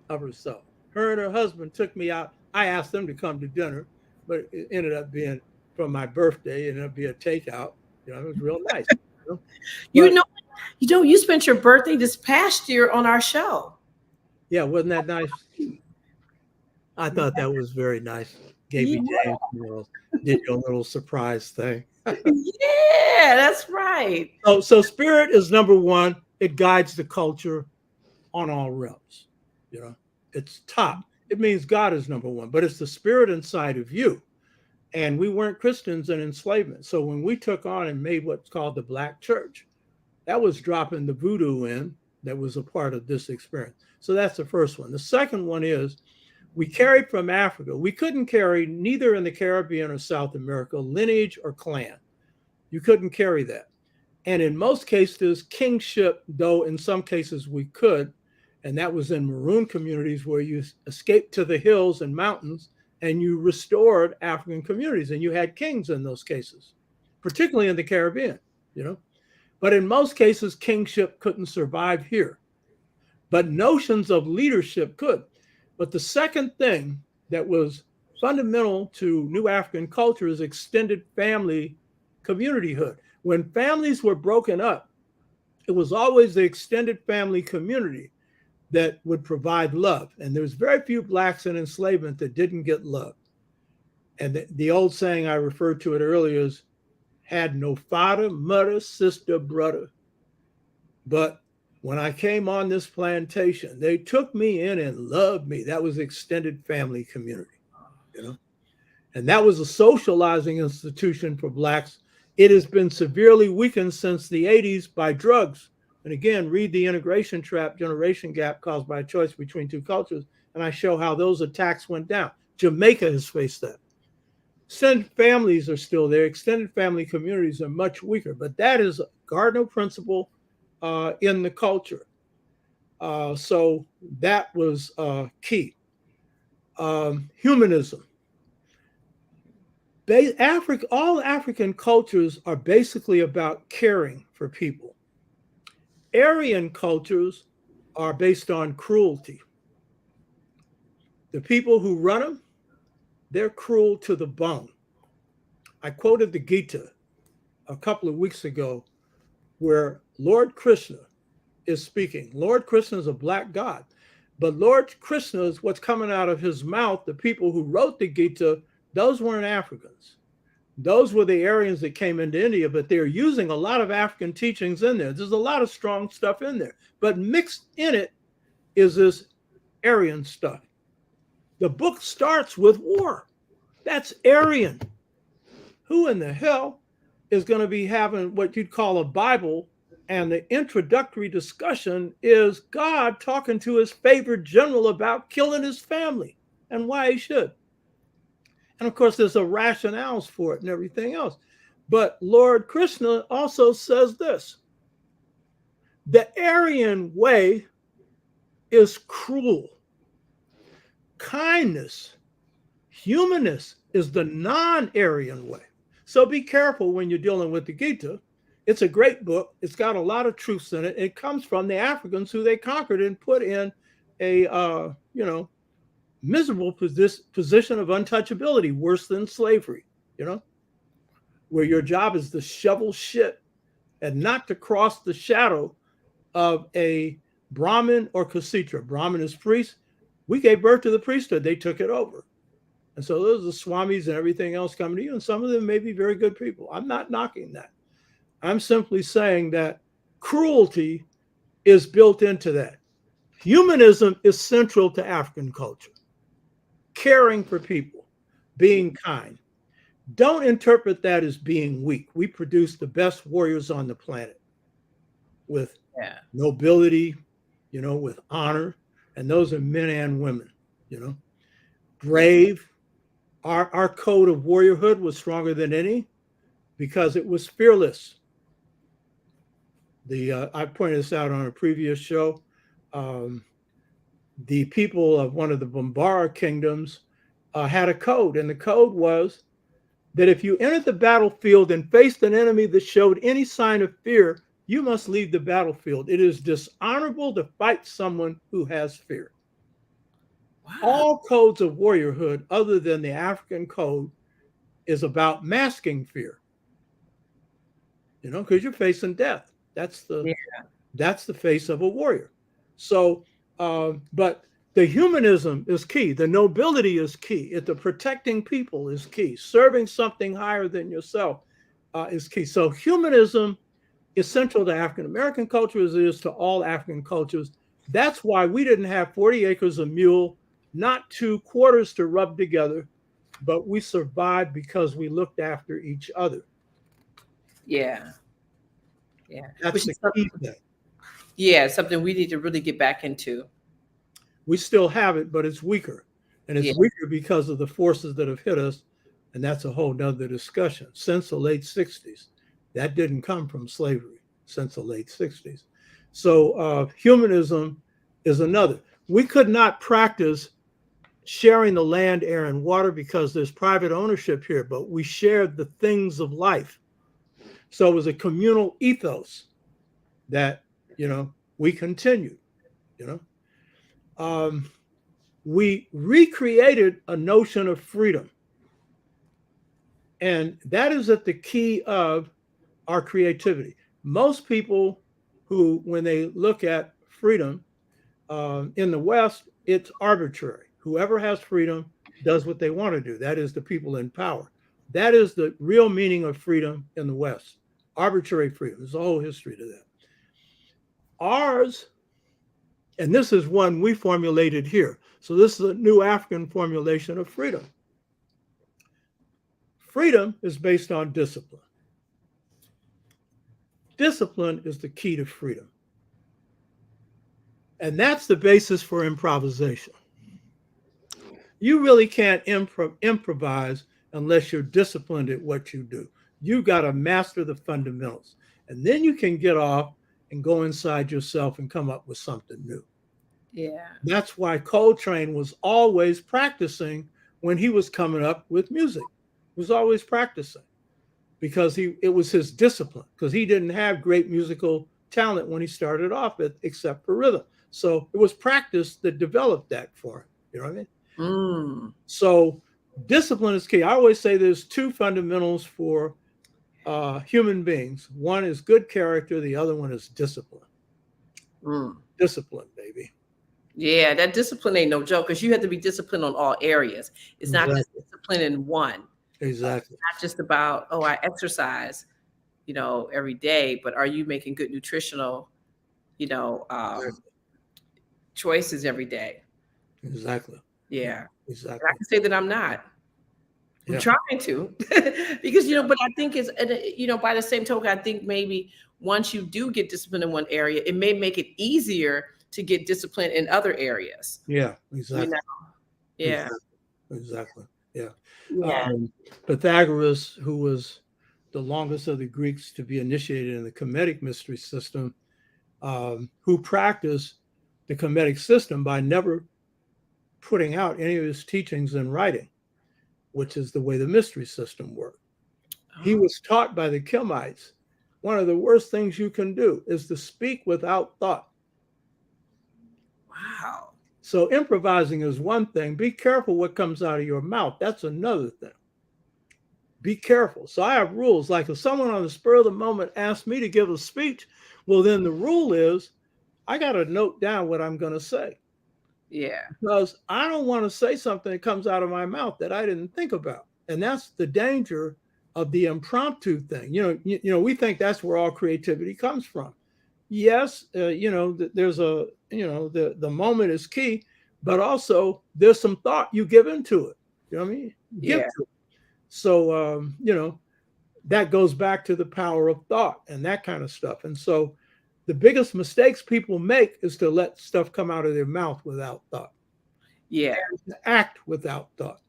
of herself. Her and her husband took me out. I asked them to come to dinner, but it ended up being for my birthday. It ended up being a takeout. You know, it was real nice. You spent your birthday this past year on our show. Yeah, wasn't that nice? I thought that was very nice. Gave me James, did your little surprise thing. Yeah, that's right. So spirit is number one. It guides the culture on all realms. You know, it's top. It means God is number one, but it's the spirit inside of you. And we weren't Christians in enslavement. So when we took on and made what's called the Black church, that was dropping the voodoo in that was a part of this experience. So that's the first one. The second one is we carried from Africa. We couldn't carry, neither in the Caribbean or South America, lineage or clan. You couldn't carry that. And in most cases, kingship, though in some cases we could, and that was in maroon communities where you escaped to the hills and mountains and you restored African communities, and you had kings in those cases, particularly in the Caribbean, you know. But in most cases, kingship couldn't survive here. But notions of leadership could. But the second thing that was fundamental to New African culture is extended family communityhood. When families were broken up, it was always the extended family community that would provide love. And there's very few Blacks in enslavement that didn't get love. And the old saying, I referred to it earlier, is had no father, mother, sister, brother. But when I came on this plantation, they took me in and loved me. That was extended family community, you know. And that was a socializing institution for Blacks. It has been severely weakened since the 80s by drugs. And again, read The Integration Trap, Generation Gap Caused by a Choice Between Two Cultures. And I show how those attacks went down. Jamaica has faced that. Extended families are still there. Extended family communities are much weaker. But that is a cardinal principle in the culture. So that was key. Humanism. All African cultures are basically about caring for people. Aryan cultures are based on cruelty. The people who run them, they're cruel to the bone. I quoted the Gita a couple of weeks ago where Lord Krishna is speaking. Lord Krishna is a Black god, but Lord Krishna is what's coming out of his mouth. The people who wrote the Gita, those weren't Africans. Those were the Aryans that came into India, but they're using a lot of African teachings in there. There's a lot of strong stuff in there, but mixed in it is this Aryan stuff. The book starts with war. That's Aryan. Who in the hell is going to be having what you'd call a Bible, and the introductory discussion is God talking to his favorite general about killing his family and why he should? And of course, there's a rationales for it and everything else. But Lord Krishna also says this: the Aryan way is cruel. Kindness, humanness is the non-Aryan way. So be careful when you're dealing with the Gita. It's a great book. It's got a lot of truths in it. It comes from the Africans who they conquered and put in a, miserable position of untouchability, worse than slavery, where your job is to shovel shit and not to cross the shadow of a Brahmin or Kshetra. Brahmin is priest. We gave birth to the priesthood. They took it over. And so those are the swamis and everything else coming to you. And some of them may be very good people. I'm not knocking that. I'm simply saying that cruelty is built into that. Humanism is central to African culture. Caring for people, being kind. Don't interpret that as being weak. We produce the best warriors on the planet with nobility, with honor. And those are men and women, brave. Our code of warriorhood was stronger than any because it was fearless. I pointed this out on a previous show. The people of one of the Bambara kingdoms had a code, and the code was that if you entered the battlefield and faced an enemy that showed any sign of fear, you must leave the battlefield. It is dishonorable to fight someone who has fear. Wow. All codes of warriorhood, other than the African code, is about masking fear. Because you're facing death. That's the face of a warrior. So, but the humanism is key. The nobility is key. The protecting people is key. Serving something higher than yourself is key. So humanism is central to African American culture as it is to all African cultures. That's why we didn't have 40 acres of mule, not 2 quarters to rub together, but we survived because we looked after each other. Yeah. That's the key thing. Yeah, something we need to really get back into. We still have it, but it's weaker. And it's weaker because of the forces that have hit us. And that's a whole nother discussion. Since the late 60s, that didn't come from slavery since the late 60s. So humanism is another. We could not practice sharing the land, air, and water because there's private ownership here, but we shared the things of life. So it was a communal ethos that, we continued, we recreated a notion of freedom. And that is at the key of our creativity. Most people who, when they look at freedom in the West, it's arbitrary. Whoever has freedom does what they want to do. That is the people in power. That is the real meaning of freedom in the West. Arbitrary freedom. There's a whole history to that. Ours, and this is one we formulated here. So this is a new African formulation of freedom. Freedom is based on discipline. Discipline is the key to freedom. And that's the basis for improvisation. You really can't improvise unless you're disciplined at what you do. You got to master the fundamentals. And then you can get off and go inside yourself and come up with something new. Yeah. That's why Coltrane was always practicing when he was coming up with music. He was always practicing because it was his discipline, because he didn't have great musical talent when he started off except for rhythm. So it was practice that developed that for him. You know what I mean? Mm. So discipline is key. I always say there's 2 fundamentals for human beings. One is good character. The other one is discipline. Discipline, baby. Yeah, that discipline ain't no joke because you have to be disciplined on all areas. It's not just discipline in one. Exactly. It's not just about, I exercise, every day, but are you making good nutritional, choices every day? Exactly. Yeah. Exactly. And I can say that I'm not. I'm trying to because, but I think it's, by the same token, I think maybe once you do get disciplined in one area, it may make it easier to get disciplined in other areas. Yeah, exactly. Yeah. Exactly. Yeah. Yeah. Pythagoras, who was the longest of the Greeks to be initiated in the Kemetic mystery system, who practiced the Kemetic system by never putting out any of his teachings in writing, which is the way the mystery system worked. He was taught by the Kemites. One of the worst things you can do is to speak without thought. Wow. So improvising is one thing. Be careful what comes out of your mouth. That's another thing. Be careful. So I have rules. Like if someone on the spur of the moment asks me to give a speech, well, then the rule is I got to note down what I'm going to say. Yeah. because I don't want to say something that comes out of my mouth that I didn't think about. And that's the danger of the impromptu thing. We think that's where all creativity comes from. Yes, there's the moment is key, but also there's some thought you give into it. You know what I mean? Give Yeah. to it. So, that goes back to the power of thought and that kind of stuff. And so the biggest mistakes people make is to let stuff come out of their mouth without thought, Yeah. to act without thought.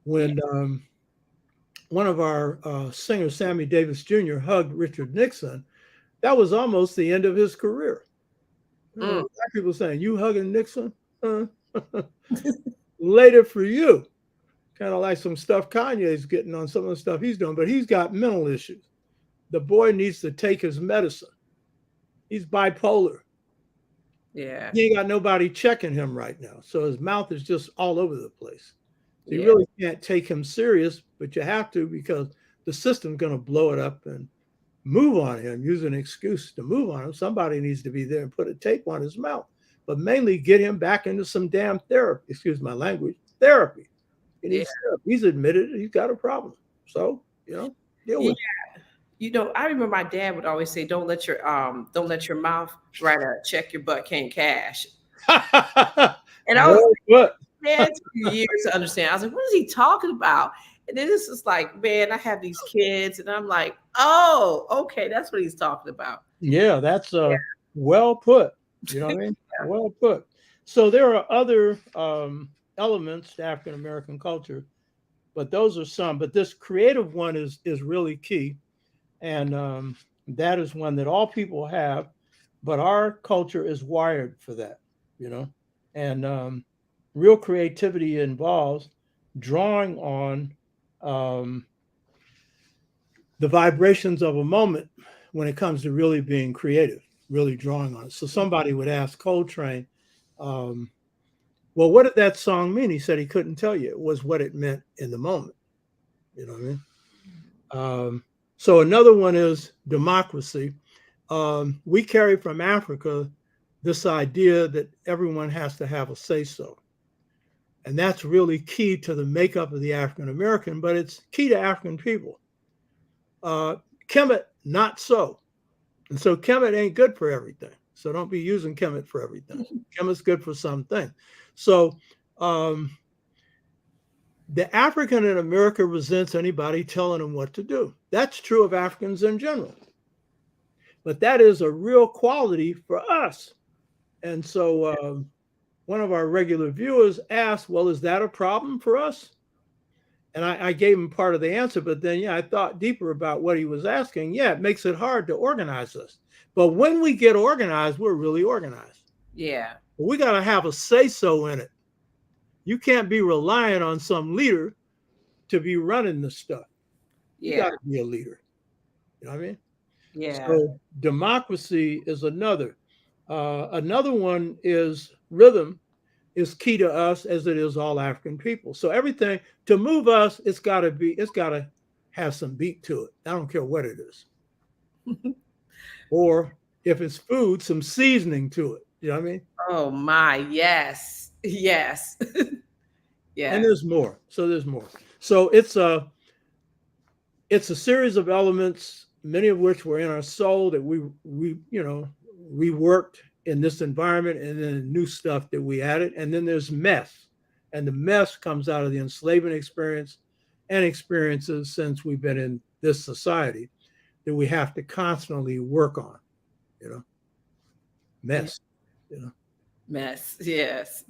When one of our singers, Sammy Davis Jr., hugged Richard Nixon, that was almost the end of his career. Black people saying, "You hugging Nixon? Later for you." Kind of like some stuff Kanye's getting on some of the stuff he's doing, but he's got mental issues. The boy needs to take his medicine. He's bipolar. Yeah. He ain't got nobody checking him right now. So his mouth is just all over the place. So you Yeah. really can't take him serious, but you have to because the system's going to blow it up and move on him, use an excuse to move on him. Somebody needs to be there and put a tape on his mouth, but mainly get him back into some damn therapy. Excuse my language, therapy. He needs therapy. He's admitted he's got a problem. So, deal with it. I remember my dad would always say, don't let your mouth write a check your butt can't cash. And I was like, man, it took me years to understand. I was like, what is he talking about? And then this is like, man, I have these kids, and I'm like, oh, okay, that's what he's talking about. Yeah, that's well put. You know what I mean? Well put. So there are other elements to African American culture, but those are some. But this creative one is really key, and that is one that all people have, but our culture is wired for that. And real creativity involves drawing on the vibrations of a moment when it comes to really being creative, really drawing on it. So somebody would ask Coltrane, well, what did that song mean? He said he couldn't tell you. It was what it meant in the moment. You know what I mean? So another one is democracy. We carry from Africa this idea that everyone has to have a say-so. And that's really key to the makeup of the African American, but it's key to African people. Kemet, not so. And so Kemet ain't good for everything. So don't be using Kemet for everything. Kemet's good for something. So the African in America resents anybody telling them what to do. That's true of Africans in general. But that is a real quality for us. And so one of our regular viewers asked, well, is that a problem for us? And I gave him part of the answer, but then, I thought deeper about what he was asking. Yeah, it makes it hard to organize us. But when we get organized, we're really organized. Yeah. We got to have a say-so in it. You can't be relying on some leader to be running the stuff. You got to be a leader. You know what I mean? Yeah. So democracy is another. Another one is rhythm is key to us as it is all African people. So everything to move us, it's got to have some beat to it. I don't care what it is. Or if it's food, some seasoning to it. You know what I mean? Oh my, yes. Yes. Yeah. And there's more. So there's more. So it's a series of elements, many of which were in our soul that we reworked in this environment, and then new stuff that we added. And then there's mess. And the mess comes out of the enslavement experience and experiences since we've been in this society that we have to constantly work on, mess, Mess, yes.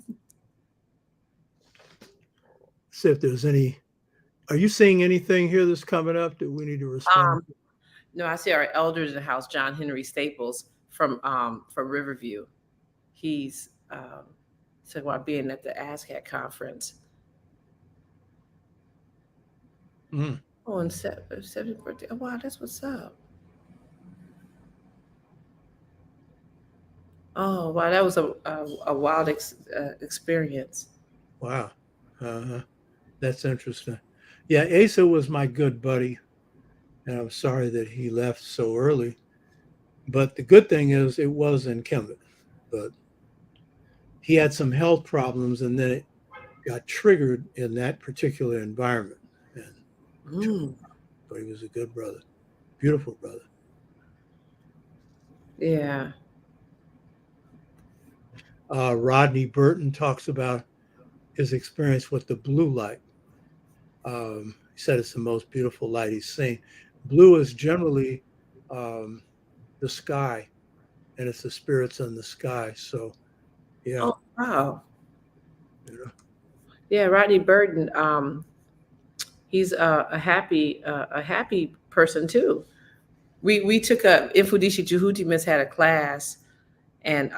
See if there's are you seeing anything here that's coming up that we need to respond to? No, I see our elders in the house, John Henry Staples from Riverview. He's said while being at the ASCAT conference. Mm. Oh, and 70th birthday. Oh, wow, that's what's up. Oh, wow, that was a wild experience. Wow. That's interesting. Yeah, Asa was my good buddy, and I'm sorry that he left so early. But the good thing is it was in Kemet, but he had some health problems, and then it got triggered in that particular environment. And but he was a good brother, beautiful brother. Yeah. Rodney Burton talks about his experience with the blue light. He said it's the most beautiful light he's seen. Blue is generally the sky, and it's the spirits in the sky. So, yeah. Oh, wow. You know. Yeah, Rodney Burton. He's a happy person too. We took Infodici Jehutimus had a class, and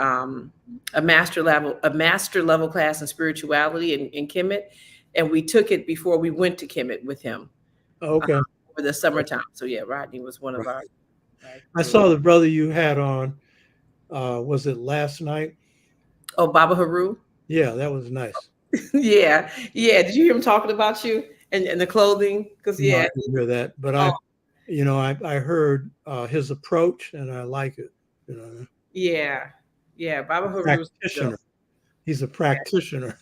a master level class in spirituality in Kemet, and we took it before we went to Kemet with him. Okay. For the summertime. So yeah, Rodney was one of Right. our I saw the brother you had on. Was it last night? Oh, Baba Haru. Yeah, that was nice. Yeah. Did you hear him talking about you and the clothing? Because No, I didn't hear that, but I heard his approach, and I like it. You know. Yeah. Baba Haru. Practitioner. He's a practitioner.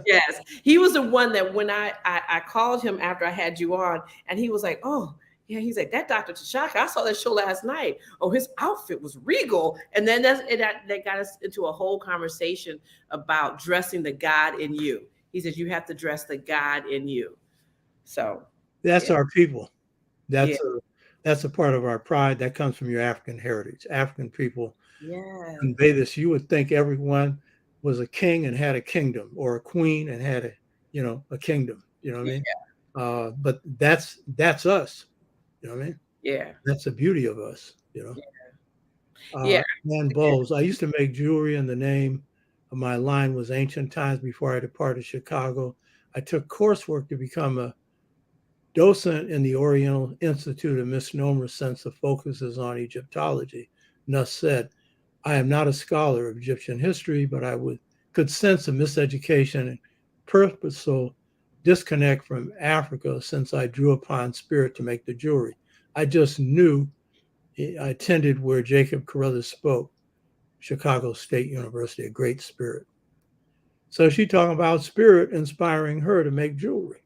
Yes, he was the one that when I called him after I had you on, and he was like, "Oh, yeah," he's like, "That Dr. Tashaka, I saw that show last night. Oh, his outfit was regal." And then that got us into a whole conversation about dressing the God in you. He says you have to dress the God in you. So that's our people. That's yeah. that's a part of our pride that comes from your African heritage. African people convey this. You would think everyone was a king and had a kingdom, or a queen and had a kingdom. You know what I mean? But that's us. You know what I mean? Yeah. That's the beauty of us. You know. Yeah. And bowls. I used to make jewelry, and the name of my line was Ancient Times. Before I departed Chicago, I took coursework to become a docent in the Oriental Institute. A misnomer since the focus is on Egyptology. Nuss said, I am not a scholar of Egyptian history, but I could sense a miseducation and purposeful disconnect from Africa since I drew upon spirit to make the jewelry. I just knew. I attended where Jacob Carruthers spoke, Chicago State University, a great spirit. So she's talking about spirit inspiring her to make jewelry.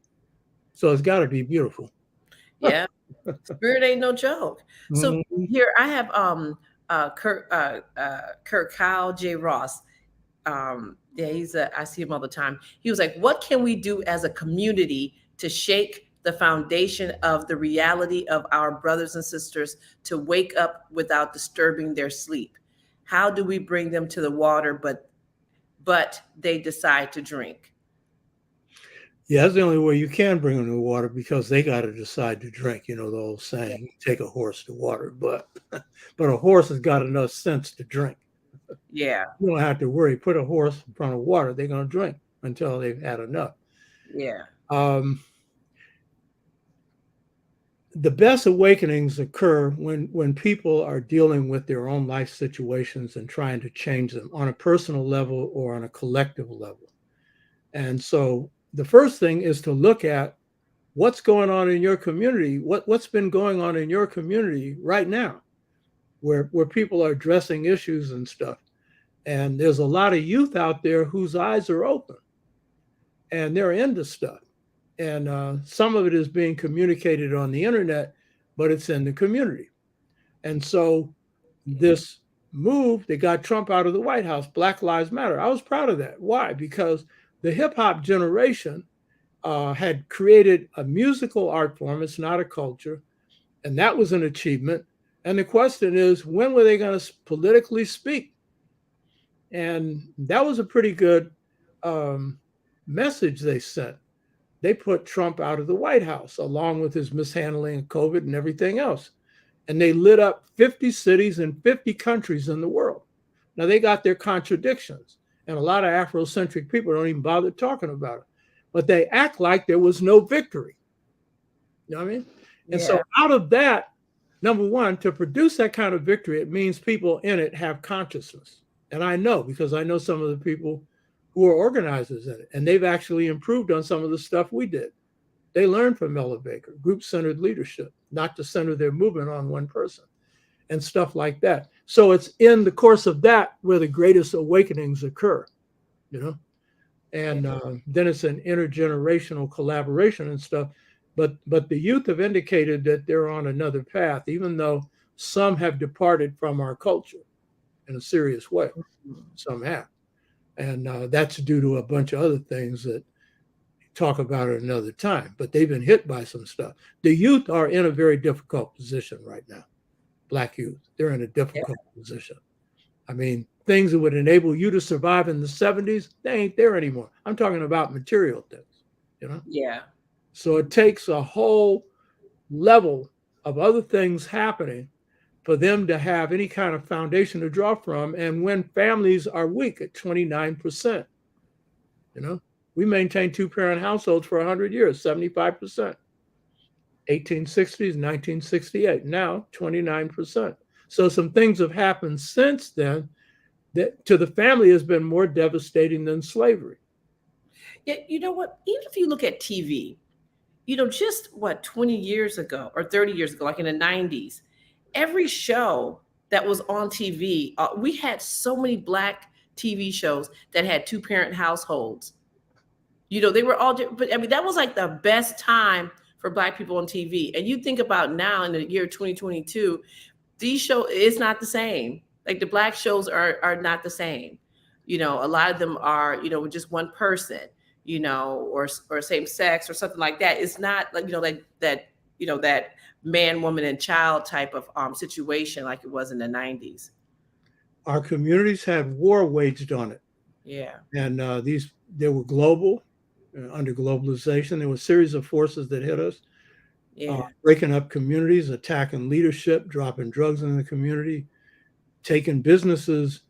So it's got to be beautiful. Yeah. Spirit ain't no joke. So here I have Kurt Kyle J. Ross. Yeah, I see him all the time. He was like, what can we do as a community to shake the foundation of the reality of our brothers and sisters to wake up without disturbing their sleep? How do we bring them to the water, but they decide to drink? Yeah, that's the only way you can bring them to water, because they got to decide to drink. You know the old saying, take a horse to water, but a horse has got enough sense to drink. Yeah. You don't have to worry. Put a horse in front of water, they're going to drink until they've had enough. Yeah. The best awakenings occur when people are dealing with their own life situations and trying to change them on a personal level or on a collective level. And so the first thing is to look at what's going on in your community, what's been going on in your community right now, where people are addressing issues and stuff. And there's a lot of youth out there whose eyes are open and they're into stuff. And some of it is being communicated on the internet, but it's in the community. And so this move that got Trump out of the White House, Black Lives Matter, I was proud of that. Why? Because the hip hop generation had created a musical art form. It's not a culture. And that was an achievement. And the question is, when were they going to politically speak? And that was a pretty good message they sent. They put Trump out of the White House, along with his mishandling of COVID and everything else. And they lit up 50 cities and 50 countries in the world. Now, they got their contradictions. And a lot of Afrocentric people don't even bother talking about it. But they act like there was no victory. You know what I mean? And so out of that, number one, to produce that kind of victory, it means people in it have consciousness. And I know, because I know some of the people who are organizers in it, and they've actually improved on some of the stuff we did. They learned from Ella Baker, group-centered leadership, not to center their movement on one person and stuff like that. So it's in the course of that where the greatest awakenings occur. you know, and then it's an intergenerational collaboration and stuff. But the youth have indicated that they're on another path, even though some have departed from our culture in a serious way. Some have, and that's due to a bunch of other things that talk about it another time. But they've been hit by some stuff. The youth are in a very difficult position right now. Black youth, they're in a difficult position. I mean, things that would enable you to survive in the 70s, they ain't there anymore. I'm talking about material things, you know? Yeah. So it takes a whole level of other things happening for them to have any kind of foundation to draw from. And when families are weak at 29%, you know, we maintained two-parent households for 100 years, 75%. 1860s, 1968, now 29%. So some things have happened since then that to the family has been more devastating than slavery. Yeah, you know what? Even if you look at TV, just 20 years ago or 30 years ago, like in the 90s, every show that was on TV, we had so many Black TV shows that had two-parent households. They were all different, but I mean, that was like the best time for Black people on TV. And you think about now in the year 2022, these shows, it's not the same. Like the Black shows are not the same. A lot of them are, with just one person, or same sex or something like that. It's not like, like that, that man, woman, and child type of situation like it was in the 90s. Our communities had war waged on it. Yeah. And they were global, under globalization. There were a series of forces that hit us, breaking up communities, attacking leadership, dropping drugs in the community, taking businesses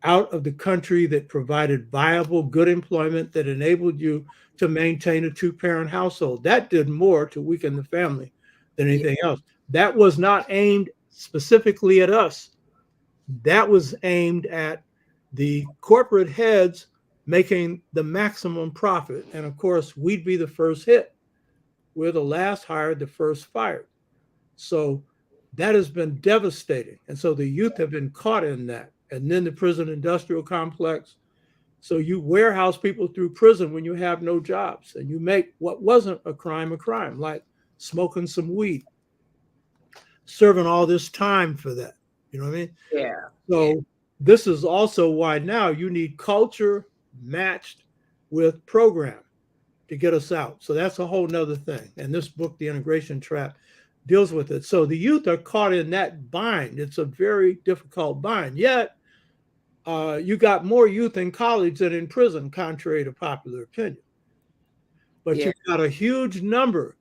out of the country that provided viable, good employment that enabled you to maintain a two-parent household. That did more to weaken the family than anything else. That was not aimed specifically at us. That was aimed at the corporate heads making the maximum profit. And of course, we'd be the first hit. We're the last hired, the first fired. So that has been devastating. And so the youth have been caught in that. And then the prison industrial complex. So you warehouse people through prison when you have no jobs, and you make what wasn't a crime, like smoking some weed, serving all this time for that. You know what I mean? Yeah. So this is also why now you need culture matched with program to get us out. So that's a whole nother thing. And this book, The Integration Trap, deals with it. So the youth are caught in that bind. It's a very difficult bind. Yet you got more youth in college than in prison, contrary to popular opinion. But you've got a huge number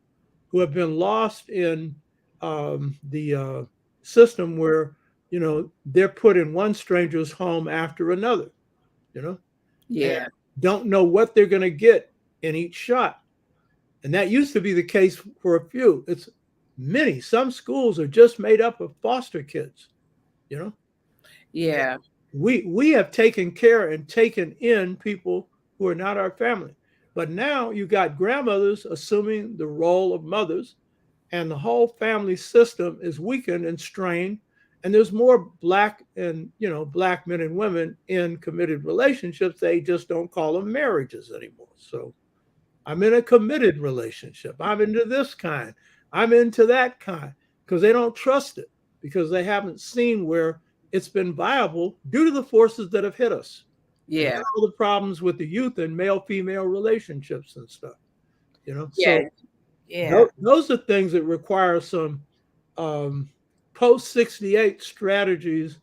who have been lost in the system where, they're put in one stranger's home after another, Yeah. and don't know what they're going to get in each shot. And that used to be the case for a few. It's many. Some schools are just made up of foster kids, Yeah. We have taken care and taken in people who are not our family. But now you got grandmothers assuming the role of mothers, and the whole family system is weakened and strained. And there's more Black and, Black men and women in committed relationships. They just don't call them marriages anymore. So I'm in a committed relationship. I'm into this kind. I'm into that kind, because they don't trust it, because they haven't seen where it's been viable due to the forces that have hit us. Yeah. And all the problems with the youth and male-female relationships and stuff, Yeah. So those are things that require some post-68 strategies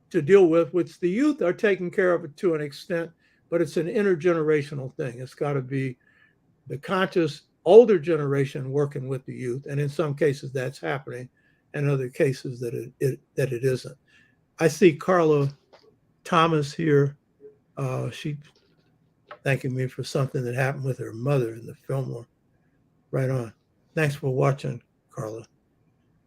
to deal with, which the youth are taking care of it to an extent, but it's an intergenerational thing. It's got to be the conscious older generation working with the youth, and in some cases that's happening, and other cases that it isn't. I see Carla Thomas here. She thanking me for something that happened with her mother in the Fillmore. Right on. Thanks for watching, Carla.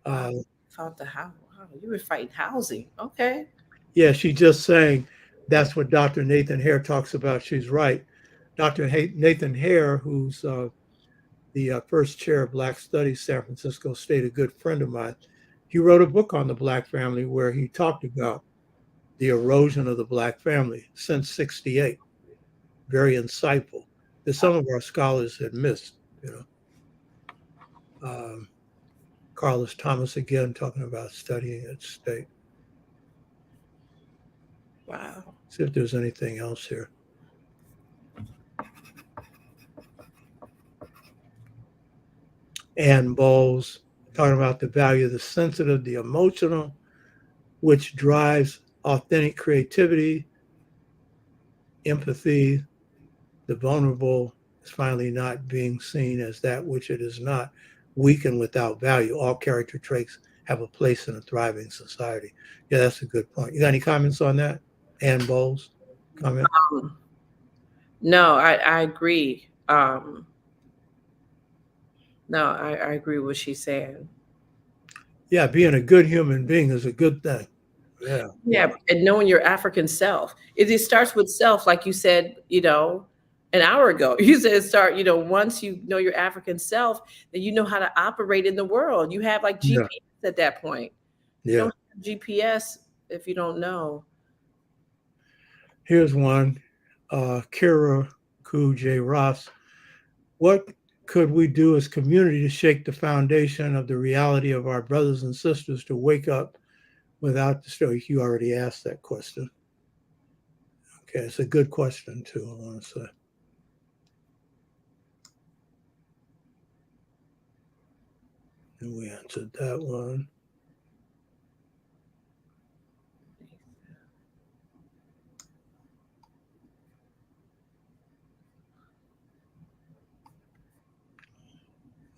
Fought the house. Wow, you were fighting housing. Okay. Yeah, she's just saying that's what Dr. Nathan Hare talks about. She's right. Dr. Nathan Hare, who's the first chair of Black Studies, San Francisco State, a good friend of mine, he wrote a book on the Black family where he talked about the erosion of the Black family since '68. very insightful that some of our scholars had missed, Carlos Thomas again talking about studying at state. Wow. See if there's anything else here. Ann Bowles talking about the value of the sensitive, the emotional, which drives authentic creativity, empathy. The vulnerable is finally not being seen as that which it is not, weak and without value. All character traits have a place in a thriving society. Yeah, that's a good point. You got any comments on that? Ann Bowles, comment? No, I agree. No, I agree with what she's saying. Yeah, being a good human being is a good thing. Yeah. Yeah, and knowing your African self. It starts with self, like you said, an hour ago. You said start, once you know your African self, then you know how to operate in the world. You have like GPS at that point. You Yeah. don't have GPS if you don't know. Here's one. Kira Ku J. Ross. What could we do as community to shake the foundation of the reality of our brothers and sisters to wake up without the story? You already asked that question. Okay, it's a good question too, I want to say. And we answered that one.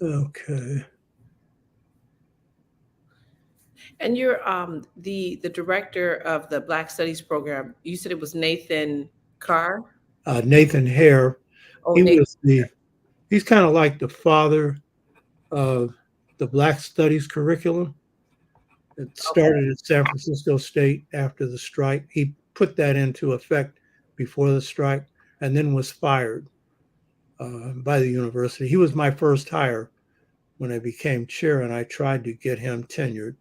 Okay. And you're the director of the Black Studies program. You said it was Nathan Carr. Nathan Hare. Oh, He Nathan. was he's kind of like the father of the Black Studies curriculum. It started at San Francisco State after the strike. He put that into effect before the strike and then was fired by the university. He was my first hire when I became chair, and I tried to get him tenured,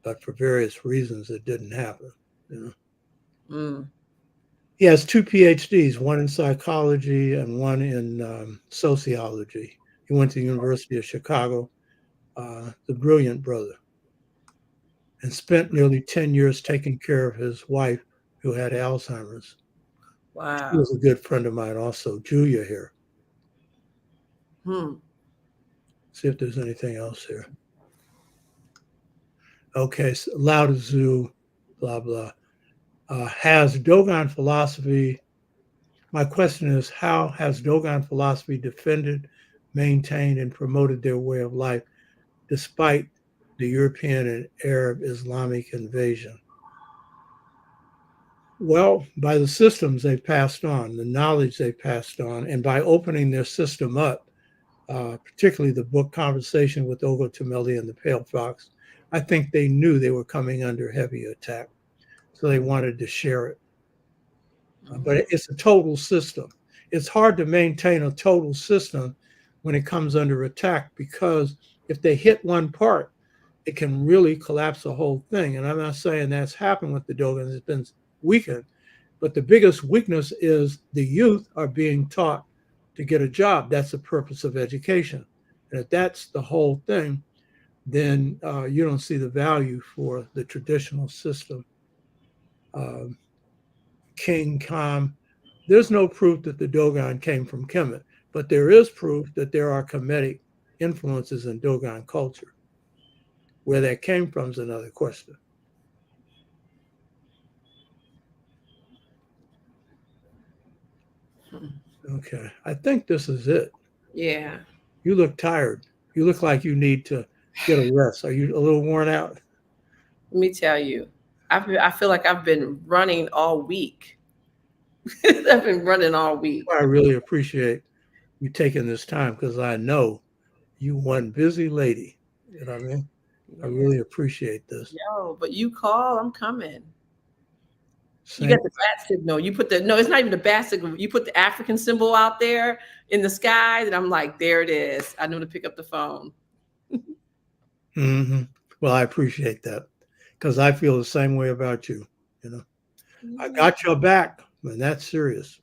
but for various reasons it didn't happen. He has 2 PhDs, one in psychology and one in sociology. He went to the University of Chicago, the brilliant brother, and spent nearly 10 years taking care of his wife who had Alzheimer's. Wow. She was a good friend of mine also, Julia here. See if there's anything else here. Okay, so Lao Tzu, blah, blah. Has Dogon philosophy, my question is, how has Dogon philosophy defended, maintained, and promoted their way of life despite the European and Arab Islamic invasion? Well, by the systems they've passed on, the knowledge they've passed on, and by opening their system up, particularly the book Conversation with Ogo Tumeli and the Pale Fox, I think they knew they were coming under heavy attack. So they wanted to share it. But it's a total system. It's hard to maintain a total system when it comes under attack, because if they hit one part, it can really collapse the whole thing. And I'm not saying that's happened with the Dogons, it's been weakened. But the biggest weakness is the youth are being taught to get a job. That's the purpose of education. And if that's the whole thing, then you don't see the value for the traditional system. King Kam, there's no proof that the Dogon came from Kemet, but there is proof that there are Kemetic influences in Dogon culture. Where that came from is another question. Okay, I think this is it. Yeah. You look tired. You look like you need to get a rest. Are you a little worn out? Let me tell you, I feel like I've been running all week. I've been running all week. I really appreciate you taking this time, because I know you one busy lady. You know what I mean? Yeah. I really appreciate this. Yo, but you call, I'm coming. Same. You got the bat signal. You put no, it's not even the bat signal. You put the African symbol out there in the sky, and I'm like, there it is. I know to pick up the phone. Mm-hmm. Well, I appreciate that, because I feel the same way about you. I got your back, and that's serious.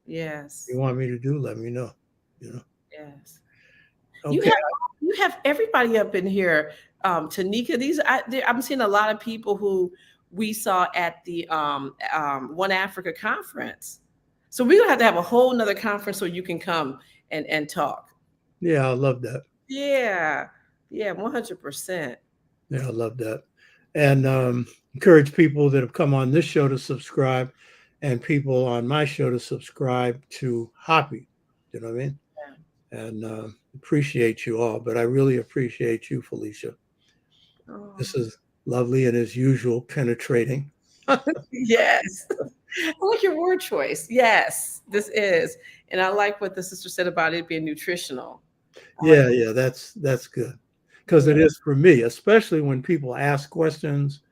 Yes. you want me to do, let me know. Yes. Okay. You have everybody up in here. Tanika, I'm seeing a lot of people who we saw at the One Africa conference. So we're gonna have to have a whole nother conference so you can come and talk. Yeah, I love that. Yeah. Yeah, 100%. Yeah, I love that. And encourage people that have come on this show to subscribe and people on my show to subscribe to Hoppy. You know what I mean? And appreciate you all. But I really appreciate you, Felicia. Oh, This is lovely and as usual, penetrating. yes. I like your word choice. Yes, this is. And I like what the sister said about it being nutritional. Yeah, that's good. Because Yeah. it is for me, especially when people ask questions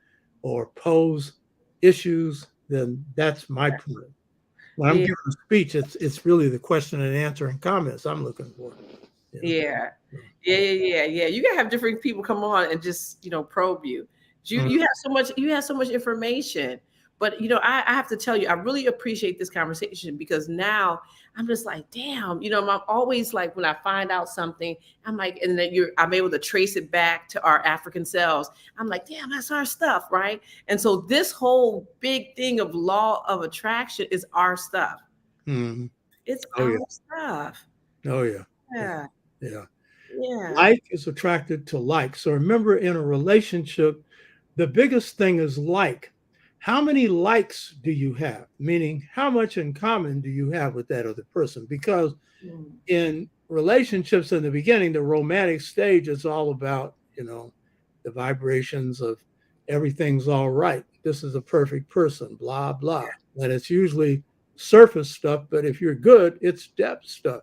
or pose issues, then that's my point. When I'm Yeah. giving a speech, it's really the question and answer and comments I'm looking for. Yeah. Yeah. You gotta have different people come on and just, probe you. You have so much information. But I have to tell you, I really appreciate this conversation because now I'm just like, damn, I'm always like when I find out something, I'm like, and then I'm able to trace it back to our African selves. I'm like, damn, that's our stuff, right? And so this whole big thing of law of attraction is our stuff. Mm-hmm. It's Oh our yeah. stuff. Oh yeah. Yeah. Yeah. Yeah. Like is attracted to like. So remember, in a relationship, the biggest thing is like. How many likes do you have? Meaning, how much in common do you have with that other person? Because Mm. in relationships in the beginning, the romantic stage is all about, the vibrations of everything's all right. This is a perfect person, blah, blah. And it's usually surface stuff, but if you're good, it's depth stuff.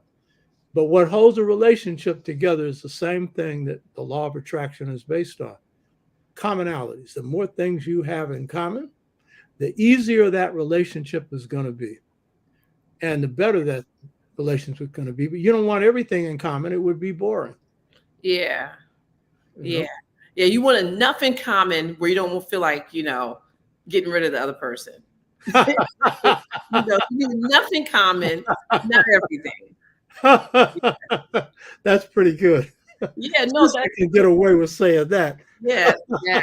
But what holds a relationship together is the same thing that the law of attraction is based on: commonalities. The more things you have in common, the easier that relationship is going to be. And the better that relationship is going to be. But you don't want everything in common, it would be boring. Yeah. You Yeah. know? Yeah. You want enough in common where you don't feel like, getting rid of the other person. You need enough in common, not everything. That's pretty good. Yeah, no, Sister can get away with saying that. yes. Uh-huh.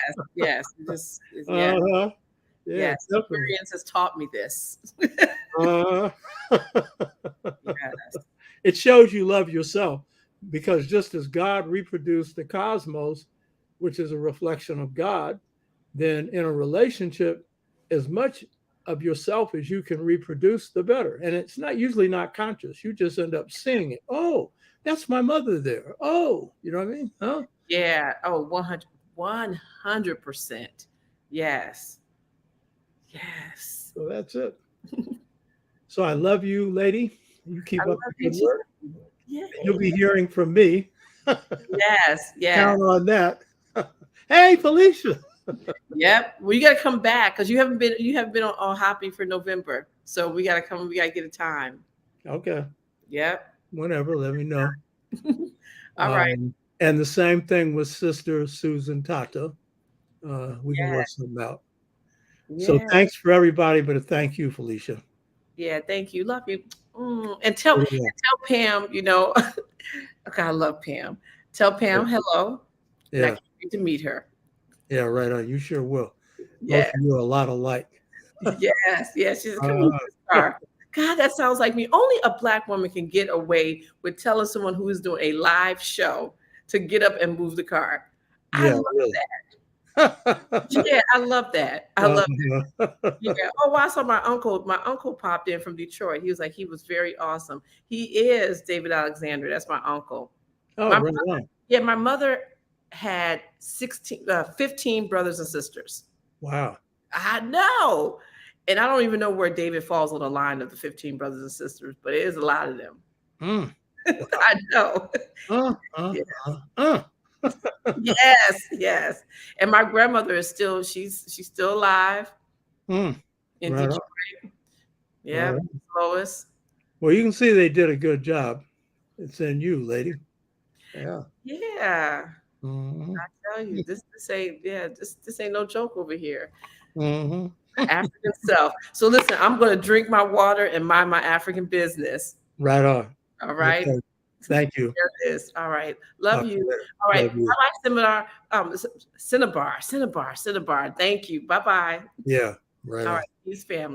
Yeah, Yes. definitely. Experience has taught me this. Uh, Yes. it shows you love yourself, because just as God reproduced the cosmos, which is a reflection of God, then in a relationship, as much of yourself as you can reproduce, the better. And it's not usually not conscious. You just end up seeing it. Oh, that's my mother there. Oh, you know what I mean? Huh? Yeah. Oh, 100%. Yes. Yes. So that's it. So I love you, lady. You I keep up love the you good too. work. Yeah. You'll be hearing from me. Yes. Count on that. Hey, Felicia. Yep. Well, you got to come back because you haven't been on Hoppy for November. So we got to come. We got to get a time. Okay. Yep. Whenever, let me know. All right. And the same thing with Sister Susan Tata. We can Yeah. work something out. So Yeah. thanks for everybody, but a thank you, Felicia. Yeah. Thank you. Love you. And tell Pam. Okay, I love Pam. Tell Pam hello. And I Yeah. can't wait to meet her. Yeah, right on. You sure will. Both Yeah. of you are a lot alike. Yes. She's come in this car. God, that sounds like me. Only a Black woman can get away with telling someone who is doing a live show to get up and move the car. I Yeah, love really. that. Yeah, I love that. I love that. Yeah. Uh-huh. Oh, I saw my uncle. My uncle popped in from Detroit. He was like, he was very awesome. He is David Alexander. That's my uncle. Oh, My right on. Yeah, my mother had 15 brothers and sisters. Wow. I know. And I don't even know where David falls on the line of the 15 brothers and sisters, but it is a lot of them. Mm. I know. Yeah. Yes. And my grandmother is she's still alive Mm. in Right Detroit. on. Yeah, Right. Lois. Well, you can see they did a good job. It's in you, lady. Yeah. Yeah. Mhm. I tell you, this ain't no joke over here. Mhm. African self. So listen, I'm going to drink my water and mind my African business. Right on. All right. Okay. Thank you. There it is. All right. Love Talk to you. you later. All right. Love you. Bye-bye, Cinnabar. Cinnabar. Thank you. Bye-bye. Yeah. Right All on. right. Peace, family.